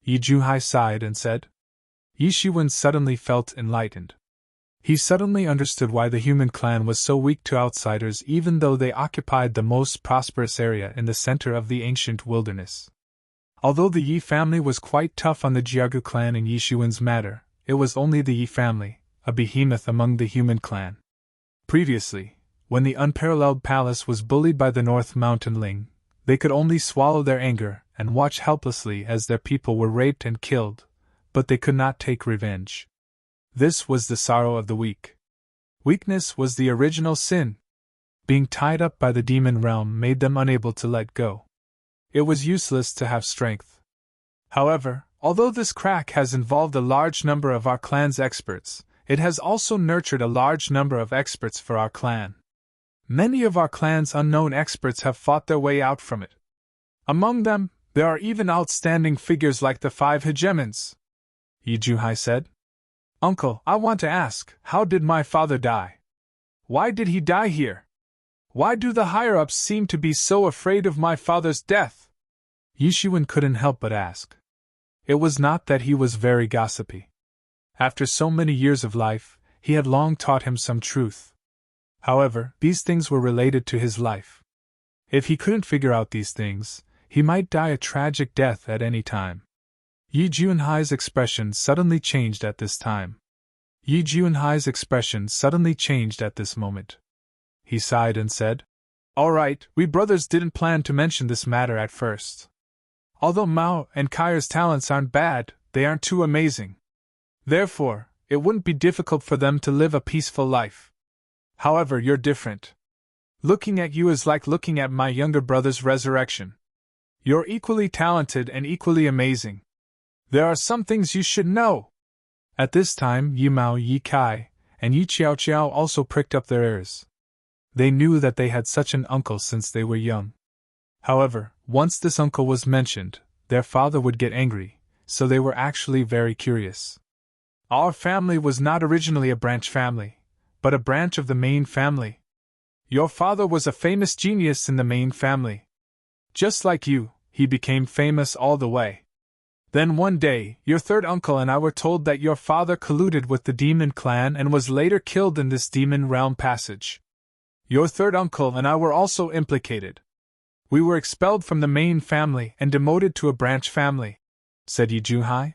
Yi Juhai sighed and said. Yi Xuan suddenly felt enlightened. He suddenly understood why the human clan was so weak to outsiders even though they occupied the most prosperous area in the center of the ancient wilderness. Although the Yi family was quite tough on the Jiagu clan in Yi Xuan's matter, it was only the Yi family, a behemoth among the human clan. Previously, when the unparalleled palace was bullied by the North Mountain Ling, they could only swallow their anger and watch helplessly as their people were raped and killed, but they could not take revenge. This was the sorrow of the weak. Weakness was the original sin. Being tied up by the demon realm made them unable to let go. It was useless to have strength. However, although this crack has involved a large number of our clan's experts, it has also nurtured a large number of experts for our clan. Many of our clan's unknown experts have fought their way out from it. Among them, there are even outstanding figures like the 5 hegemons. Yi Juhai said. Uncle, I want to ask, how did my father die? Why did he die here? Why do the higher-ups seem to be so afraid of my father's death? Yi Xuan couldn't help but ask. It was not that he was very gossipy. After so many years of life, he had long taught him some truth. However, these things were related to his life. If he couldn't figure out these things, he might die a tragic death at any time. Yi Juhai's expression suddenly changed at this time. Yi Juhai's expression suddenly changed at this moment. He sighed and said, All right, we brothers didn't plan to mention this matter at first. Although Mao and Kai's talents aren't bad, they aren't too amazing. Therefore, it wouldn't be difficult for them to live a peaceful life. However, you're different. Looking at you is like looking at my younger brother's resurrection. You're equally talented and equally amazing. There are some things you should know. At this time, Yi Mao, Yi Kai, and Yi Qiao Qiao also pricked up their ears. They knew that they had such an uncle since they were young. However, once this uncle was mentioned, their father would get angry, so they were actually very curious. Our family was not originally a branch family, but a branch of the main family. Your father was a famous genius in the main family. Just like you, he became famous all the way. Then one day, your third uncle and I were told that your father colluded with the demon clan and was later killed in this demon realm passage. Your third uncle and I were also implicated. We were expelled from the main family and demoted to a branch family, said Yi Juhai.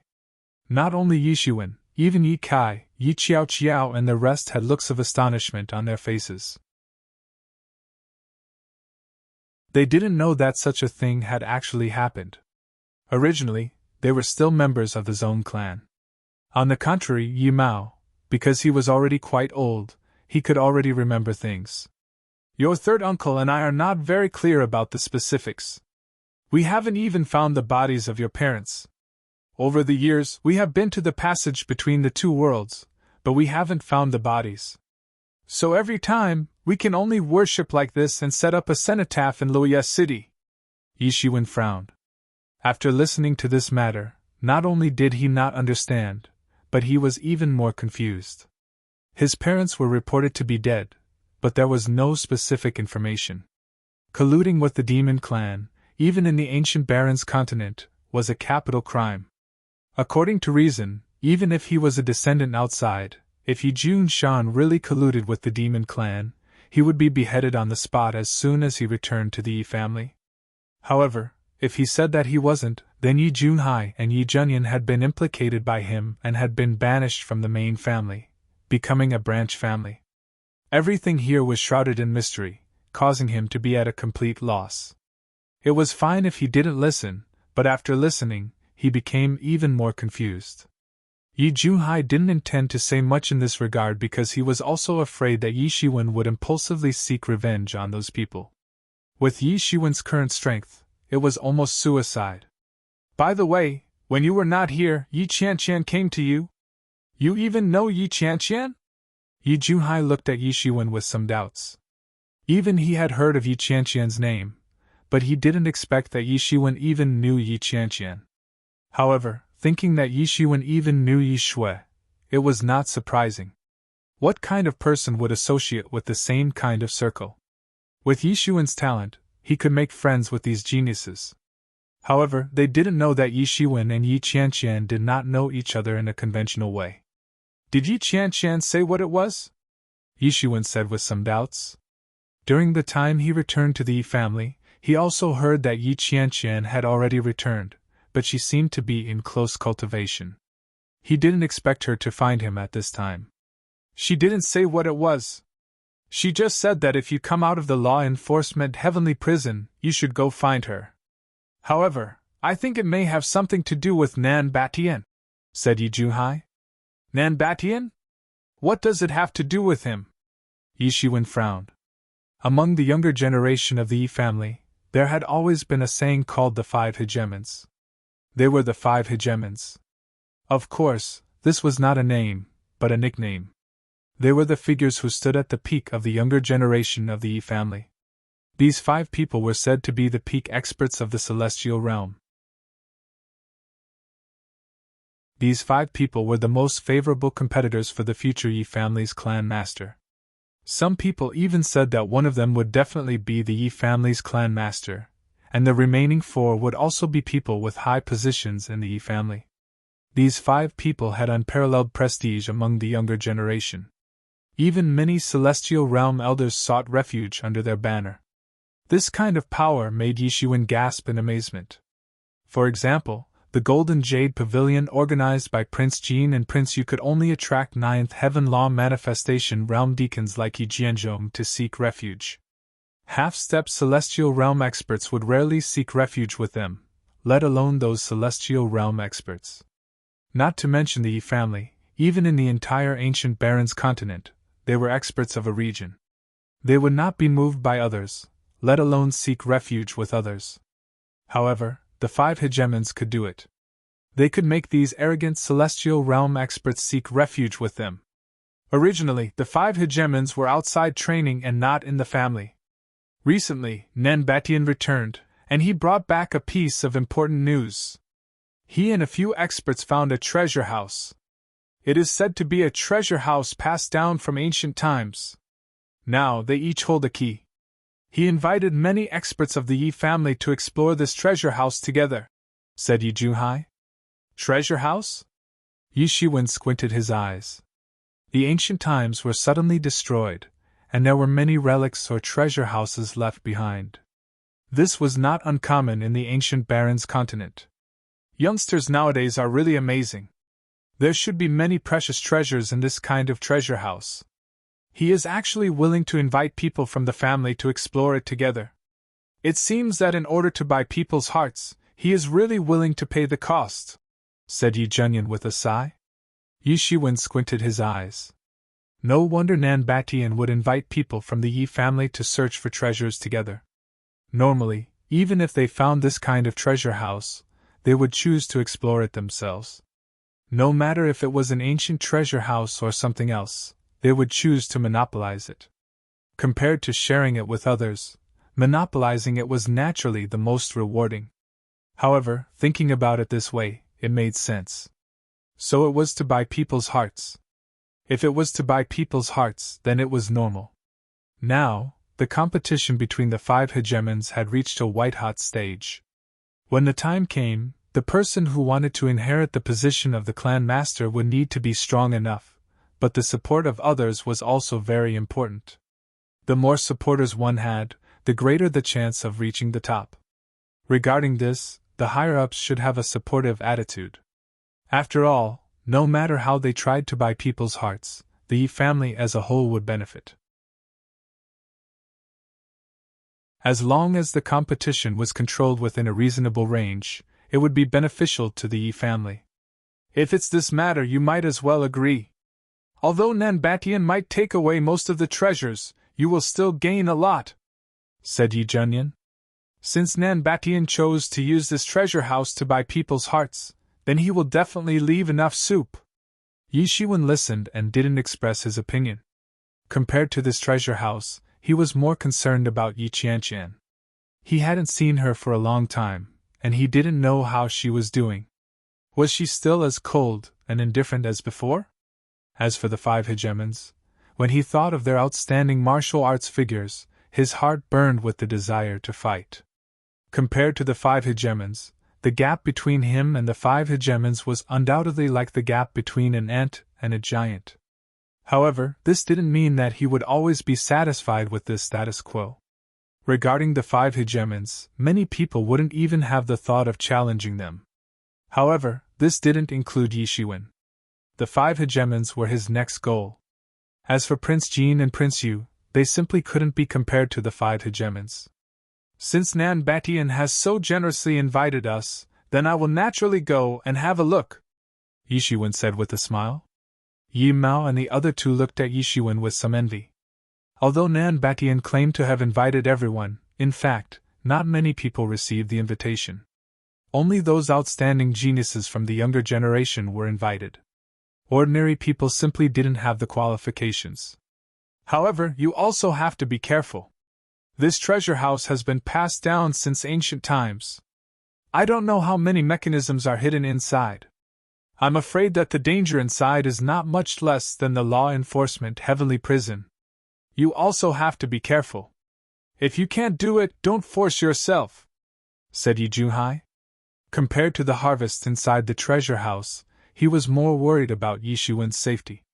Not only Yi Xuan, even Yi Kai, Yi Qiao Qiao and the rest had looks of astonishment on their faces. They didn't know that such a thing had actually happened. Originally, they were still members of the Zone clan. On the contrary, Yi Mao, because he was already quite old, he could already remember things. Your third uncle and I are not very clear about the specifics. We haven't even found the bodies of your parents. Over the years, we have been to the passage between the two worlds, but we haven't found the bodies. So every time, we can only worship like this and set up a cenotaph in Luoye City. Yi Xuan frowned. After listening to this matter, not only did he not understand, but he was even more confused. His parents were reported to be dead, but there was no specific information. Colluding with the demon clan, even in the ancient Baron's continent, was a capital crime. According to reason, Even if he was a descendant outside, if Yi Jun-shan really colluded with the demon clan, he would be beheaded on the spot as soon as he returned to the Yi family. However, if he said that he wasn't, then Yi Junhai and Yi Junyan had been implicated by him and had been banished from the main family, becoming a branch family. Everything here was shrouded in mystery, causing him to be at a complete loss. It was fine if he didn't listen, but after listening, he became even more confused. Yi Junhai didn't intend to say much in this regard because he was also afraid that Yi Shiwen would impulsively seek revenge on those people. With Yi Shiwen's current strength, it was almost suicide. By the way, when you were not here, Yi Qianqian came to you? You even know Yi Qianqian? Yi Junhai looked at Yi Shiwen with some doubts. Even he had heard of Yi Qianqian's name, but he didn't expect that Yi Shiwen even knew Yi Qianqian. However, thinking that Yi Shiwen even knew Yi Shui, it was not surprising. What kind of person would associate with the same kind of circle? With Yi Shiwen's talent, he could make friends with these geniuses. However, they didn't know that Yi Shiwen and Yi Qianqian did not know each other in a conventional way. Did Yi Qianqian say what it was? Yi Shiwen said with some doubts. During the time he returned to the Yi family, he also heard that Yi Qianqian had already returned, but she seemed to be in close cultivation. He didn't expect her to find him at this time. She didn't say what it was. She just said that if you come out of the law enforcement heavenly prison, you should go find her. However, I think it may have something to do with Nan Batian, said Yi Junhai. Nan Batian? What does it have to do with him? Yi Shiwen frowned. Among the younger generation of the Yi family, there had always been a saying called the 5 hegemons. They were the 5 hegemons. Of course, this was not a name, but a nickname. They were the figures who stood at the peak of the younger generation of the Yi family. These 5 people were said to be the peak experts of the celestial realm. These 5 people were the most favorable competitors for the future Yi family's clan master. Some people even said that one of them would definitely be the Yi family's clan master, and the remaining 4 would also be people with high positions in the Yi family. These 5 people had unparalleled prestige among the younger generation. Even many celestial realm elders sought refuge under their banner. This kind of power made Yi Shiwen gasp in amazement. For example, the Golden Jade Pavilion organized by Prince Jean and Prince Yu could only attract 9th Heaven Law Manifestation Realm deacons like Yi Jianzhong to seek refuge. Half-step celestial realm experts would rarely seek refuge with them, let alone those celestial realm experts. Not to mention the Yi family, even in the entire ancient Barons continent, they were experts of a region. They would not be moved by others, let alone seek refuge with others. However, the 5 hegemons could do it. They could make these arrogant celestial realm experts seek refuge with them. Originally, the 5 hegemons were outside training and not in the family. Recently, Nan Batian returned, and he brought back a piece of important news. He and a few experts found a treasure house. It is said to be a treasure house passed down from ancient times. Now they each hold a key. He invited many experts of the Yi family to explore this treasure house together, said Yi Junhai. Treasure house? Yi Shiwen squinted his eyes. The ancient times were suddenly destroyed, and there were many relics or treasure houses left behind. This was not uncommon in the ancient Barons continent. Youngsters nowadays are really amazing. There should be many precious treasures in this kind of treasure house. He is actually willing to invite people from the family to explore it together. It seems that in order to buy people's hearts, he is really willing to pay the cost, said Yi Junyan with a sigh. Yi Shiwen squinted his eyes. No wonder Nan Batian would invite people from the Yi family to search for treasures together. Normally, even if they found this kind of treasure house, they would choose to explore it themselves. No matter if it was an ancient treasure house or something else, they would choose to monopolize it. Compared to sharing it with others, monopolizing it was naturally the most rewarding. However, thinking about it this way, it made sense. So it was to buy people's hearts. If it was to buy people's hearts, then it was normal. Now, the competition between the 5 hegemons had reached a white-hot stage. When the time came, The person who wanted to inherit the position of the clan master would need to be strong enough, but the support of others was also very important. The more supporters one had, the greater the chance of reaching the top. Regarding this, the higher-ups should have a supportive attitude. After all, no matter how they tried to buy people's hearts, the Yi family as a whole would benefit. As long as the competition was controlled within a reasonable range, it would be beneficial to the Yi family. If it's this matter, you might as well agree. Although Nanbatian might take away most of the treasures, you will still gain a lot, said Yi Junyan. Since Nanbatian chose to use this treasure house to buy people's hearts, then he will definitely leave enough soup. Yi Shiwen listened and didn't express his opinion. Compared to this treasure house, he was more concerned about Yi Qianqian. He hadn't seen her for a long time, and he didn't know how she was doing. Was she still as cold and indifferent as before? As for the 5 hegemons, when he thought of their outstanding martial arts figures, his heart burned with the desire to fight. Compared to the 5 hegemons, the gap between him and the 5 hegemons was undoubtedly like the gap between an ant and a giant. However, this didn't mean that he would always be satisfied with this status quo. Regarding the 5 hegemons, many people wouldn't even have the thought of challenging them. However, this didn't include Yi Shiwen. The 5 hegemons were his next goal. As for Prince Jin and Prince Yu, they simply couldn't be compared to the 5 hegemons. Since Nanbatian has so generously invited us, then I will naturally go and have a look, Yi Shiwen said with a smile. Yi Mao and the other 2 looked at Yi Shiwen with some envy. Although Nanbatian claimed to have invited everyone, in fact, not many people received the invitation. Only those outstanding geniuses from the younger generation were invited. Ordinary people simply didn't have the qualifications. However, you also have to be careful. This treasure house has been passed down since ancient times. I don't know how many mechanisms are hidden inside. I'm afraid that the danger inside is not much less than the law enforcement heavenly prison. You also have to be careful. If you can't do it, don't force yourself, said Yi Junhai. Compared to the harvest inside the treasure house, he was more worried about Yi Shiwen's safety.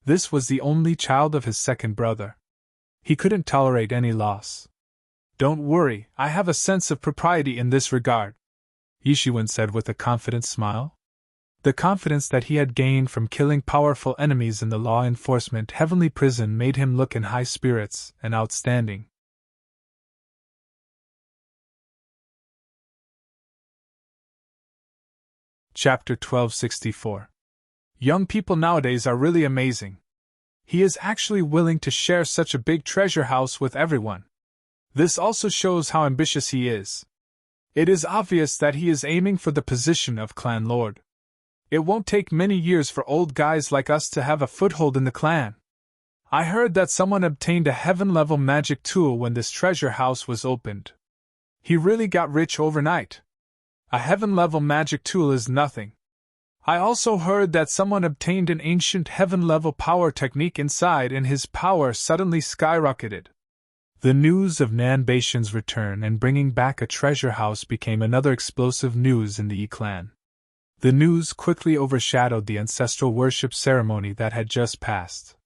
This was the only child of his second brother. He couldn't tolerate any loss. Don't worry, I have a sense of propriety in this regard, Yi Shiwen said with a confident smile. The confidence that he had gained from killing powerful enemies in the law enforcement heavenly prison made him look in high spirits and outstanding. Chapter 1264. Young people nowadays are really amazing. He is actually willing to share such a big treasure house with everyone. This also shows how ambitious he is. It is obvious that he is aiming for the position of clan lord. It won't take many years for old guys like us to have a foothold in the clan. I heard that someone obtained a heaven-level magic tool when this treasure house was opened. He really got rich overnight. A heaven-level magic tool is nothing. I also heard that someone obtained an ancient heaven-level power technique inside and his power suddenly skyrocketed. The news of Nanbatian's return and bringing back a treasure house became another explosive news in the Yi clan. The news quickly overshadowed the ancestral worship ceremony that had just passed.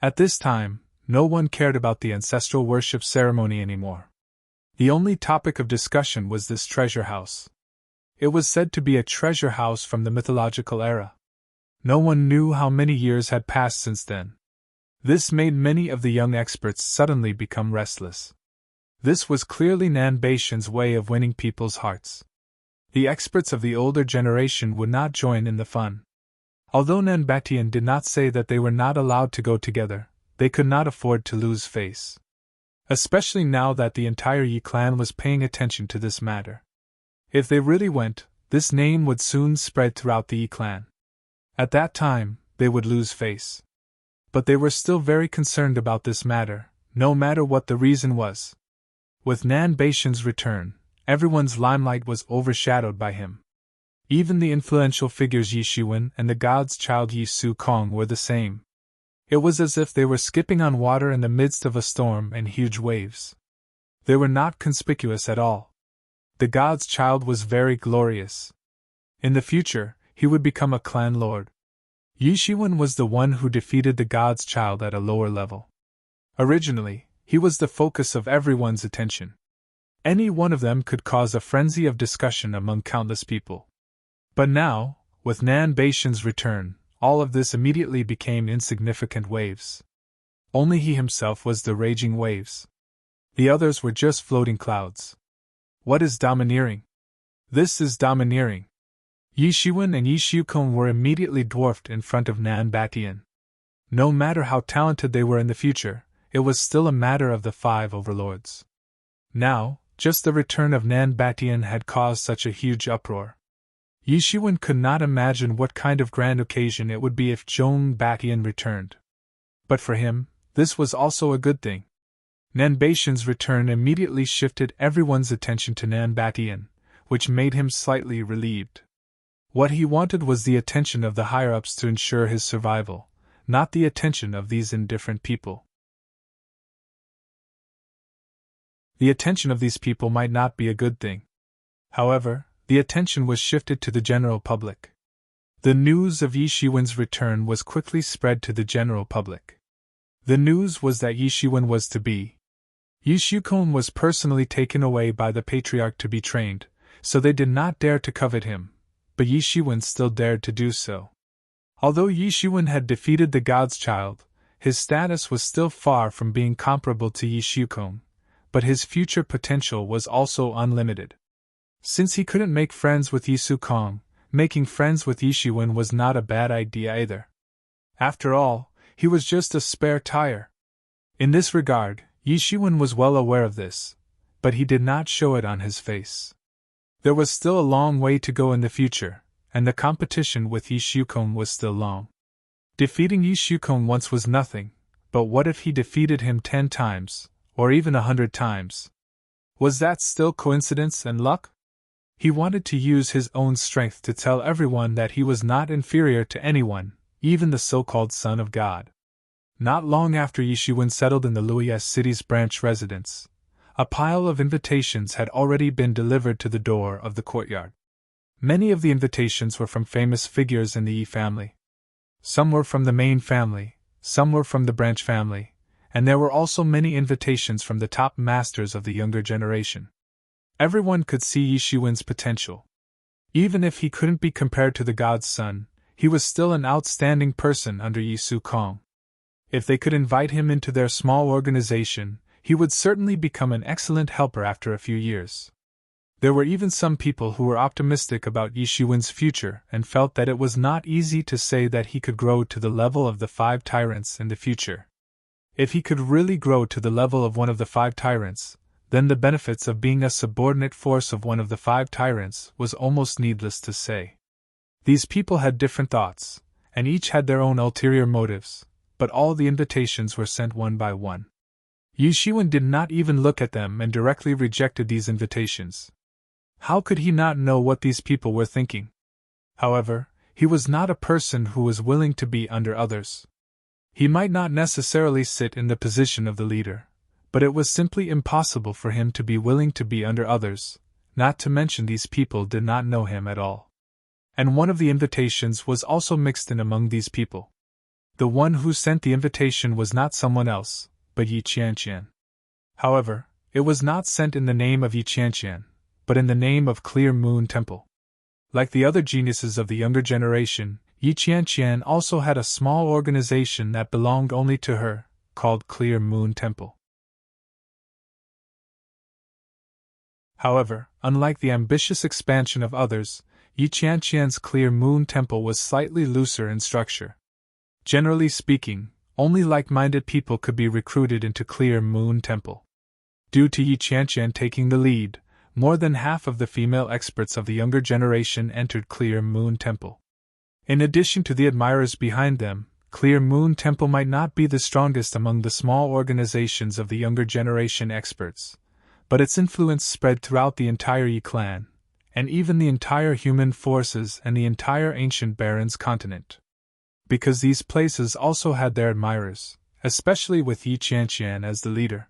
At this time, no one cared about the ancestral worship ceremony anymore. The only topic of discussion was this treasure house. It was said to be a treasure house from the mythological era. No one knew how many years had passed since then. This made many of the young experts suddenly become restless. This was clearly Nanbatian's way of winning people's hearts. The experts of the older generation would not join in the fun. Although Nanbatian did not say that they were not allowed to go together, they could not afford to lose face. Especially now that the entire Yi clan was paying attention to this matter. If they really went, this name would soon spread throughout the Yi clan. At that time, they would lose face. But they were still very concerned about this matter, no matter what the reason was. With Nanbatian's return, everyone's limelight was overshadowed by him. Even the influential figures Yi Shiwen and the god's child Yi Su Kong were the same. It was as if they were skipping on water in the midst of a storm and huge waves. They were not conspicuous at all. The god's child was very glorious. In the future, he would become a clan lord. Yi Shiwen was the one who defeated the god's child at a lower level. Originally, he was the focus of everyone's attention. Any one of them could cause a frenzy of discussion among countless people. But now, with Nan Baishan's return, all of this immediately became insignificant waves. Only he himself was the raging waves. The others were just floating clouds. What is domineering? This is domineering. Yi Shiwen and Yi Xiukong were immediately dwarfed in front of Nan Batian. No matter how talented they were in the future, it was still a matter of the five overlords. Now, just the return of Nan Batian had caused such a huge uproar. Yi Shiwen could not imagine what kind of grand occasion it would be if Zhong Batian returned. But for him, this was also a good thing. Nan Baishan's return immediately shifted everyone's attention to Nan Batian, which made him slightly relieved. What he wanted was the attention of the higher-ups to ensure his survival, not the attention of these indifferent people. The attention of these people might not be a good thing. However, the attention was shifted to the general public. The news of Yi Shiwen's return was quickly spread to the general public. The news was that Yi Shiwen was to be. Yi Xiukong was personally taken away by the patriarch to be trained, so they did not dare to covet him, but Yi Shiwen still dared to do so. Although Yi Shiwen had defeated the god's child, his status was still far from being comparable to Yi Xiukong, but his future potential was also unlimited. Since he couldn't make friends with Yi Xiukong, making friends with Yi Shiwen was not a bad idea either. After all, he was just a spare tire. In this regard, Yi Shiwen was well aware of this, but he did not show it on his face. There was still a long way to go in the future, and the competition with Yi Xiukong was still long. Defeating Yi Xiukong once was nothing, but what if he defeated him 10 times, or even 100 times? Was that still coincidence and luck? He wanted to use his own strength to tell everyone that he was not inferior to anyone, even the so-called Son of God. Not long after Yi Shiwen settled in the Luiyas city's branch residence, a pile of invitations had already been delivered to the door of the courtyard. Many of the invitations were from famous figures in the Yi family. Some were from the main family, some were from the branch family, and there were also many invitations from the top masters of the younger generation. Everyone could see Yi Shiwen's potential. Even if he couldn't be compared to the god's son, he was still an outstanding person under Yi Xiukong. If they could invite him into their small organization, he would certainly become an excellent helper after a few years. There were even some people who were optimistic about Yi Shiwen's future and felt that it was not easy to say that he could grow to the level of the 5 tyrants in the future. If he could really grow to the level of one of the 5 tyrants, then the benefits of being a subordinate force of one of the 5 tyrants was almost needless to say. These people had different thoughts, and each had their own ulterior motives, but all the invitations were sent one by one. Yi Shiwen did not even look at them and directly rejected these invitations. How could he not know what these people were thinking? However, he was not a person who was willing to be under others. He might not necessarily sit in the position of the leader, but it was simply impossible for him to be willing to be under others, not to mention these people did not know him at all. And one of the invitations was also mixed in among these people. The one who sent the invitation was not someone else, but Yi Qianqian. However, it was not sent in the name of Yi Qianqian, but in the name of Clear Moon Temple. Like the other geniuses of the younger generation, Yi Qianqian also had a small organization that belonged only to her, called Clear Moon Temple. However, unlike the ambitious expansion of others, Yi Qianqian's Clear Moon Temple was slightly looser in structure. Generally speaking, only like-minded people could be recruited into Clear Moon Temple. Due to Yi Qianqian taking the lead, more than half of the female experts of the younger generation entered Clear Moon Temple. In addition to the admirers behind them, Clear Moon Temple might not be the strongest among the small organizations of the younger generation experts, but its influence spread throughout the entire Yi clan, and even the entire human forces and the entire ancient Barons continent. Because these places also had their admirers, especially with Yi Qianqian as the leader.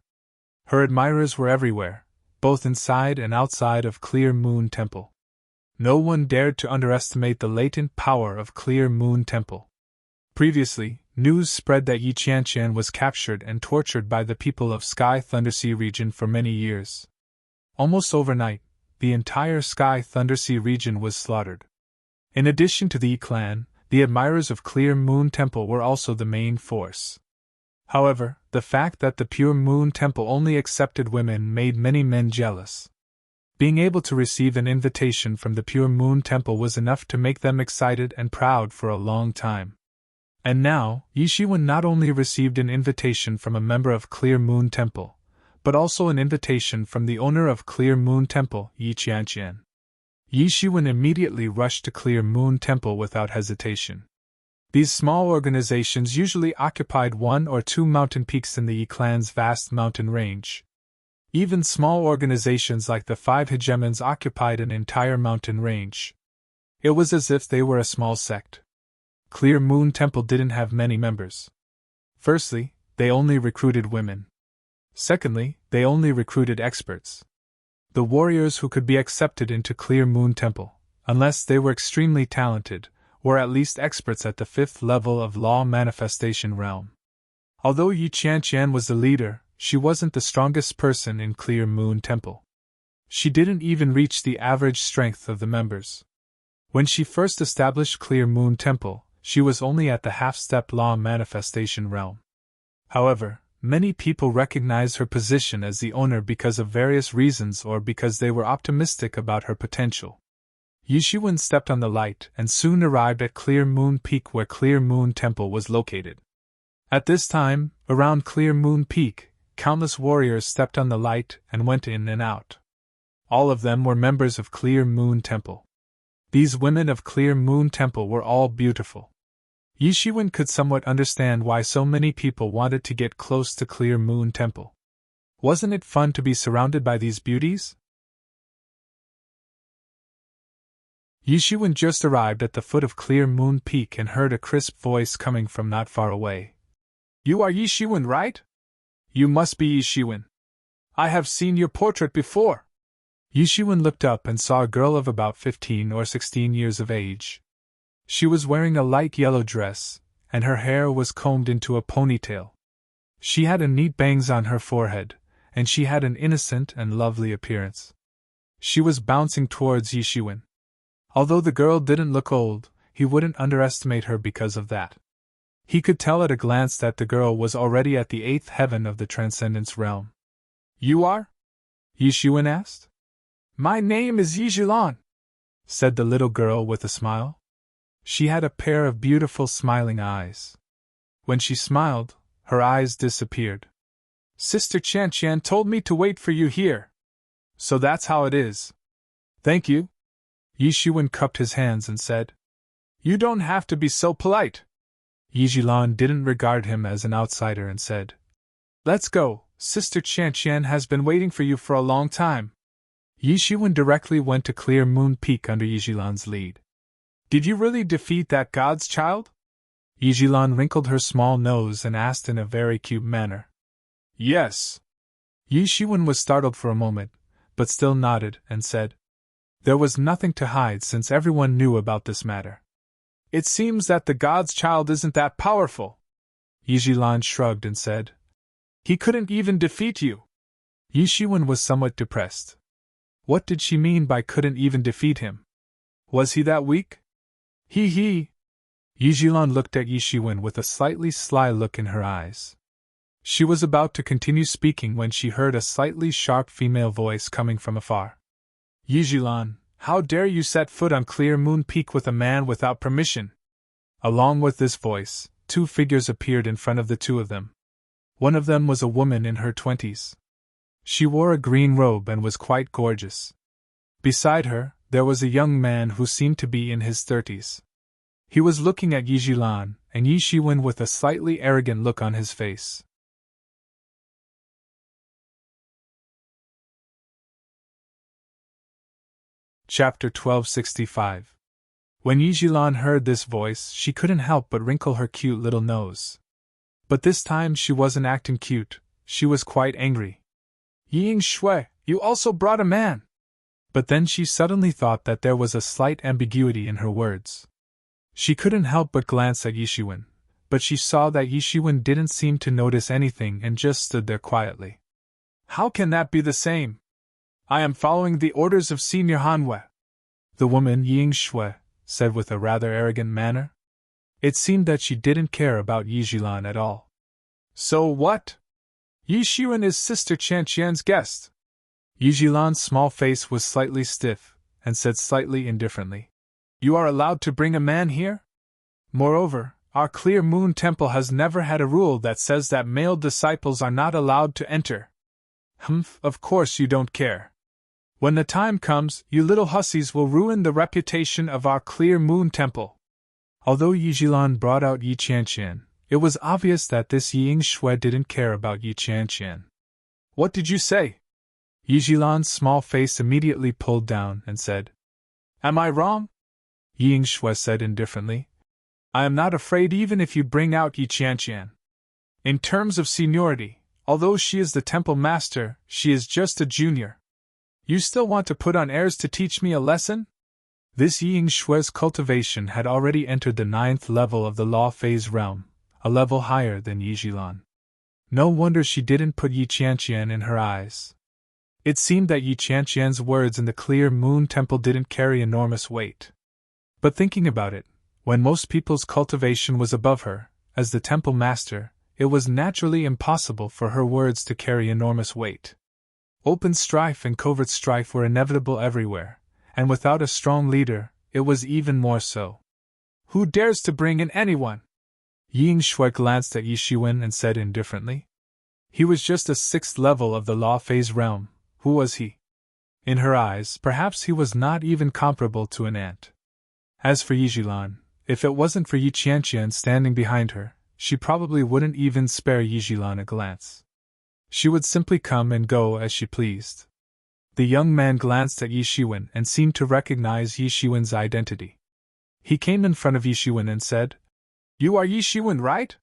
Her admirers were everywhere, both inside and outside of Clear Moon Temple. No one dared to underestimate the latent power of Clear Moon Temple. Previously, news spread that Yi Qianqian was captured and tortured by the people of Sky Thundersea region for many years. Almost overnight, the entire Sky Thundersea region was slaughtered. In addition to the Yi clan, the admirers of Clear Moon Temple were also the main force. However, the fact that the Pure Moon Temple only accepted women made many men jealous. Being able to receive an invitation from the Pure Moon Temple was enough to make them excited and proud for a long time. And now, Yi Shiwen not only received an invitation from a member of Clear Moon Temple, but also an invitation from the owner of Clear Moon Temple, Yi Qianqian. Yi Shiwen immediately rushed to Clear Moon Temple without hesitation. These small organizations usually occupied one or two mountain peaks in the Yi clan's vast mountain range. Even small organizations like the Five Hegemons occupied an entire mountain range. It was as if they were a small sect. Clear Moon Temple didn't have many members. Firstly, they only recruited women. Secondly, they only recruited experts. The warriors who could be accepted into Clear Moon Temple, unless they were extremely talented, were at least experts at the 5th level of Law Manifestation Realm. Although Yi Qianqian was the leader, she wasn't the strongest person in Clear Moon Temple. She didn't even reach the average strength of the members. When she first established Clear Moon Temple, she was only at the half-step Law Manifestation Realm. However, many people recognized her position as the owner because of various reasons or because they were optimistic about her potential. Yi Shiwen stepped on the light and soon arrived at Clear Moon Peak where Clear Moon Temple was located. At this time, around Clear Moon Peak, countless warriors stepped on the light and went in and out. All of them were members of Clear Moon Temple. These women of Clear Moon Temple were all beautiful. Yi Shiwen could somewhat understand why so many people wanted to get close to Clear Moon Temple. Wasn't it fun to be surrounded by these beauties? Yi Shiwen just arrived at the foot of Clear Moon Peak and heard a crisp voice coming from not far away. "You are Yi Shiwen, right? You must be Yi Shiwen. I have seen your portrait before." Yi Shiwen looked up and saw a girl of about 15 or 16 years of age. She was wearing a light yellow dress, and her hair was combed into a ponytail. She had a neat bangs on her forehead, and she had an innocent and lovely appearance. She was bouncing towards Yi Shiwen. Although the girl didn't look old, he wouldn't underestimate her because of that. He could tell at a glance that the girl was already at the 8th heaven of the Transcendence Realm. "You are?" Yi Shiwen asked. "My name is Yi Zhilan," said the little girl with a smile. She had a pair of beautiful smiling eyes. When she smiled, her eyes disappeared. "Sister Qianqian told me to wait for you here. So that's how it is." "Thank you." Yi Shiwen cupped his hands and said. "You don't have to be so polite." Yi Zhilan didn't regard him as an outsider and said, "Let's go, Sister Qianqian has been waiting for you for a long time." Yi Shiwen directly went to Clear Moon Peak under Yi Zhilan's lead. "Did you really defeat that god's child?" Yi Zhilan wrinkled her small nose and asked in a very cute manner. "Yes." Yi Shiwen was startled for a moment, but still nodded and said, "There was nothing to hide since everyone knew about this matter." "It seems that the god's child isn't that powerful." Yi Zhilan shrugged and said, "He couldn't even defeat you." Yi Shiwen was somewhat depressed. What did she mean by couldn't even defeat him? Was he that weak? He. Yi Zhilan looked at Yi Shiwen with a slightly sly look in her eyes. She was about to continue speaking when she heard a slightly sharp female voice coming from afar. "Yi Zhilan, how dare you set foot on Clear Moon Peak with a man without permission?" Along with this voice, two figures appeared in front of the two of them. One of them was a woman in her 20s. She wore a green robe and was quite gorgeous. Beside her, there was a young man who seemed to be in his 30s. He was looking at Yi Zhilan and Yi Shiwen with a slightly arrogant look on his face. Chapter 1265. When Yi Zhilan heard this voice, she couldn't help but wrinkle her cute little nose. But this time she wasn't acting cute, she was quite angry. "Ying Shui, you also brought a man! But then she suddenly thought that there was a slight ambiguity in her words. She couldn't help but glance at Yishuan, but she saw that Yishuan didn't seem to notice anything and just stood there quietly. How can that be the same? I am following the orders of Senior Hanwei, the woman Ying Shui said with a rather arrogant manner. It seemed that she didn't care about Yijilan at all. So what? Yishuan is Sister Chanqian's guest. Yijilan's small face was slightly stiff, and said slightly indifferently, You are allowed to bring a man here? Moreover, our Clear Moon Temple has never had a rule that says that male disciples are not allowed to enter. Humph, of course you don't care. When the time comes, you little hussies will ruin the reputation of our Clear Moon Temple. Although Yijilan brought out Yi Qianqian, it was obvious that this Ying Shui didn't care about Yi Qianqian. What did you say? Yijilan's small face immediately pulled down and said, Am I wrong? Ying Shui said indifferently, I am not afraid even if you bring out Yi Qianqian. In terms of seniority, although she is the temple master, she is just a junior. You still want to put on airs to teach me a lesson? This Ying Shui's cultivation had already entered the 9th level of the law phase realm, a level higher than Yijilan. No wonder she didn't put Yi Qianqian in her eyes. It seemed that Yi Qianqian's words in the Clear Moon Temple didn't carry enormous weight. But thinking about it, when most people's cultivation was above her, as the temple master, it was naturally impossible for her words to carry enormous weight. Open strife and covert strife were inevitable everywhere, and without a strong leader, it was even more so. Who dares to bring in anyone? Ying Shui glanced at Yishuan and said indifferently. He was just a 6th level of the law phase realm. Who was he? In her eyes, perhaps he was not even comparable to an ant. As for Yijilan, if it wasn't for Yi Qianqian standing behind her, she probably wouldn't even spare Yijilan a glance. She would simply come and go as she pleased. The young man glanced at Yishuan and seemed to recognize Yishuan's identity. He came in front of Yishuan and said, You are Yishuan, right?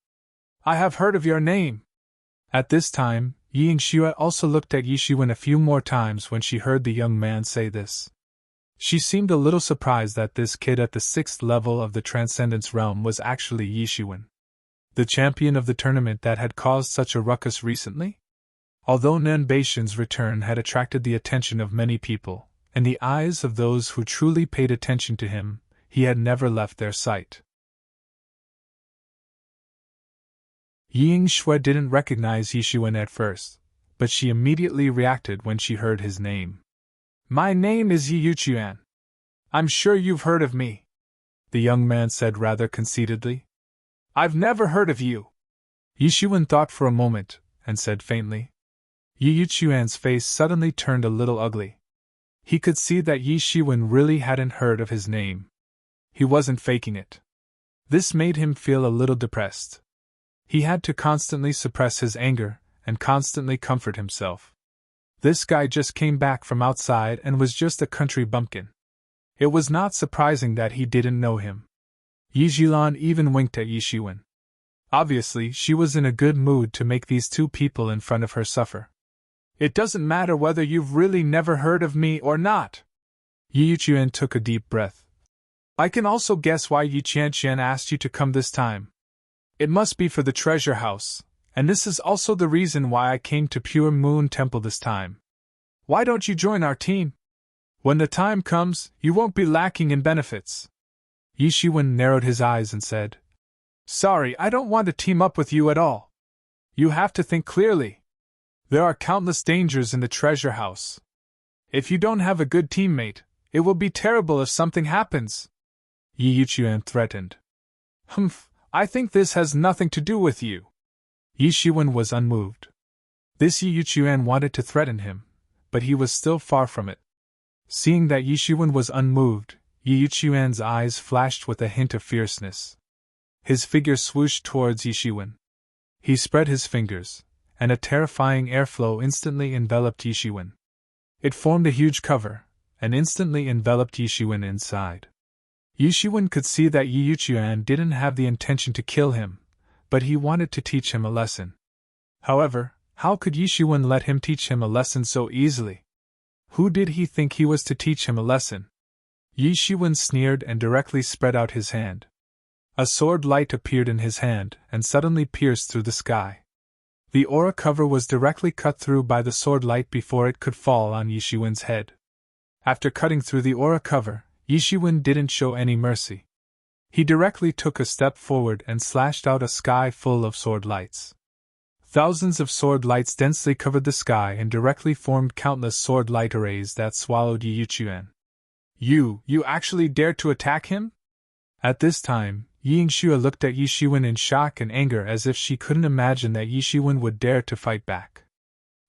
I have heard of your name. At this time, Ying Shui also looked at Yishuan a few more times when she heard the young man say this. She seemed a little surprised that this kid at the 6th level of the Transcendence realm was actually Yishuan, the champion of the tournament that had caused such a ruckus recently? Although Nanbaishan's return had attracted the attention of many people, and the eyes of those who truly paid attention to him, he had never left their sight. Ying Shui didn't recognize Yishuan at first, but she immediately reacted when she heard his name. My name is Yi Yuchuan. I'm sure you've heard of me, the young man said rather conceitedly. I've never heard of you. Yishuan thought for a moment, and said faintly. Yi Yuchuan's face suddenly turned a little ugly. He could see that Yishuan really hadn't heard of his name. He wasn't faking it. This made him feel a little depressed. He had to constantly suppress his anger, and constantly comfort himself. This guy just came back from outside and was just a country bumpkin. It was not surprising that he didn't know him. Yijilan even winked at Yishuan. Obviously, she was in a good mood to make these two people in front of her suffer. It doesn't matter whether you've really never heard of me or not. Yi Yuchuan took a deep breath. I can also guess why Yi Qianqian asked you to come this time. It must be for the treasure house, and this is also the reason why I came to Pure Moon Temple this time. Why don't you join our team? When the time comes, you won't be lacking in benefits. Yishuan narrowed his eyes and said, Sorry, I don't want to team up with you at all. You have to think clearly. There are countless dangers in the treasure house. If you don't have a good teammate, it will be terrible if something happens. Yi Yuchuan threatened. Humph, I think this has nothing to do with you. Yishuan was unmoved. This Yi Yuchuan wanted to threaten him, but he was still far from it. Seeing that Yishuan was unmoved, Yi Yuchuan's eyes flashed with a hint of fierceness. His figure swooshed towards Yishuan. He spread his fingers, and a terrifying airflow instantly enveloped Yishuan. It formed a huge cover, and instantly enveloped Yishuan inside. Yishuan could see that Yi Yuchuan didn't have the intention to kill him, but he wanted to teach him a lesson. However, how could Yishuan let him teach him a lesson so easily? Who did he think he was to teach him a lesson? Yi Shiwen sneered and directly spread out his hand. A sword light appeared in his hand and suddenly pierced through the sky. The aura cover was directly cut through by the sword light before it could fall on Yi Shiwen's head. After cutting through the aura cover, Yi Shiwen didn't show any mercy. He directly took a step forward and slashed out a sky full of sword lights. Thousands of sword lights densely covered the sky and directly formed countless sword light arrays that swallowed Yi Yuan. You actually dared to attack him? At this time, Yi Yingxue looked at Yi Shiwen in shock and anger as if she couldn't imagine that Yi Shiwen would dare to fight back.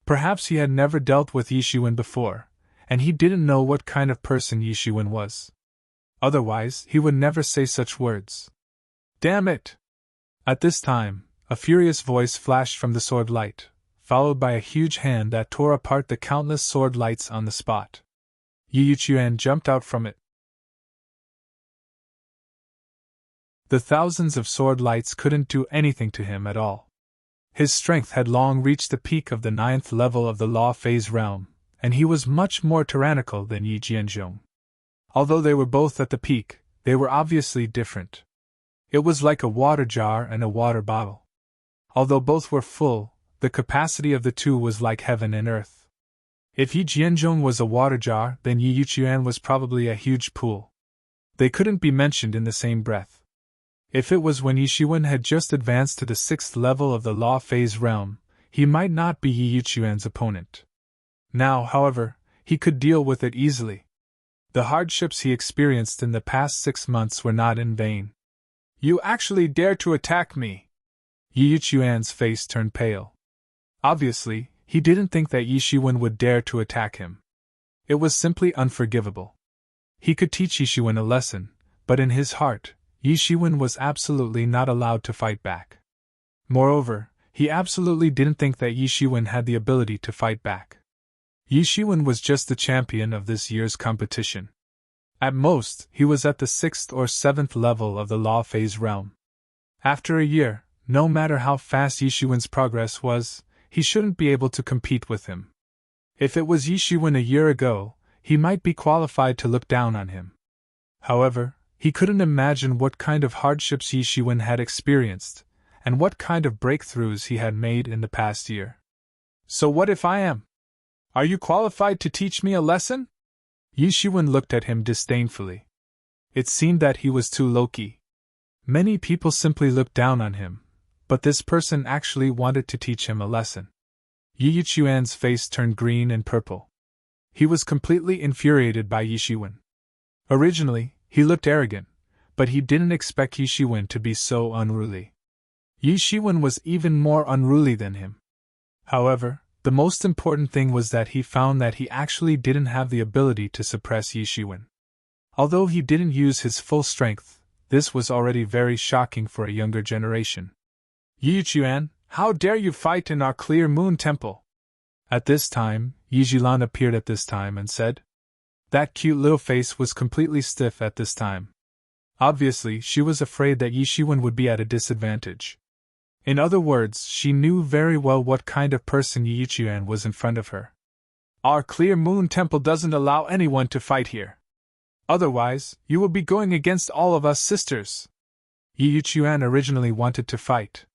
Perhaps he had never dealt with Yi Shiwen before, and he didn't know what kind of person Yi Shiwen was. Otherwise, he would never say such words. Damn it! At this time, a furious voice flashed from the sword light, followed by a huge hand that tore apart the countless sword lights on the spot. Yi Yuan jumped out from it. The thousands of sword lights couldn't do anything to him at all. His strength had long reached the peak of the 9th level of the law phase realm, and he was much more tyrannical than Yi Jianzhong. Although they were both at the peak, they were obviously different. It was like a water jar and a water bottle. Although both were full, the capacity of the two was like heaven and earth. If Yi Jianzhong was a water jar, then Yi Yuan was probably a huge pool. They couldn't be mentioned in the same breath. If it was when Yi Shiwen had just advanced to the 6th level of the law phase realm, he might not be Yi Yuan's opponent. Now, however, he could deal with it easily. The hardships he experienced in the past 6 months were not in vain. You actually dare to attack me! Yi Yuan's face turned pale. Obviously, he didn't think that Yi Shiwen would dare to attack him. It was simply unforgivable. He could teach Yi Shiwen a lesson, but in his heart, Yi Shiwen was absolutely not allowed to fight back. Moreover, he absolutely didn't think that Yi Shiwen had the ability to fight back. Yi Shiwen was just the champion of this year's competition. At most, he was at the 6th or 7th level of the law phase realm. After a year, no matter how fast Yi Shiwen's progress was, he shouldn't be able to compete with him. If it was Yi Shiwen a year ago, he might be qualified to look down on him. However, he couldn't imagine what kind of hardships Yi Shiwen had experienced, and what kind of breakthroughs he had made in the past year. So what if I am? Are you qualified to teach me a lesson? Yi Shiwen looked at him disdainfully. It seemed that he was too low-key. Many people simply looked down on him, but this person actually wanted to teach him a lesson. Yi Yuan's face turned green and purple. He was completely infuriated by Yi Shiwen. Originally, he looked arrogant, but he didn't expect Yi Shiwen to be so unruly. Yi Shiwen was even more unruly than him. However, the most important thing was that he found that he actually didn't have the ability to suppress Yi Shiwen. Although he didn't use his full strength, this was already very shocking for a younger generation. Yi Yuan, how dare you fight in our Clear Moon Temple? At this time, Yi Jilan appeared at this time and said. That cute little face was completely stiff at this time. Obviously, she was afraid that Yi Shiwen would be at a disadvantage. In other words, she knew very well what kind of person Yi Yuan was in front of her. Our Clear Moon Temple doesn't allow anyone to fight here. Otherwise, you will be going against all of us sisters. Yi Yuan originally wanted to fight.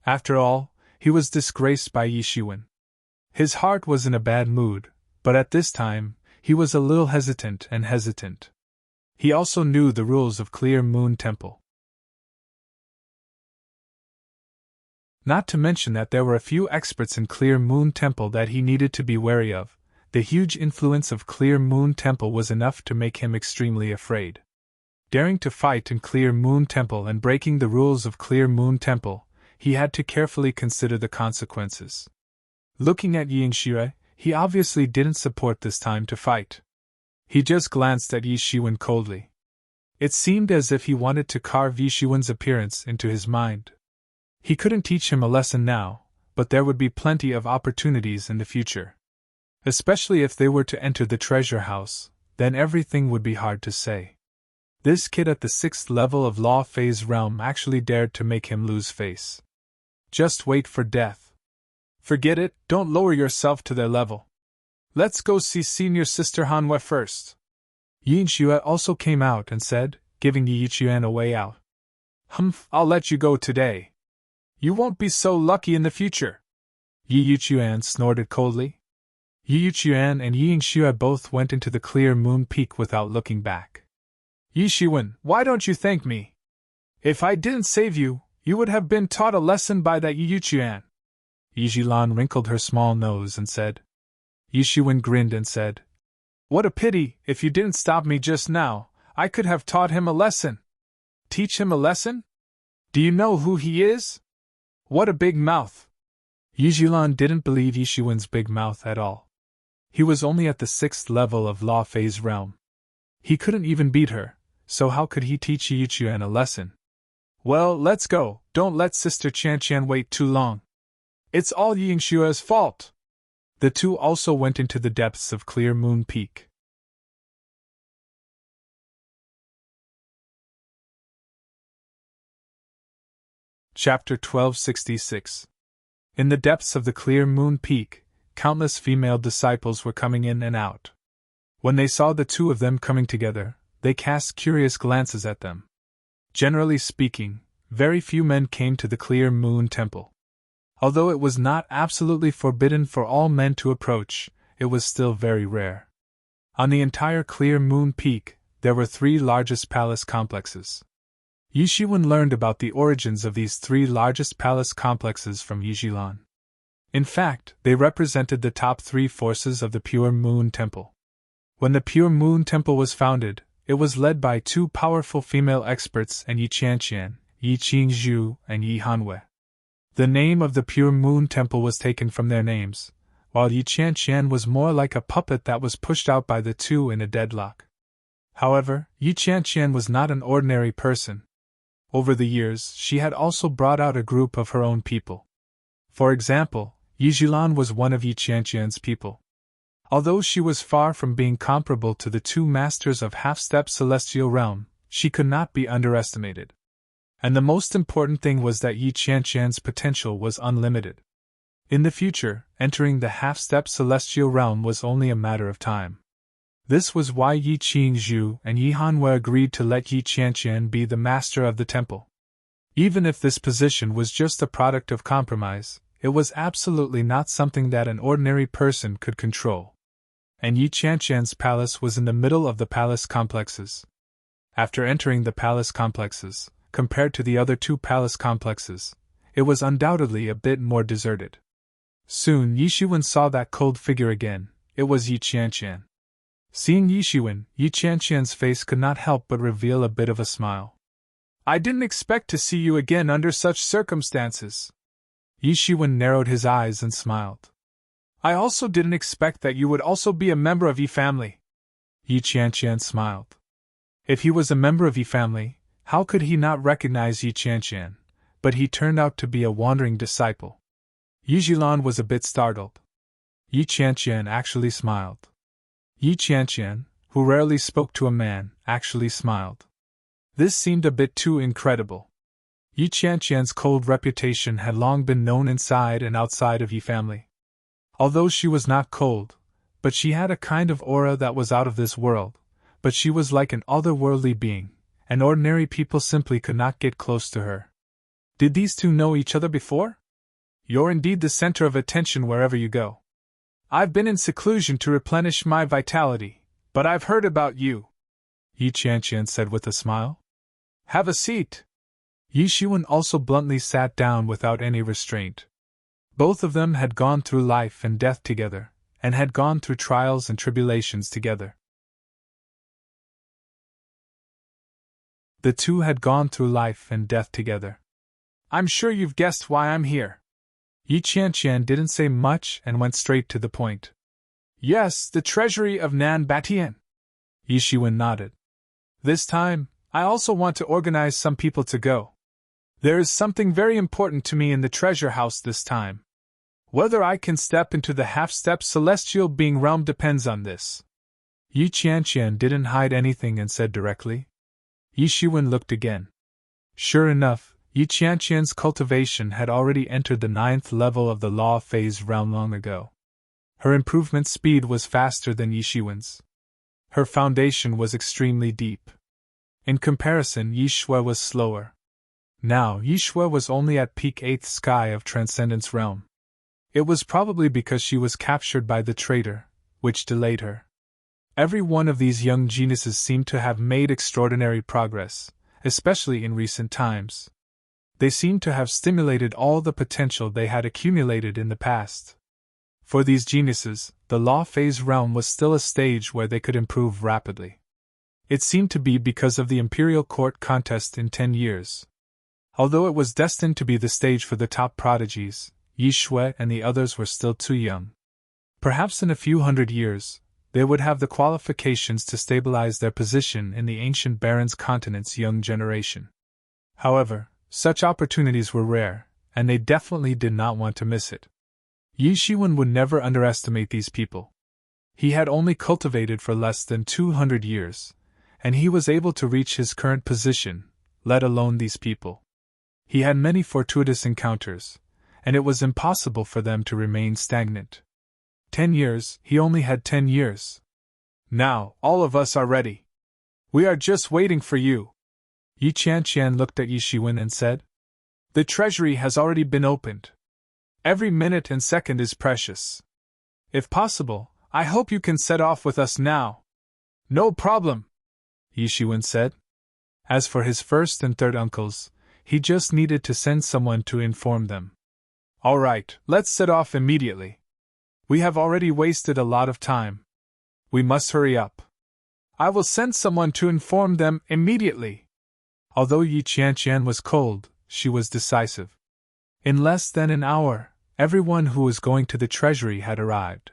After all, he was disgraced by Yi Shiwen. His heart was in a bad mood, but at this time, he was a little hesitant. He also knew the rules of Clear Moon Temple. Not to mention that there were a few experts in Clear Moon Temple that he needed to be wary of. The huge influence of Clear Moon Temple was enough to make him extremely afraid. Daring to fight in Clear Moon Temple and breaking the rules of Clear Moon Temple, he had to carefully consider the consequences. Looking at Yi Yingxue, he obviously didn't support this time to fight. He just glanced at Yi Shiwen coldly. It seemed as if he wanted to carve Yi Shiwen's appearance into his mind. He couldn't teach him a lesson now, but there would be plenty of opportunities in the future. Especially if they were to enter the treasure house, then everything would be hard to say. This kid at the 6th level of Law Phase realm actually dared to make him lose face. Just wait for death. Forget it, don't lower yourself to their level. Let's go see Senior Sister Hanwei first. Yin Xue also came out and said, giving Yi Chuan a way out. Humph, I'll let you go today. You won't be so lucky in the future. Yi Chuan snorted coldly. Yi Chuan and Yi Xue both went into the clear moon peak without looking back. Yi Xuan, why don't you thank me? If I didn't save you, you would have been taught a lesson by that Yi Chuan. Yi Jilan wrinkled her small nose and said. Yi Xuan grinned and said, What a pity, if you didn't stop me just now, I could have taught him a lesson. Teach him a lesson? Do you know who he is? What a big mouth! Yi Jilan didn't believe Yi Xuan's big mouth at all. He was only at the 6th level of Law Phase realm. He couldn't even beat her, so how could he teach Yi Chuan a lesson? Well, let's go, don't let Sister Qian wait too long. It's all Yi Xue's fault. The two also went into the depths of Clear Moon Peak. Chapter 1266. In the depths of the Clear Moon Peak, countless female disciples were coming in and out. When they saw the two of them coming together, they cast curious glances at them. Generally speaking, very few men came to the Clear Moon Temple. Although it was not absolutely forbidden for all men to approach, it was still very rare. On the entire Clear Moon Peak, there were 3 largest palace complexes. Yi Xuan learned about the origins of these 3 largest palace complexes from Yi Jilan. In fact, they represented the top 3 forces of the Pure Moon Temple. When the Pure Moon Temple was founded, it was led by 2 powerful female experts and Yi Qianqian, Yi Qingzhu, and Yi Hanwei. The name of the Pure Moon Temple was taken from their names, while Yi Qianqian was more like a puppet that was pushed out by the two in a deadlock. However, Yi Qianqian was not an ordinary person. Over the years, she had also brought out a group of her own people. For example, Yi Jilan was one of Yi Qianqian's people. Although she was far from being comparable to the 2 masters of half-step celestial realm, she could not be underestimated. And the most important thing was that Yi Qianqian's potential was unlimited. In the future, entering the half-step celestial realm was only a matter of time. This was why Yi Qingzhu and Yi Hanwei agreed to let Yi Qianqian be the master of the temple. Even if this position was just a product of compromise, it was absolutely not something that an ordinary person could control. And Yi Qianqian's palace was in the middle of the palace complexes. After entering the palace complexes, compared to the other 2 palace complexes, it was undoubtedly a bit more deserted. Soon Yi Xuan saw that cold figure again. It was Yi Qianqian. Seeing Yi Xuan, Yi Qianqian's face could not help but reveal a bit of a smile. I didn't expect to see you again under such circumstances. Yi Xuan narrowed his eyes and smiled. I also didn't expect that you would also be a member of Yi family. Yi Qianqian smiled. If he was a member of Yi family, how could he not recognize Yi Qianqian? But he turned out to be a wandering disciple. Yi Jilan was a bit startled. Yi Qianqian actually smiled. Yi Qianqian, who rarely spoke to a man, actually smiled. This seemed a bit too incredible. Yi Qianqian's cold reputation had long been known inside and outside of Yi family. Although she was not cold, but she had a kind of aura that was out of this world, but she was like an otherworldly being, and ordinary people simply could not get close to her. Did these two know each other before? You're indeed the center of attention wherever you go. I've been in seclusion to replenish my vitality, but I've heard about you, Yi Qianqian said with a smile. Have a seat. Yi Xuan also bluntly sat down without any restraint. Both of them had gone through life and death together, and had gone through trials and tribulations together. The two had gone through life and death together. I'm sure you've guessed why I'm here. Yi Qianqian didn't say much and went straight to the point. Yes, the treasury of Nan Batian. Yi Xuan nodded. This time, I also want to organize some people to go. There is something very important to me in the treasure house this time. Whether I can step into the half-step celestial being realm depends on this. Yi Qianqian didn't hide anything and said directly. Yi Xuan looked again. Sure enough, Yi Qianqian's cultivation had already entered the 9th level of the law phase realm long ago. Her improvement speed was faster than Yishuan's. Her foundation was extremely deep. In comparison, Yishui was slower. Now, Yishui was only at peak 8th sky of Transcendence realm. It was probably because she was captured by the traitor, which delayed her. Every one of these young geniuses seemed to have made extraordinary progress, especially in recent times. They seemed to have stimulated all the potential they had accumulated in the past. For these geniuses, the law phase realm was still a stage where they could improve rapidly. It seemed to be because of the Imperial Court contest in 10 years. Although it was destined to be the stage for the top prodigies, Yishui and the others were still too young. Perhaps in a few hundred years, they would have the qualifications to stabilize their position in the ancient Baron's continent's young generation. However, such opportunities were rare, and they definitely did not want to miss it. Yishuan would never underestimate these people. He had only cultivated for less than 200 years, and he was able to reach his current position, let alone these people. He had many fortuitous encounters, and it was impossible for them to remain stagnant. 10 years, he only had 10 years. Now, all of us are ready. We are just waiting for you. Yi Qianqian looked at Yishuan and said, "The treasury has already been opened. Every minute and second is precious. If possible, I hope you can set off with us now." "No problem," Yishuan said. As for his first and third uncles, he just needed to send someone to inform them. "All right, let's set off immediately. We have already wasted a lot of time. We must hurry up." "I will send someone to inform them immediately." Although Yi Qianqian was cold, she was decisive. In less than an hour, everyone who was going to the treasury had arrived.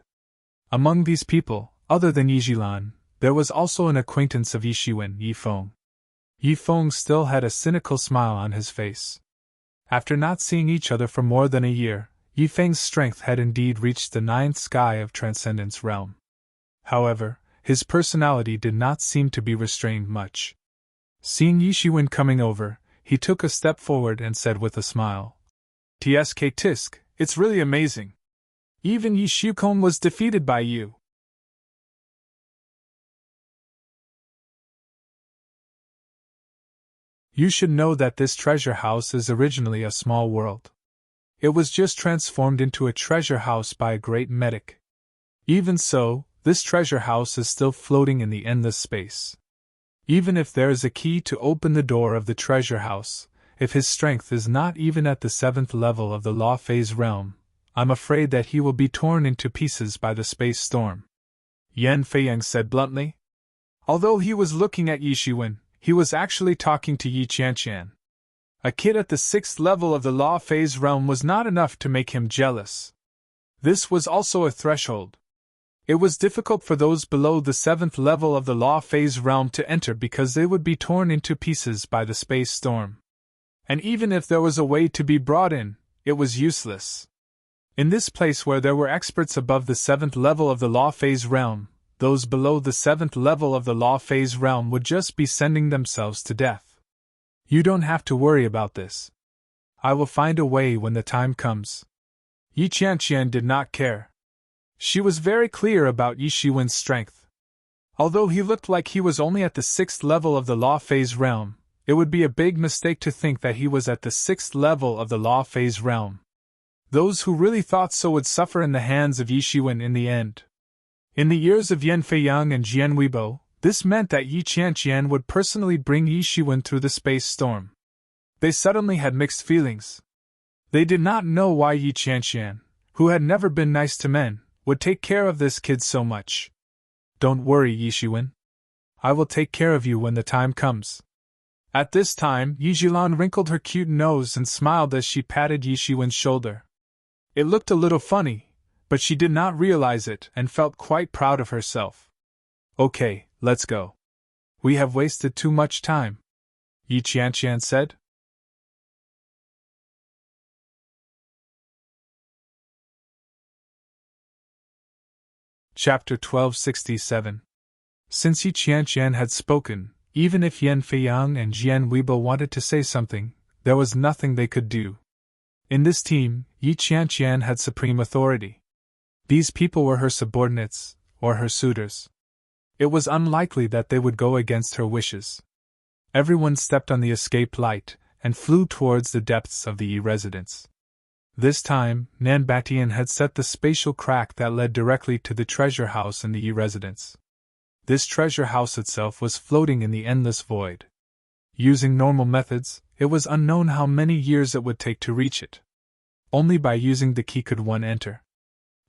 Among these people, other than Yi Zhilan, there was also an acquaintance of Yishuan, Yi Feng. Yi Feng still had a cynical smile on his face. After not seeing each other for more than a year, Yi Feng's strength had indeed reached the 9th sky of Transcendence realm. However, his personality did not seem to be restrained much. Seeing Yishuan coming over, he took a step forward and said with a smile, "Tsk tisk, it's really amazing. Even Yishukon was defeated by you." You should know that this treasure house is originally a small world. It was just transformed into a treasure house by a great medic. Even so, this treasure house is still floating in the endless space. Even if there is a key to open the door of the treasure house, if his strength is not even at the 7th level of the law phase realm, I'm afraid that he will be torn into pieces by the space storm," Yan Feiyang said bluntly. Although he was looking at Yishuan, he was actually talking to Yi Qianqian. A kid at the 6th level of the law phase realm was not enough to make him jealous. This was also a threshold. It was difficult for those below the 7th level of the law phase realm to enter because they would be torn into pieces by the space storm. And even if there was a way to be brought in, it was useless. In this place where there were experts above the 7th level of the law phase realm, those below the 7th level of the law phase realm would just be sending themselves to death. You don't have to worry about this. I will find a way when the time comes. Yi Qianqian did not care. She was very clear about Yishuan's strength. Although he looked like he was only at the 6th level of the law phase realm, it would be a big mistake to think that he was at the 6th level of the law phase realm. Those who really thought so would suffer in the hands of Yishuan in the end. In the years of Yan Feiyang and Jian Weibo, this meant that Yi Qianqian would personally bring Yishuan through the space storm. They suddenly had mixed feelings. They did not know why Yi Qianqian, who had never been nice to men, would take care of this kid so much. "Don't worry, Yishuan. I will take care of you when the time comes." At this time, Yi Zhilan wrinkled her cute nose and smiled as she patted Yishuan's shoulder. It looked a little funny, but she did not realize it and felt quite proud of herself. "Okay, let's go. We have wasted too much time," Yi Qianqian said. Chapter 1267. Since Yi Qianqian had spoken, even if Yan Feiyang and Jian Weibo wanted to say something, there was nothing they could do. In this team, Yi Qianqian had supreme authority. These people were her subordinates, or her suitors. It was unlikely that they would go against her wishes. Everyone stepped on the escape light and flew towards the depths of the Yi residence. This time, Nan Batian had set the spatial crack that led directly to the treasure house in the Yi residence. This treasure house itself was floating in the endless void. Using normal methods, it was unknown how many years it would take to reach it. Only by using the key could one enter.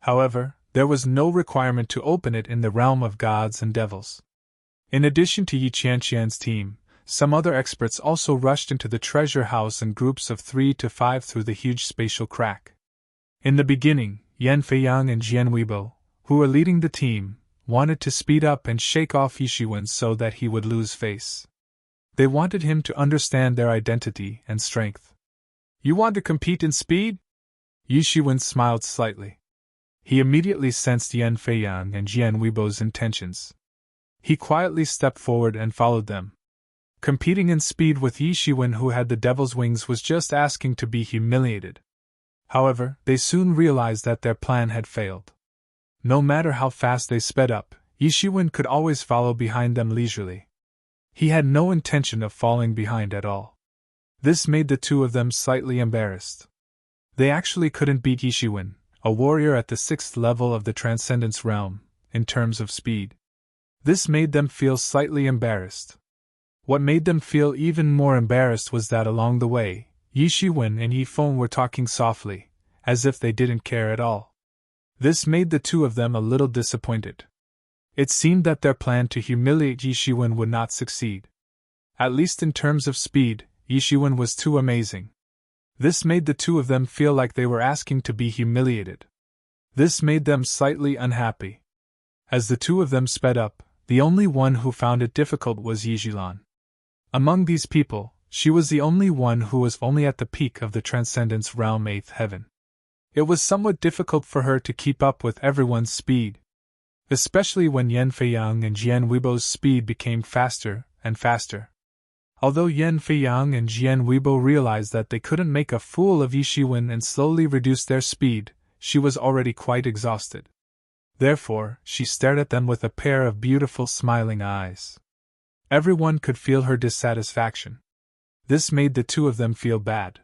However, there was no requirement to open it in the realm of gods and devils. In addition to Yi Qianqian's team, some other experts also rushed into the treasure house in groups of 3 to 5 through the huge spatial crack. In the beginning, Yan Feiyang and Jian Weibo, who were leading the team, wanted to speed up and shake off Yi Shiwen so that he would lose face. They wanted him to understand their identity and strength. "You want to compete in speed?" Yi Shiwen smiled slightly. He immediately sensed Yan Feiyang and Jian Weibo's intentions. He quietly stepped forward and followed them. Competing in speed with Yi Shiwen, who had the devil's wings, was just asking to be humiliated. However, they soon realized that their plan had failed. No matter how fast they sped up, Yi Shiwen could always follow behind them leisurely. He had no intention of falling behind at all. This made the two of them slightly embarrassed. They actually couldn't beat Yi Shiwen, a warrior at the 6th level of the Transcendence realm, in terms of speed. This made them feel slightly embarrassed. What made them feel even more embarrassed was that along the way, Yi Shiwen and Yi Feng were talking softly, as if they didn't care at all. This made the two of them a little disappointed. It seemed that their plan to humiliate Yi Shiwen would not succeed. At least in terms of speed, Yi Shiwen was too amazing. This made the two of them feel like they were asking to be humiliated. This made them slightly unhappy. As the two of them sped up, the only one who found it difficult was Yi Zhilan. Among these people, she was the only one who was only at the peak of the Transcendence realm 8th heaven. It was somewhat difficult for her to keep up with everyone's speed, especially when Yan Feiyang and Jian Weibo's speed became faster and faster. Although Yan Feiyang and Jian Weibo realized that they couldn't make a fool of Yi Shiwen and slowly reduced their speed, she was already quite exhausted. Therefore, she stared at them with a pair of beautiful smiling eyes. Everyone could feel her dissatisfaction. This made the two of them feel bad.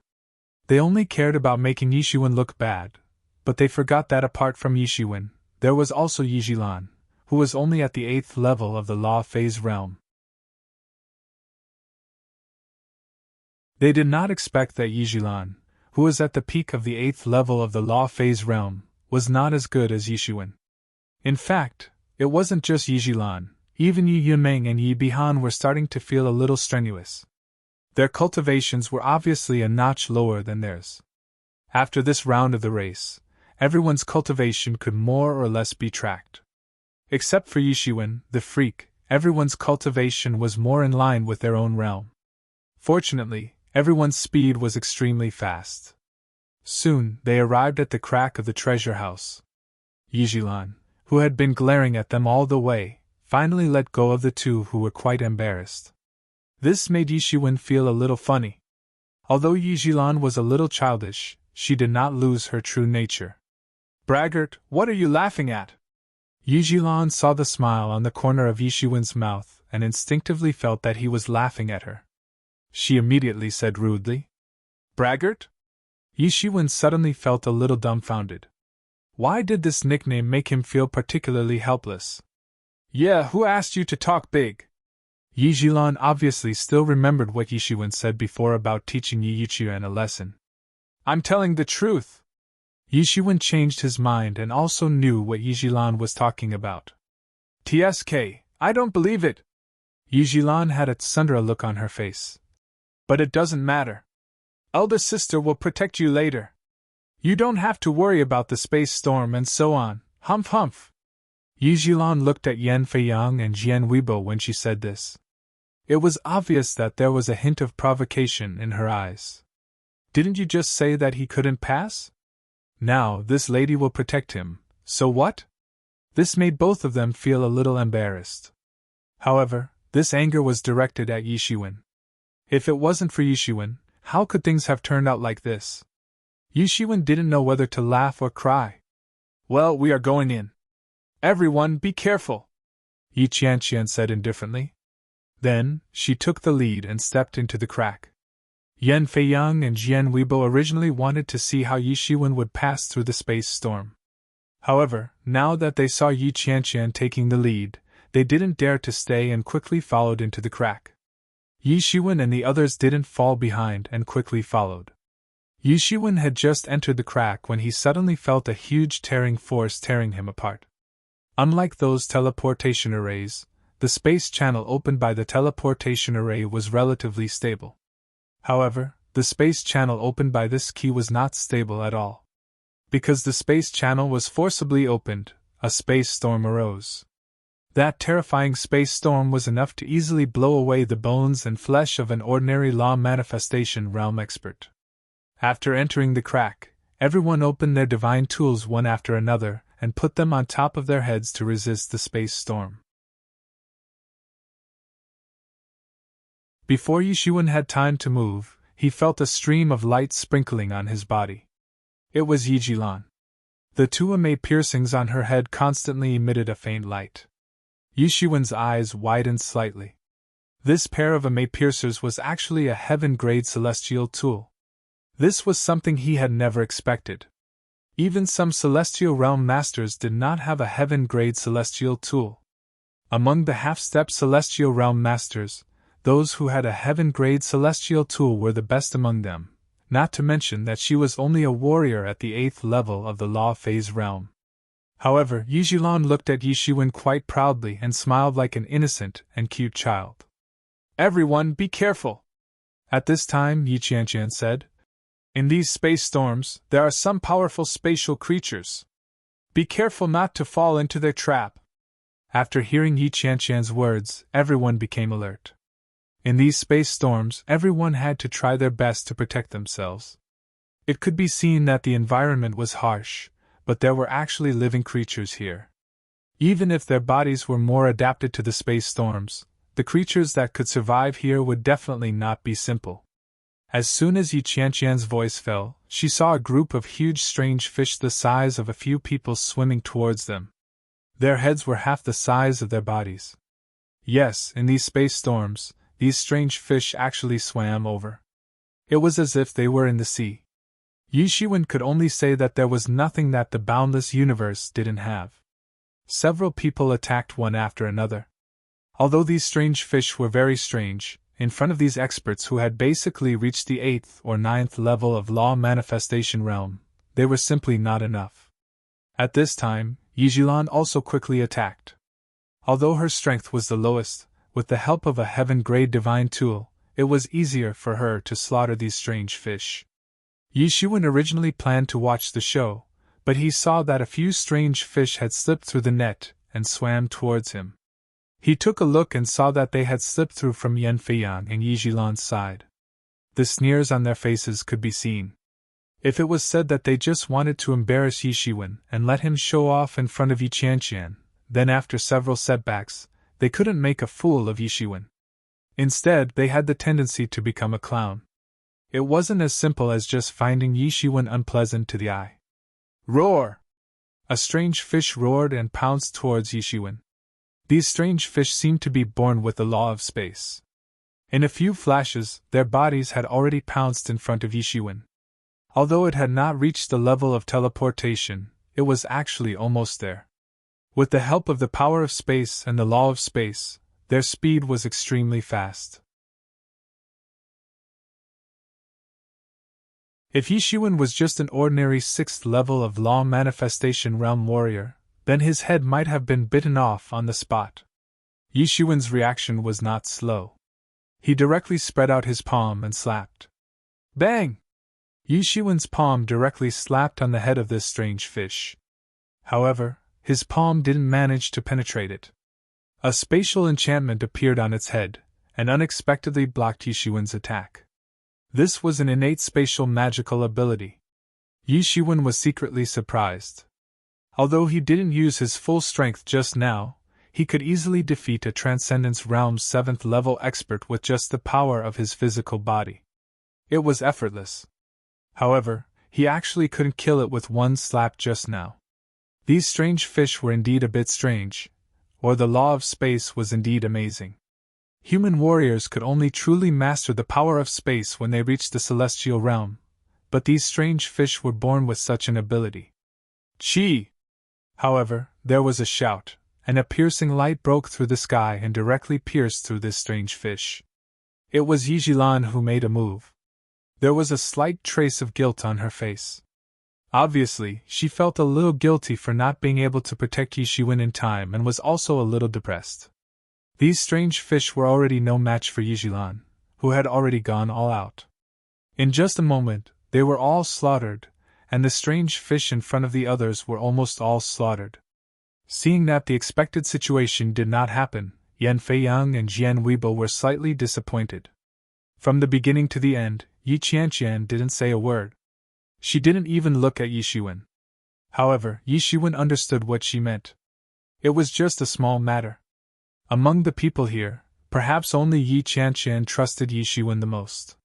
They only cared about making Yi Shiwen look bad, but they forgot that apart from Yi Shiwen, there was also Yi Zhilan, who was only at the 8th level of the Law Phase realm. They did not expect that Yi Zhilan, who was at the peak of the 8th level of the Law Phase realm, was not as good as Yi Shiwen. In fact, it wasn't just Yi Zhilan, even Yi Yunmeng and Yi Bihan were starting to feel a little strenuous. Their cultivations were obviously a notch lower than theirs. After this round of the race, everyone's cultivation could more or less be tracked. Except for Yi Shiwen, the freak, everyone's cultivation was more in line with their own realm. Fortunately, everyone's speed was extremely fast. Soon, they arrived at the crack of the treasure house. Yi Zhilan, who had been glaring at them all the way, finally let go of the two who were quite embarrassed. This made Yi Shiwen feel a little funny. Although Yi Zhilan was a little childish, she did not lose her true nature. "Braggart, what are you laughing at?" Yi Zhilan saw the smile on the corner of Yi Shiwen's mouth and instinctively felt that he was laughing at her. She immediately said rudely, "Braggart?" Yi Shiwen suddenly felt a little dumbfounded. Why did this nickname make him feel particularly helpless? "Yeah, who asked you to talk big?" Yi Zhilan obviously still remembered what Yi Shiwen said before about teaching Yi Yuqian a lesson. "I'm telling the truth." Yi Shiwen changed his mind and also knew what Yi Zhilan was talking about. "TSK, I don't believe it." Yi Zhilan had a tsundere look on her face. "But it doesn't matter. Elder sister will protect you later. You don't have to worry about the space storm and so on, humph humph." Yi Zhilan looked at Yan Feiyang and Jian Weibo when she said this. It was obvious that there was a hint of provocation in her eyes. "Didn't you just say that he couldn't pass? Now this lady will protect him, so what?" This made both of them feel a little embarrassed. However, this anger was directed at Yi Shiwen. If it wasn't for Yi Shiwen, how could things have turned out like this? Yi Shiwen didn't know whether to laugh or cry. Well, we are going in. Everyone, be careful, Yi Qianqian said indifferently. Then, she took the lead and stepped into the crack. Yan Feiyang and Jian Weibo originally wanted to see how Yi Shiwen would pass through the space storm. However, now that they saw Yi Qianqian taking the lead, they didn't dare to stay and quickly followed into the crack. Yi Shiwen and the others didn't fall behind and quickly followed. Yi Shiwen had just entered the crack when he suddenly felt a huge tearing force tearing him apart. Unlike those teleportation arrays, the space channel opened by the teleportation array was relatively stable. However, the space channel opened by this key was not stable at all. Because the space channel was forcibly opened, a space storm arose. That terrifying space storm was enough to easily blow away the bones and flesh of an ordinary law manifestation realm expert. After entering the crack, everyone opened their divine tools one after another and put them on top of their heads to resist the space storm. Before Yi Shiwen had time to move, he felt a stream of light sprinkling on his body. It was Yi Jilan. The two amei piercings on her head constantly emitted a faint light. Yi Shiwen's eyes widened slightly. This pair of amei piercers was actually a heaven-grade celestial tool. This was something he had never expected. Even some celestial realm masters did not have a heaven-grade celestial tool. Among the half-step celestial realm masters, those who had a heaven-grade celestial tool were the best among them, not to mention that she was only a warrior at the 8th level of the law phase realm. However, Yi Jilan looked at Yi Shiwen quite proudly and smiled like an innocent and cute child. Everyone, be careful! At this time, Yi Qianqian said, in these space storms, there are some powerful spatial creatures. Be careful not to fall into their trap. After hearing Yi Qianqian's words, everyone became alert. In these space storms, everyone had to try their best to protect themselves. It could be seen that the environment was harsh, but there were actually living creatures here. Even if their bodies were more adapted to the space storms, the creatures that could survive here would definitely not be simple. As soon as Yi Qianqian's voice fell, she saw a group of huge strange fish the size of a few people swimming towards them. Their heads were half the size of their bodies. Yes, in these space storms, these strange fish actually swam over. It was as if they were in the sea. Yi Shiwen could only say that there was nothing that the boundless universe didn't have. Several people attacked one after another. Although these strange fish were very strange, in front of these experts who had basically reached the 8th or 9th level of law manifestation realm, they were simply not enough. At this time, Yi Jilan also quickly attacked. Although her strength was the lowest, with the help of a heaven-grade divine tool, it was easier for her to slaughter these strange fish. Yi Shiwen originally planned to watch the show, but he saw that a few strange fish had slipped through the net and swam towards him. He took a look and saw that they had slipped through from Yan Feiyang and Yi Jilan's side. The sneers on their faces could be seen. If it was said that they just wanted to embarrass Yi Shiwen and let him show off in front of Yi Qianqian, then after several setbacks, they couldn't make a fool of Yi Shiwen. Instead, they had the tendency to become a clown. It wasn't as simple as just finding Yi Shiwen unpleasant to the eye. Roar! A strange fish roared and pounced towards Yi Shiwen. These strange fish seemed to be born with the law of space. In a few flashes, their bodies had already pounced in front of Yi Shiwen. Although it had not reached the level of teleportation, it was actually almost there. With the help of the power of space and the law of space, their speed was extremely fast. If Yi Shiwen was just an ordinary 6th level of law manifestation realm warrior, then his head might have been bitten off on the spot. Yi Shiwen's reaction was not slow. He directly spread out his palm and slapped. Bang! Yi Shiwen's palm directly slapped on the head of this strange fish. However, his palm didn't manage to penetrate it. A spatial enchantment appeared on its head, and unexpectedly blocked Yi Shiwen's attack. This was an innate spatial magical ability. Yi Shiwen was secretly surprised. Although he didn't use his full strength just now, he could easily defeat a Transcendence Realm's 7th level expert with just the power of his physical body. It was effortless. However, he actually couldn't kill it with one slap just now. These strange fish were indeed a bit strange, or the law of space was indeed amazing. Human warriors could only truly master the power of space when they reached the celestial realm, but these strange fish were born with such an ability. Chi! However, there was a shout, and a piercing light broke through the sky and directly pierced through this strange fish. It was Yijilan who made a move. There was a slight trace of guilt on her face. Obviously, she felt a little guilty for not being able to protect Yishiwen in time and was also a little depressed. These strange fish were already no match for Yijilan, who had already gone all out. In just a moment, they were all slaughtered, and the strange fish in front of the others were almost all slaughtered. Seeing that the expected situation did not happen, Yan Feiyang and Jian Weibo were slightly disappointed. From the beginning to the end, Yi Qianqian didn't say a word. She didn't even look at Yishiwen. However, Yishiwen understood what she meant. It was just a small matter. Among the people here, perhaps only Yi Qianqian trusted Yishiwen the most.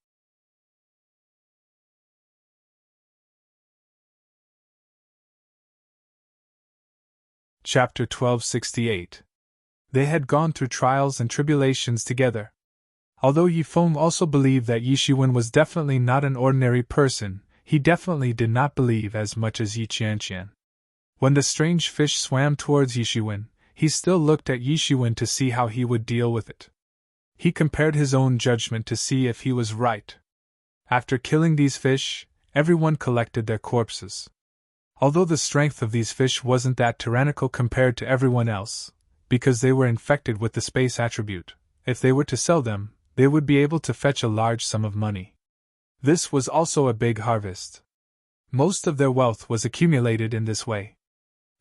Chapter 1268. They had gone through trials and tribulations together. Although Yifeng also believed that Yishiwen was definitely not an ordinary person, he definitely did not believe as much as Yi Qianqian. When the strange fish swam towards Yishiwen, he still looked at Yishiwen to see how he would deal with it. He compared his own judgment to see if he was right. After killing these fish, everyone collected their corpses. Although the strength of these fish wasn't that tyrannical compared to everyone else, because they were infected with the space attribute, if they were to sell them, they would be able to fetch a large sum of money. This was also a big harvest. Most of their wealth was accumulated in this way.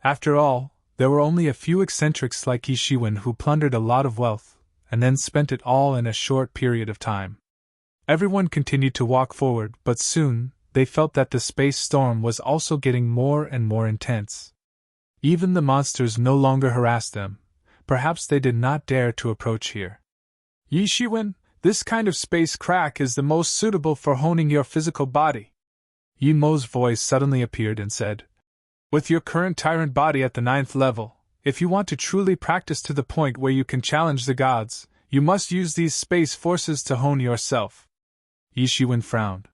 After all, there were only a few eccentrics like Yishiwen who plundered a lot of wealth, and then spent it all in a short period of time. Everyone continued to walk forward, but soon, they felt that the space storm was also getting more and more intense. Even the monsters no longer harassed them. Perhaps they did not dare to approach here. Yishiwen, this kind of space crack is the most suitable for honing your physical body. Yi Mo's voice suddenly appeared and said, with your current tyrant body at the 9th level, if you want to truly practice to the point where you can challenge the gods, you must use these space forces to hone yourself. Yishiwen frowned.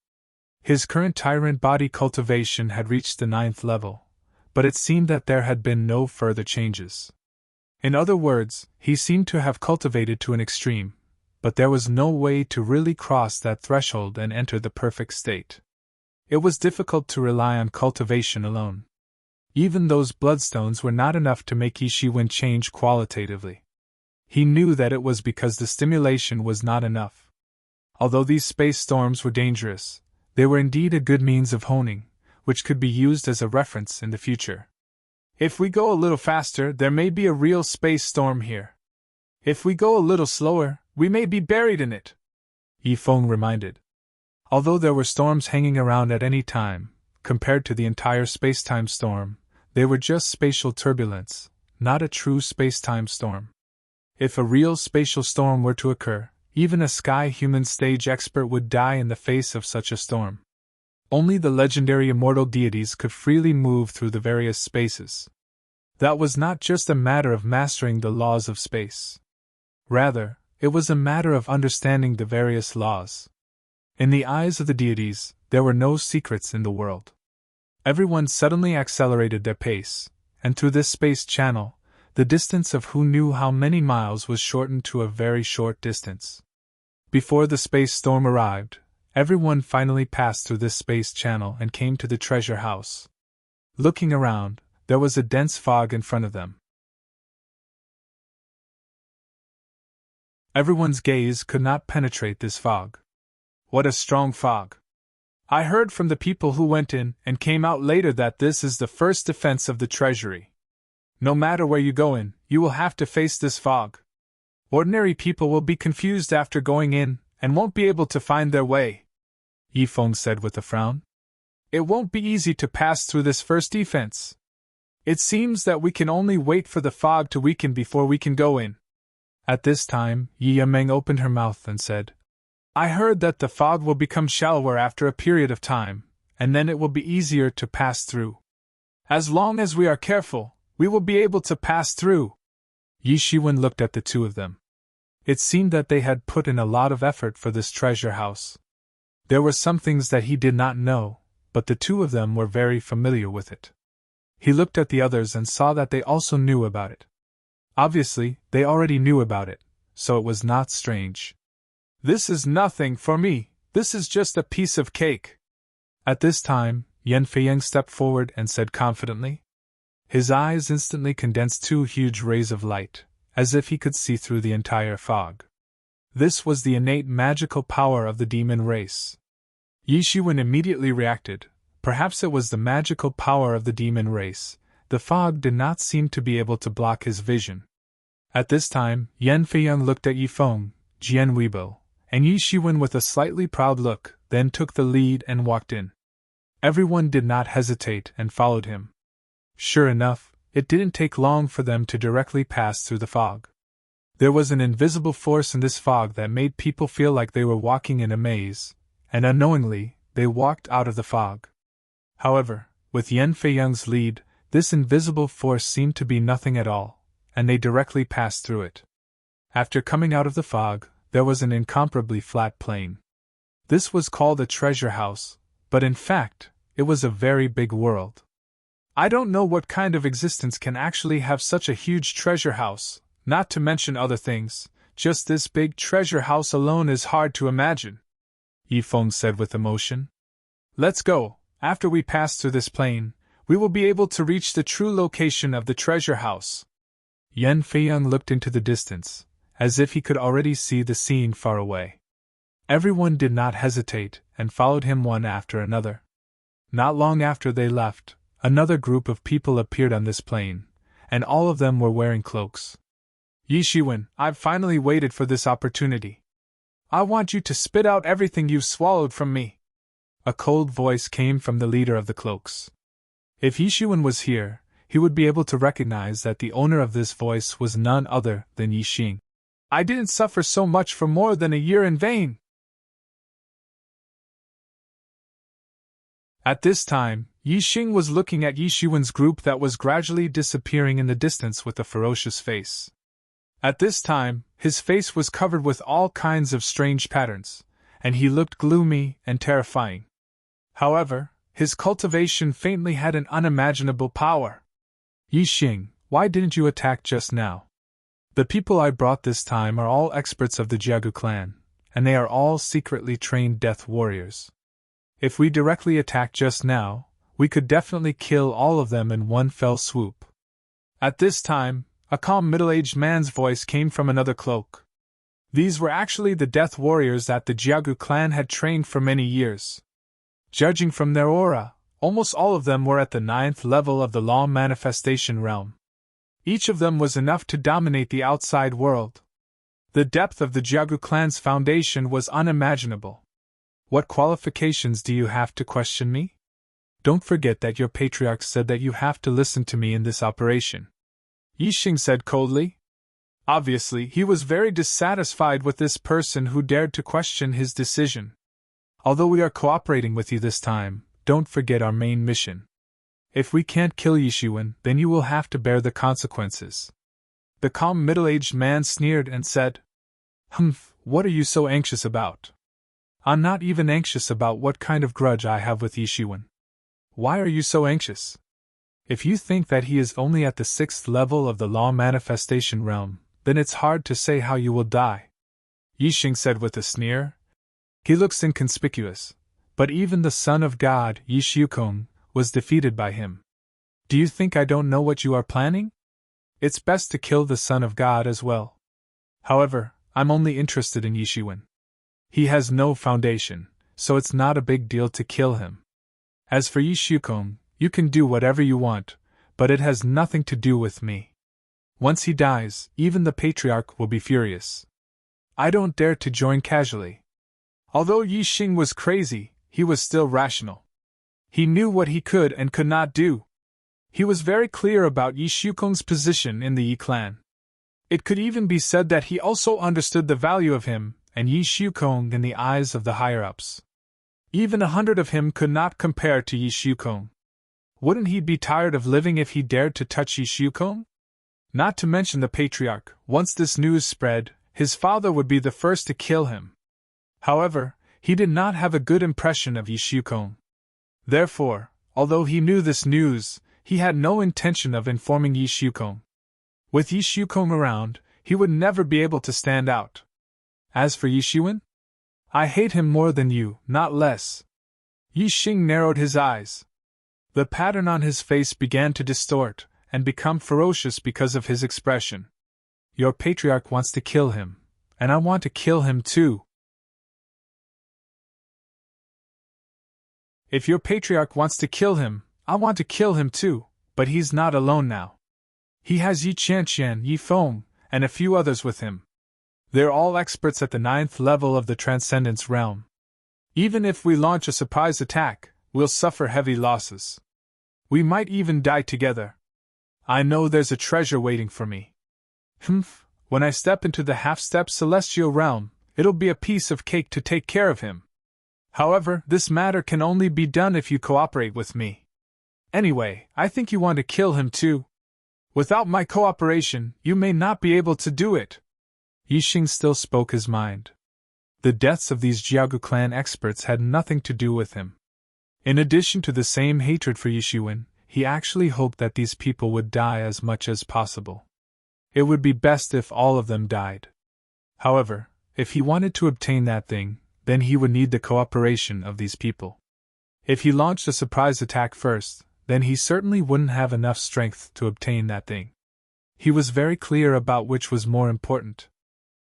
His current tyrant body cultivation had reached the 9th level, but it seemed that there had been no further changes. In other words, he seemed to have cultivated to an extreme, but there was no way to really cross that threshold and enter the perfect state. It was difficult to rely on cultivation alone. Even those bloodstones were not enough to make Yishiwen change qualitatively. He knew that it was because the stimulation was not enough. Although these space storms were dangerous, they were indeed a good means of honing, which could be used as a reference in the future. If we go a little faster, there may be a real space storm here. If we go a little slower, we may be buried in it, Yifeng reminded. Although there were storms hanging around at any time, compared to the entire space-time storm, they were just spatial turbulence, not a true space-time storm. If a real spatial storm were to occur, even a sky-human stage expert would die in the face of such a storm. Only the legendary immortal deities could freely move through the various spaces. That was not just a matter of mastering the laws of space. Rather, it was a matter of understanding the various laws. In the eyes of the deities, there were no secrets in the world. Everyone suddenly accelerated their pace, and through this space channel, the distance of who knew how many miles was shortened to a very short distance. Before the space storm arrived, everyone finally passed through this space channel and came to the treasure house. Looking around, there was a dense fog in front of them. Everyone's gaze could not penetrate this fog. What a strong fog! I heard from the people who went in and came out later that this is the first defense of the treasury. No matter where you go in, you will have to face this fog. Ordinary people will be confused after going in and won't be able to find their way, Yifeng said with a frown. It won't be easy to pass through this first defense. It seems that we can only wait for the fog to weaken before we can go in. At this time, Yi Yameng opened her mouth and said, I heard that the fog will become shallower after a period of time, and then it will be easier to pass through. As long as we are careful, we will be able to pass through. Yi Shiwen looked at the two of them. It seemed that they had put in a lot of effort for this treasure house. There were some things that he did not know, but the two of them were very familiar with it. He looked at the others and saw that they also knew about it. Obviously, they already knew about it, so it was not strange. This is nothing for me, this is just a piece of cake. At this time, Yan Feiyang stepped forward and said confidently. His eyes instantly condensed two huge rays of light, as if he could see through the entire fog. This was the innate magical power of the demon race. Yi Shiwen immediately reacted. Perhaps it was the magical power of the demon race. The fog did not seem to be able to block his vision. At this time, Yan Feiyang looked at Yi Feng, Jian Weibo, and Yi Shiwen with a slightly proud look, then took the lead and walked in. Everyone did not hesitate and followed him. Sure enough, it didn't take long for them to directly pass through the fog. There was an invisible force in this fog that made people feel like they were walking in a maze, and unknowingly, they walked out of the fog. However, with Yan Feiyang's lead, this invisible force seemed to be nothing at all, and they directly passed through it. After coming out of the fog, there was an incomparably flat plain. This was called a treasure house, but in fact, it was a very big world. I don't know what kind of existence can actually have such a huge treasure house, not to mention other things. Just this big treasure house alone is hard to imagine, Yi Feng said with emotion. Let's go. After we pass through this plain, we will be able to reach the true location of the treasure house. Yan Feiyang looked into the distance, as if he could already see the scene far away. Everyone did not hesitate, and followed him one after another. Not long after they left, another group of people appeared on this plain, and all of them were wearing cloaks. Yi Shiwen, I've finally waited for this opportunity. I want you to spit out everything you've swallowed from me. A cold voice came from the leader of the cloaks. If Yi Shiwen was here, he would be able to recognize that the owner of this voice was none other than Yi Xing. I didn't suffer so much for more than a year in vain. At this time, Yi Xing was looking at Yi Shiwen's group that was gradually disappearing in the distance with a ferocious face. At this time, his face was covered with all kinds of strange patterns, and he looked gloomy and terrifying. However, his cultivation faintly had an unimaginable power. Yi Xing, why didn't you attack just now? The people I brought this time are all experts of the Jiagu clan, and they are all secretly trained death warriors. If we directly attack just now, we could definitely kill all of them in one fell swoop. At this time, a calm middle-aged man's voice came from another cloak. These were actually the death warriors that the Jiagu clan had trained for many years. Judging from their aura, almost all of them were at the 9th level of the law manifestation realm. Each of them was enough to dominate the outside world. The depth of the Jiagu clan's foundation was unimaginable. What qualifications do you have to question me? Don't forget that your patriarch said that you have to listen to me in this operation. Yi Xing said coldly. Obviously, he was very dissatisfied with this person who dared to question his decision. Although we are cooperating with you this time, don't forget our main mission. If we can't kill Yi Shiwen, then you will have to bear the consequences. The calm middle-aged man sneered and said, Humph, what are you so anxious about? I'm not even anxious about what kind of grudge I have with Yi Shiwen. Why are you so anxious? If you think that he is only at the 6th level of the law manifestation realm, then it's hard to say how you will die. Yi Xing said with a sneer. He looks inconspicuous, but even the son of God, Yi Xiukong, was defeated by him. Do you think I don't know what you are planning? It's best to kill the son of God as well. However, I'm only interested in Yi Shiwen. He has no foundation, so it's not a big deal to kill him. As for Yi Xiukong, you can do whatever you want, but it has nothing to do with me. Once he dies, even the patriarch will be furious. I don't dare to join casually. Although Yi Xing was crazy, he was still rational. He knew what he could and could not do. He was very clear about Yi Xiukong's position in the Yi clan. It could even be said that he also understood the value of him and Yi Xiukong in the eyes of the higher-ups. Even 100 of him could not compare to Yi Xiukong. Wouldn't he be tired of living if he dared to touch Yishuko? Not to mention the patriarch, once this news spread, his father would be the first to kill him. However, he did not have a good impression of Yishuko. Therefore, although he knew this news, he had no intention of informing Yishuko. With Yishuko around, he would never be able to stand out. As for Yishuin? I hate him more than you, not less. Yixing narrowed his eyes. The pattern on his face began to distort and become ferocious because of his expression. Your patriarch wants to kill him, and I want to kill him too. If your patriarch wants to kill him, I want to kill him too, but he's not alone now. He has Yi Qianqian, Yi Feng, and a few others with him. They're all experts at the 9th level of the Transcendence realm. Even if we launch a surprise attack, we'll suffer heavy losses. We might even die together. I know there's a treasure waiting for me. When I step into the half-step celestial realm, it'll be a piece of cake to take care of him. However, this matter can only be done if you cooperate with me. Anyway, I think you want to kill him too. Without my cooperation, you may not be able to do it. Yixing still spoke his mind. The deaths of these Jiaogu clan experts had nothing to do with him. In addition to the same hatred for Yishuin, he actually hoped that these people would die as much as possible. It would be best if all of them died. However, if he wanted to obtain that thing, then he would need the cooperation of these people. If he launched a surprise attack first, then he certainly wouldn't have enough strength to obtain that thing. He was very clear about which was more important.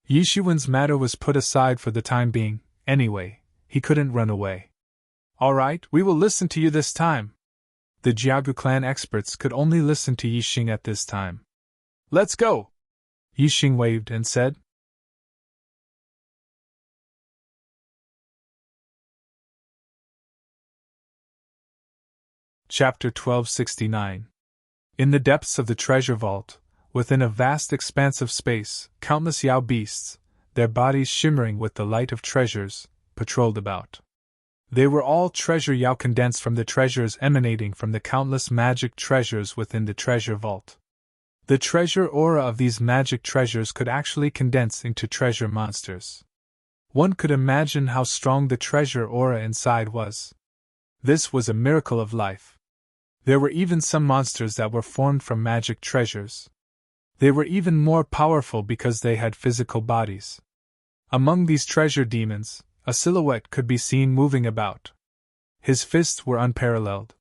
Yishuin's matter was put aside for the time being. Anyway, he couldn't run away. All right, we will listen to you this time. The Jiaogu clan experts could only listen to Yixing at this time. Let's go! Yixing waved and said. Chapter 1269. In the depths of the treasure vault, within a vast expanse of space, countless Yao beasts, their bodies shimmering with the light of treasures, patrolled about. They were all treasure Yao condensed from the treasures emanating from the countless magic treasures within the treasure vault. The treasure aura of these magic treasures could actually condense into treasure monsters. One could imagine how strong the treasure aura inside was. This was a miracle of life. There were even some monsters that were formed from magic treasures. They were even more powerful because they had physical bodies. Among these treasure demons, a silhouette could be seen moving about. His fists were unparalleled.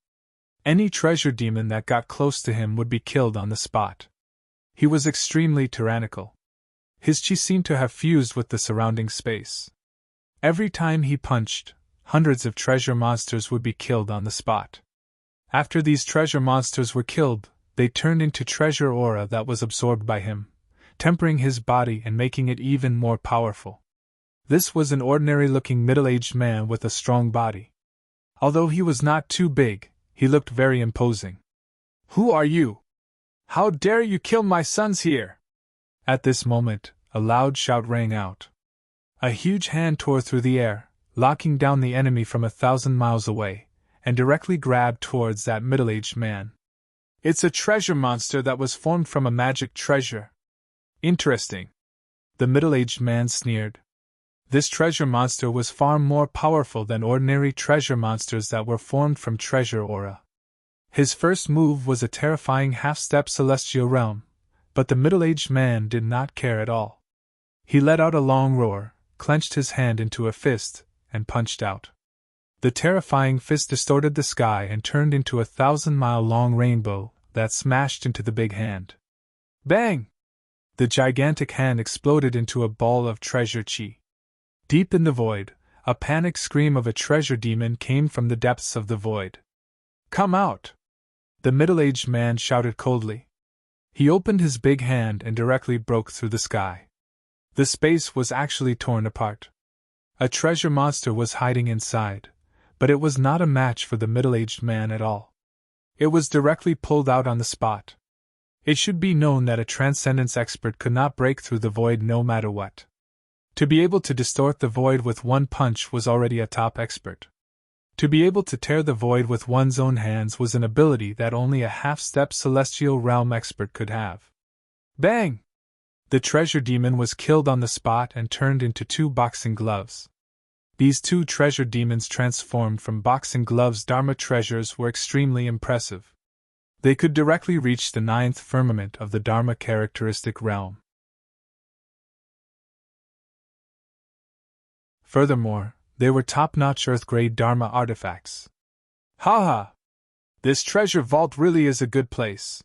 Any treasure demon that got close to him would be killed on the spot. He was extremely tyrannical. His chi seemed to have fused with the surrounding space. Every time he punched, hundreds of treasure monsters would be killed on the spot. After these treasure monsters were killed, they turned into treasure aura that was absorbed by him, tempering his body and making it even more powerful. This was an ordinary-looking middle-aged man with a strong body. Although he was not too big, he looked very imposing. Who are you? How dare you kill my sons here? At this moment, a loud shout rang out. A huge hand tore through the air, locking down the enemy from 1,000 miles away, and directly grabbed towards that middle-aged man. It's a treasure monster that was formed from a magic treasure. Interesting. The middle-aged man sneered. This treasure monster was far more powerful than ordinary treasure monsters that were formed from treasure aura. His first move was a terrifying half-step celestial realm, but the middle-aged man did not care at all. He let out a long roar, clenched his hand into a fist, and punched out. The terrifying fist distorted the sky and turned into a 1,000-mile-long rainbow that smashed into the big hand. Bang! The gigantic hand exploded into a ball of treasure chi. Deep in the void, a panic scream of a treasure demon came from the depths of the void. Come out! The middle-aged man shouted coldly. He opened his big hand and directly broke through the sky. The space was actually torn apart. A treasure monster was hiding inside, but it was not a match for the middle-aged man at all. It was directly pulled out on the spot. It should be known that a transcendence expert could not break through the void no matter what. To be able to distort the void with one punch was already a top expert. To be able to tear the void with one's own hands was an ability that only a half-step celestial realm expert could have. Bang! The treasure demon was killed on the spot and turned into 2 boxing gloves. These 2 treasure demons transformed from boxing gloves Dharma treasures were extremely impressive. They could directly reach the 9th firmament of the Dharma characteristic realm. Furthermore, they were top-notch Earth-grade Dharma artifacts. Haha! This treasure vault really is a good place.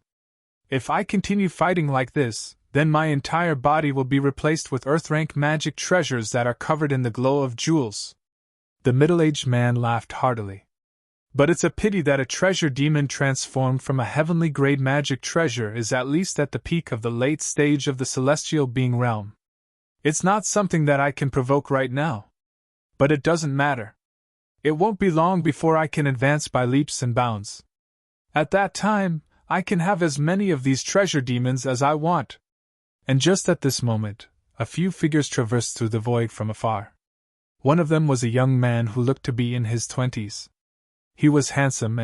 If I continue fighting like this, then my entire body will be replaced with Earth-rank magic treasures that are covered in the glow of jewels. The middle-aged man laughed heartily. But it's a pity that a treasure demon transformed from a heavenly-grade magic treasure is at least at the peak of the late stage of the celestial being realm. It's not something that I can provoke right now. But it doesn't matter. It won't be long before I can advance by leaps and bounds. At that time, I can have as many of these treasure demons as I want. And just at this moment, a few figures traversed through the void from afar. One of them was a young man who looked to be in his 20s. He was handsome.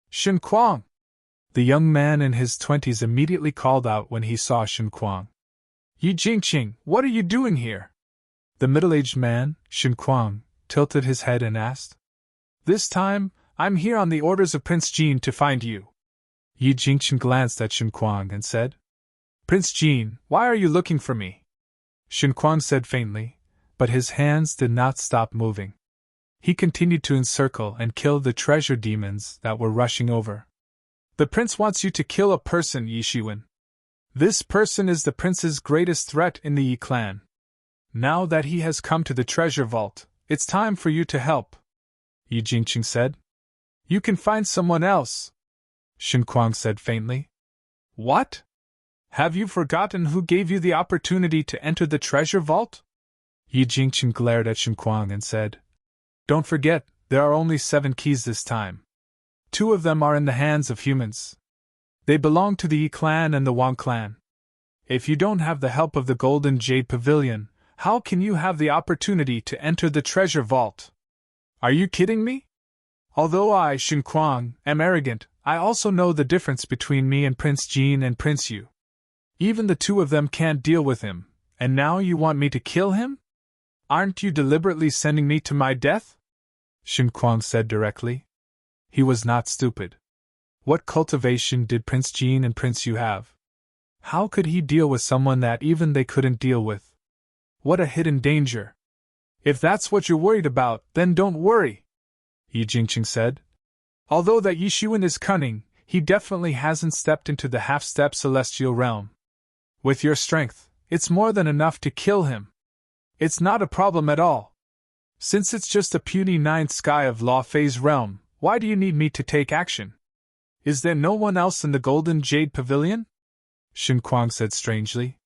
Shen Kuang! The young man in his 20s immediately called out when he saw Shen Kuang. Yi Jingqing, what are you doing here? The middle-aged man, Shen Kuang, tilted his head and asked. This time, I'm here on the orders of Prince Jin to find you. Yi Jingqing glanced at Shen Kuang and said, Prince Jin, why are you looking for me? Shen Kuang said faintly, but his hands did not stop moving. He continued to encircle and kill the treasure demons that were rushing over. The prince wants you to kill a person, Yi Shiwen. This person is the prince's greatest threat in the Yi clan. Now that he has come to the treasure vault, it's time for you to help, Yi Jingqing said. You can find someone else, Shen Kuang said faintly. What? Have you forgotten who gave you the opportunity to enter the treasure vault? Yi Jingqing glared at Shen Kuang and said, Don't forget, there are only 7 keys this time. 2 of them are in the hands of humans. They belong to the Yi clan and the Wang clan. If you don't have the help of the Golden Jade Pavilion, how can you have the opportunity to enter the treasure vault? Are you kidding me? Although I, Shen Kuang, am arrogant, I also know the difference between me and Prince Jin and Prince Yu. Even the 2 of them can't deal with him, and now you want me to kill him? Aren't you deliberately sending me to my death? Shen Kuang said directly. He was not stupid. What cultivation did Prince Jin and Prince Yu have? How could he deal with someone that even they couldn't deal with? What a hidden danger. If that's what you're worried about, then don't worry, Yi Jingqing said. Although that Yi Shiwen is cunning, he definitely hasn't stepped into the half-step celestial realm. With your strength, it's more than enough to kill him. It's not a problem at all. Since it's just a puny 9th sky of law phase realm, why do you need me to take action? Is there no one else in the Golden Jade Pavilion? Shen Kuang said strangely.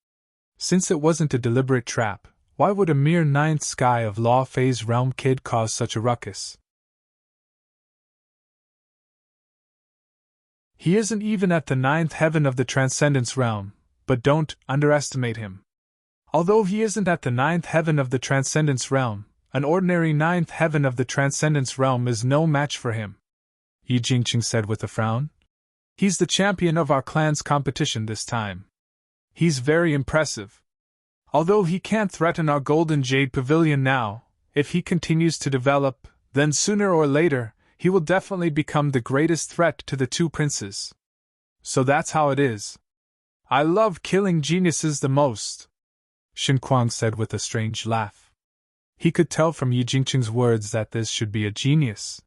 Since it wasn't a deliberate trap, why would a mere 9th sky of law phase realm kid cause such a ruckus? He isn't even at the 9th heaven of the Transcendence realm, but don't underestimate him. Although he isn't at the 9th heaven of the Transcendence realm, an ordinary 9th heaven of the Transcendence realm is no match for him, Yi Jingqing said with a frown. He's the champion of our clan's competition this time. He's very impressive. Although he can't threaten our Golden Jade Pavilion now, if he continues to develop, then sooner or later, he will definitely become the greatest threat to the 2 princes. So that's how it is. I love killing geniuses the most, Shen Kuang said with a strange laugh. He could tell from Yi Jingqing's words that this should be a genius.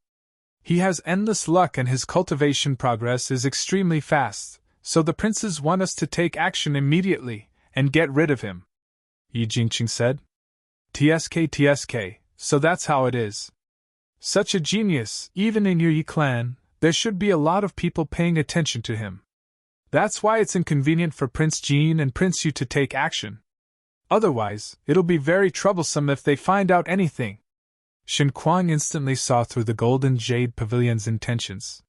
He has endless luck and his cultivation progress is extremely fast, so the princes want us to take action immediately and get rid of him, Yi Jingqing said. TSK, so that's how it is. Such a genius, even in your Yi clan, there should be a lot of people paying attention to him. That's why it's inconvenient for Prince Jin and Prince Yu to take action. Otherwise, it'll be very troublesome if they find out anything. Shen Kuang instantly saw through the Golden Jade Pavilion's intentions.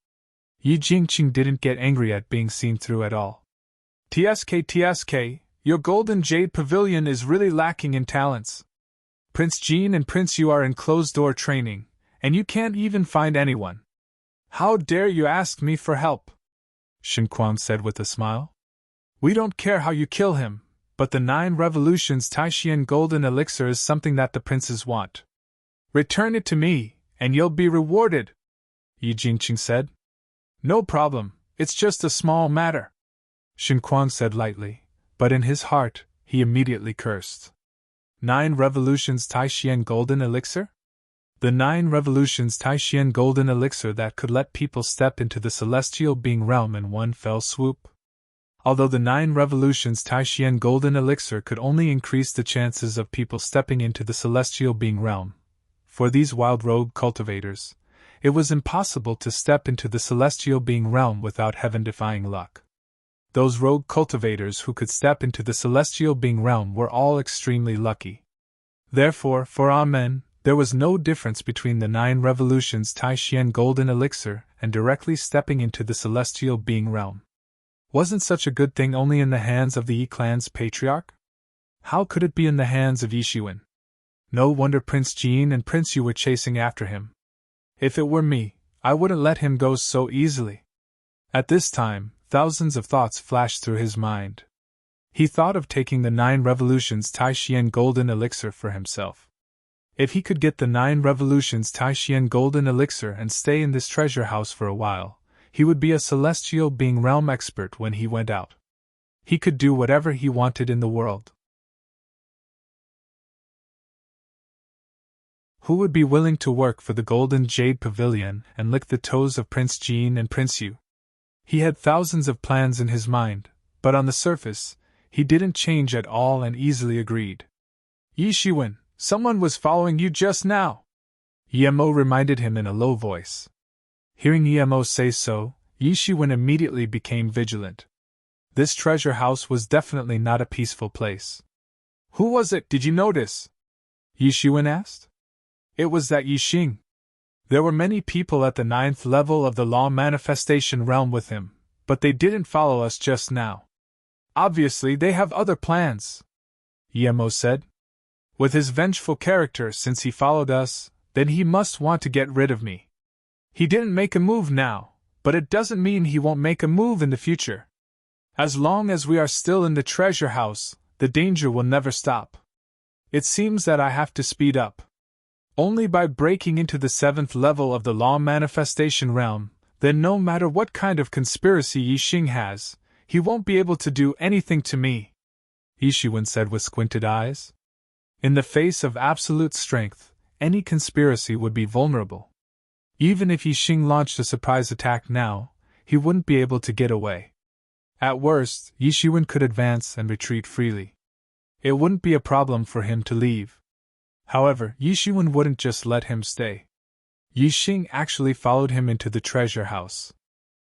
Yi Jingqing didn't get angry at being seen through at all. TSK, your Golden Jade Pavilion is really lacking in talents. Prince Jin and Prince Yu are in closed-door training, and you can't even find anyone. How dare you ask me for help? Shen Quan said with a smile. We don't care how you kill him, but the 9 revolutions Taishian golden elixir is something that the princes want. Return it to me, and you'll be rewarded, Yi Jingqing said. No problem, it's just a small matter, Shen Quan said lightly, but in his heart, he immediately cursed. 9 revolutions Taishian golden elixir? The 9 revolutions Taishian golden elixir that could let people step into the celestial being realm in one fell swoop. Although the 9 revolutions Taishian golden elixir could only increase the chances of people stepping into the celestial being realm, for these wild rogue cultivators, it was impossible to step into the celestial being realm without heaven-defying luck. Those rogue cultivators who could step into the celestial being realm were all extremely lucky. Therefore, for Amen, there was no difference between the 9 revolutions Taishian golden elixir and directly stepping into the celestial being realm. Wasn't such a good thing only in the hands of the Yi clan's patriarch? How could it be in the hands of Yi Shiwen? No wonder Prince Jin and Prince Yu were chasing after him. If it were me, I wouldn't let him go so easily. At this time, thousands of thoughts flashed through his mind. He thought of taking the 9 revolutions Taishian golden elixir for himself. If he could get the 9 revolutions Taishian golden elixir and stay in this treasure house for a while, he would be a celestial being realm expert when he went out. He could do whatever he wanted in the world. Who would be willing to work for the Golden Jade Pavilion and lick the toes of Prince Jin and Prince Yu? He had thousands of plans in his mind, but on the surface, he didn't change at all and easily agreed. Yi Shiwen, someone was following you just now, Yemo reminded him in a low voice. Hearing Yemo say so, Yi Shiwen immediately became vigilant. This treasure house was definitely not a peaceful place. Who was it, did you notice? Yi Shiwen asked. It was that Yi Xing. There were many people at the 9th level of the law manifestation realm with him, but they didn't follow us just now. Obviously they have other plans, Yemo said. With his vengeful character since he followed us, then he must want to get rid of me. He didn't make a move now, but it doesn't mean he won't make a move in the future. As long as we are still in the treasure house, the danger will never stop. It seems that I have to speed up. Only by breaking into the 7th level of the law manifestation realm, then no matter what kind of conspiracy Yi Xing has, he won't be able to do anything to me, Yi Shiwen said with squinted eyes. In the face of absolute strength, any conspiracy would be vulnerable. Even if Yi Xing launched a surprise attack now, he wouldn't be able to get away. At worst, Yi Shiwen could advance and retreat freely. It wouldn't be a problem for him to leave. However, Yi Shiwen wouldn't just let him stay. Yi Xing actually followed him into the treasure house.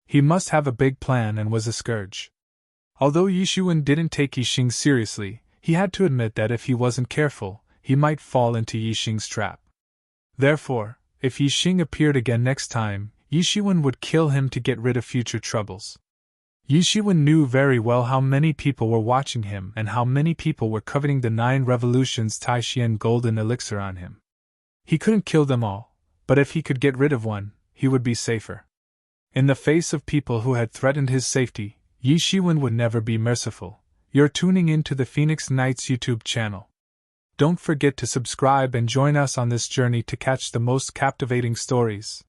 He must have a big plan and was a scourge. Although Yi Shiwen didn't take Yi Xing seriously, he had to admit that if he wasn't careful, he might fall into Yi Xing's trap. Therefore, if Yi Xing appeared again next time, Yi Shiwen would kill him to get rid of future troubles. Yi Shiwen knew very well how many people were watching him and how many people were coveting the 9 revolutions Taishian golden elixir on him. He couldn't kill them all, but if he could get rid of one, he would be safer. In the face of people who had threatened his safety, Yi Shiwen would never be merciful. You're tuning in to the Phoenix Knights YouTube channel. Don't forget to subscribe and join us on this journey to catch the most captivating stories.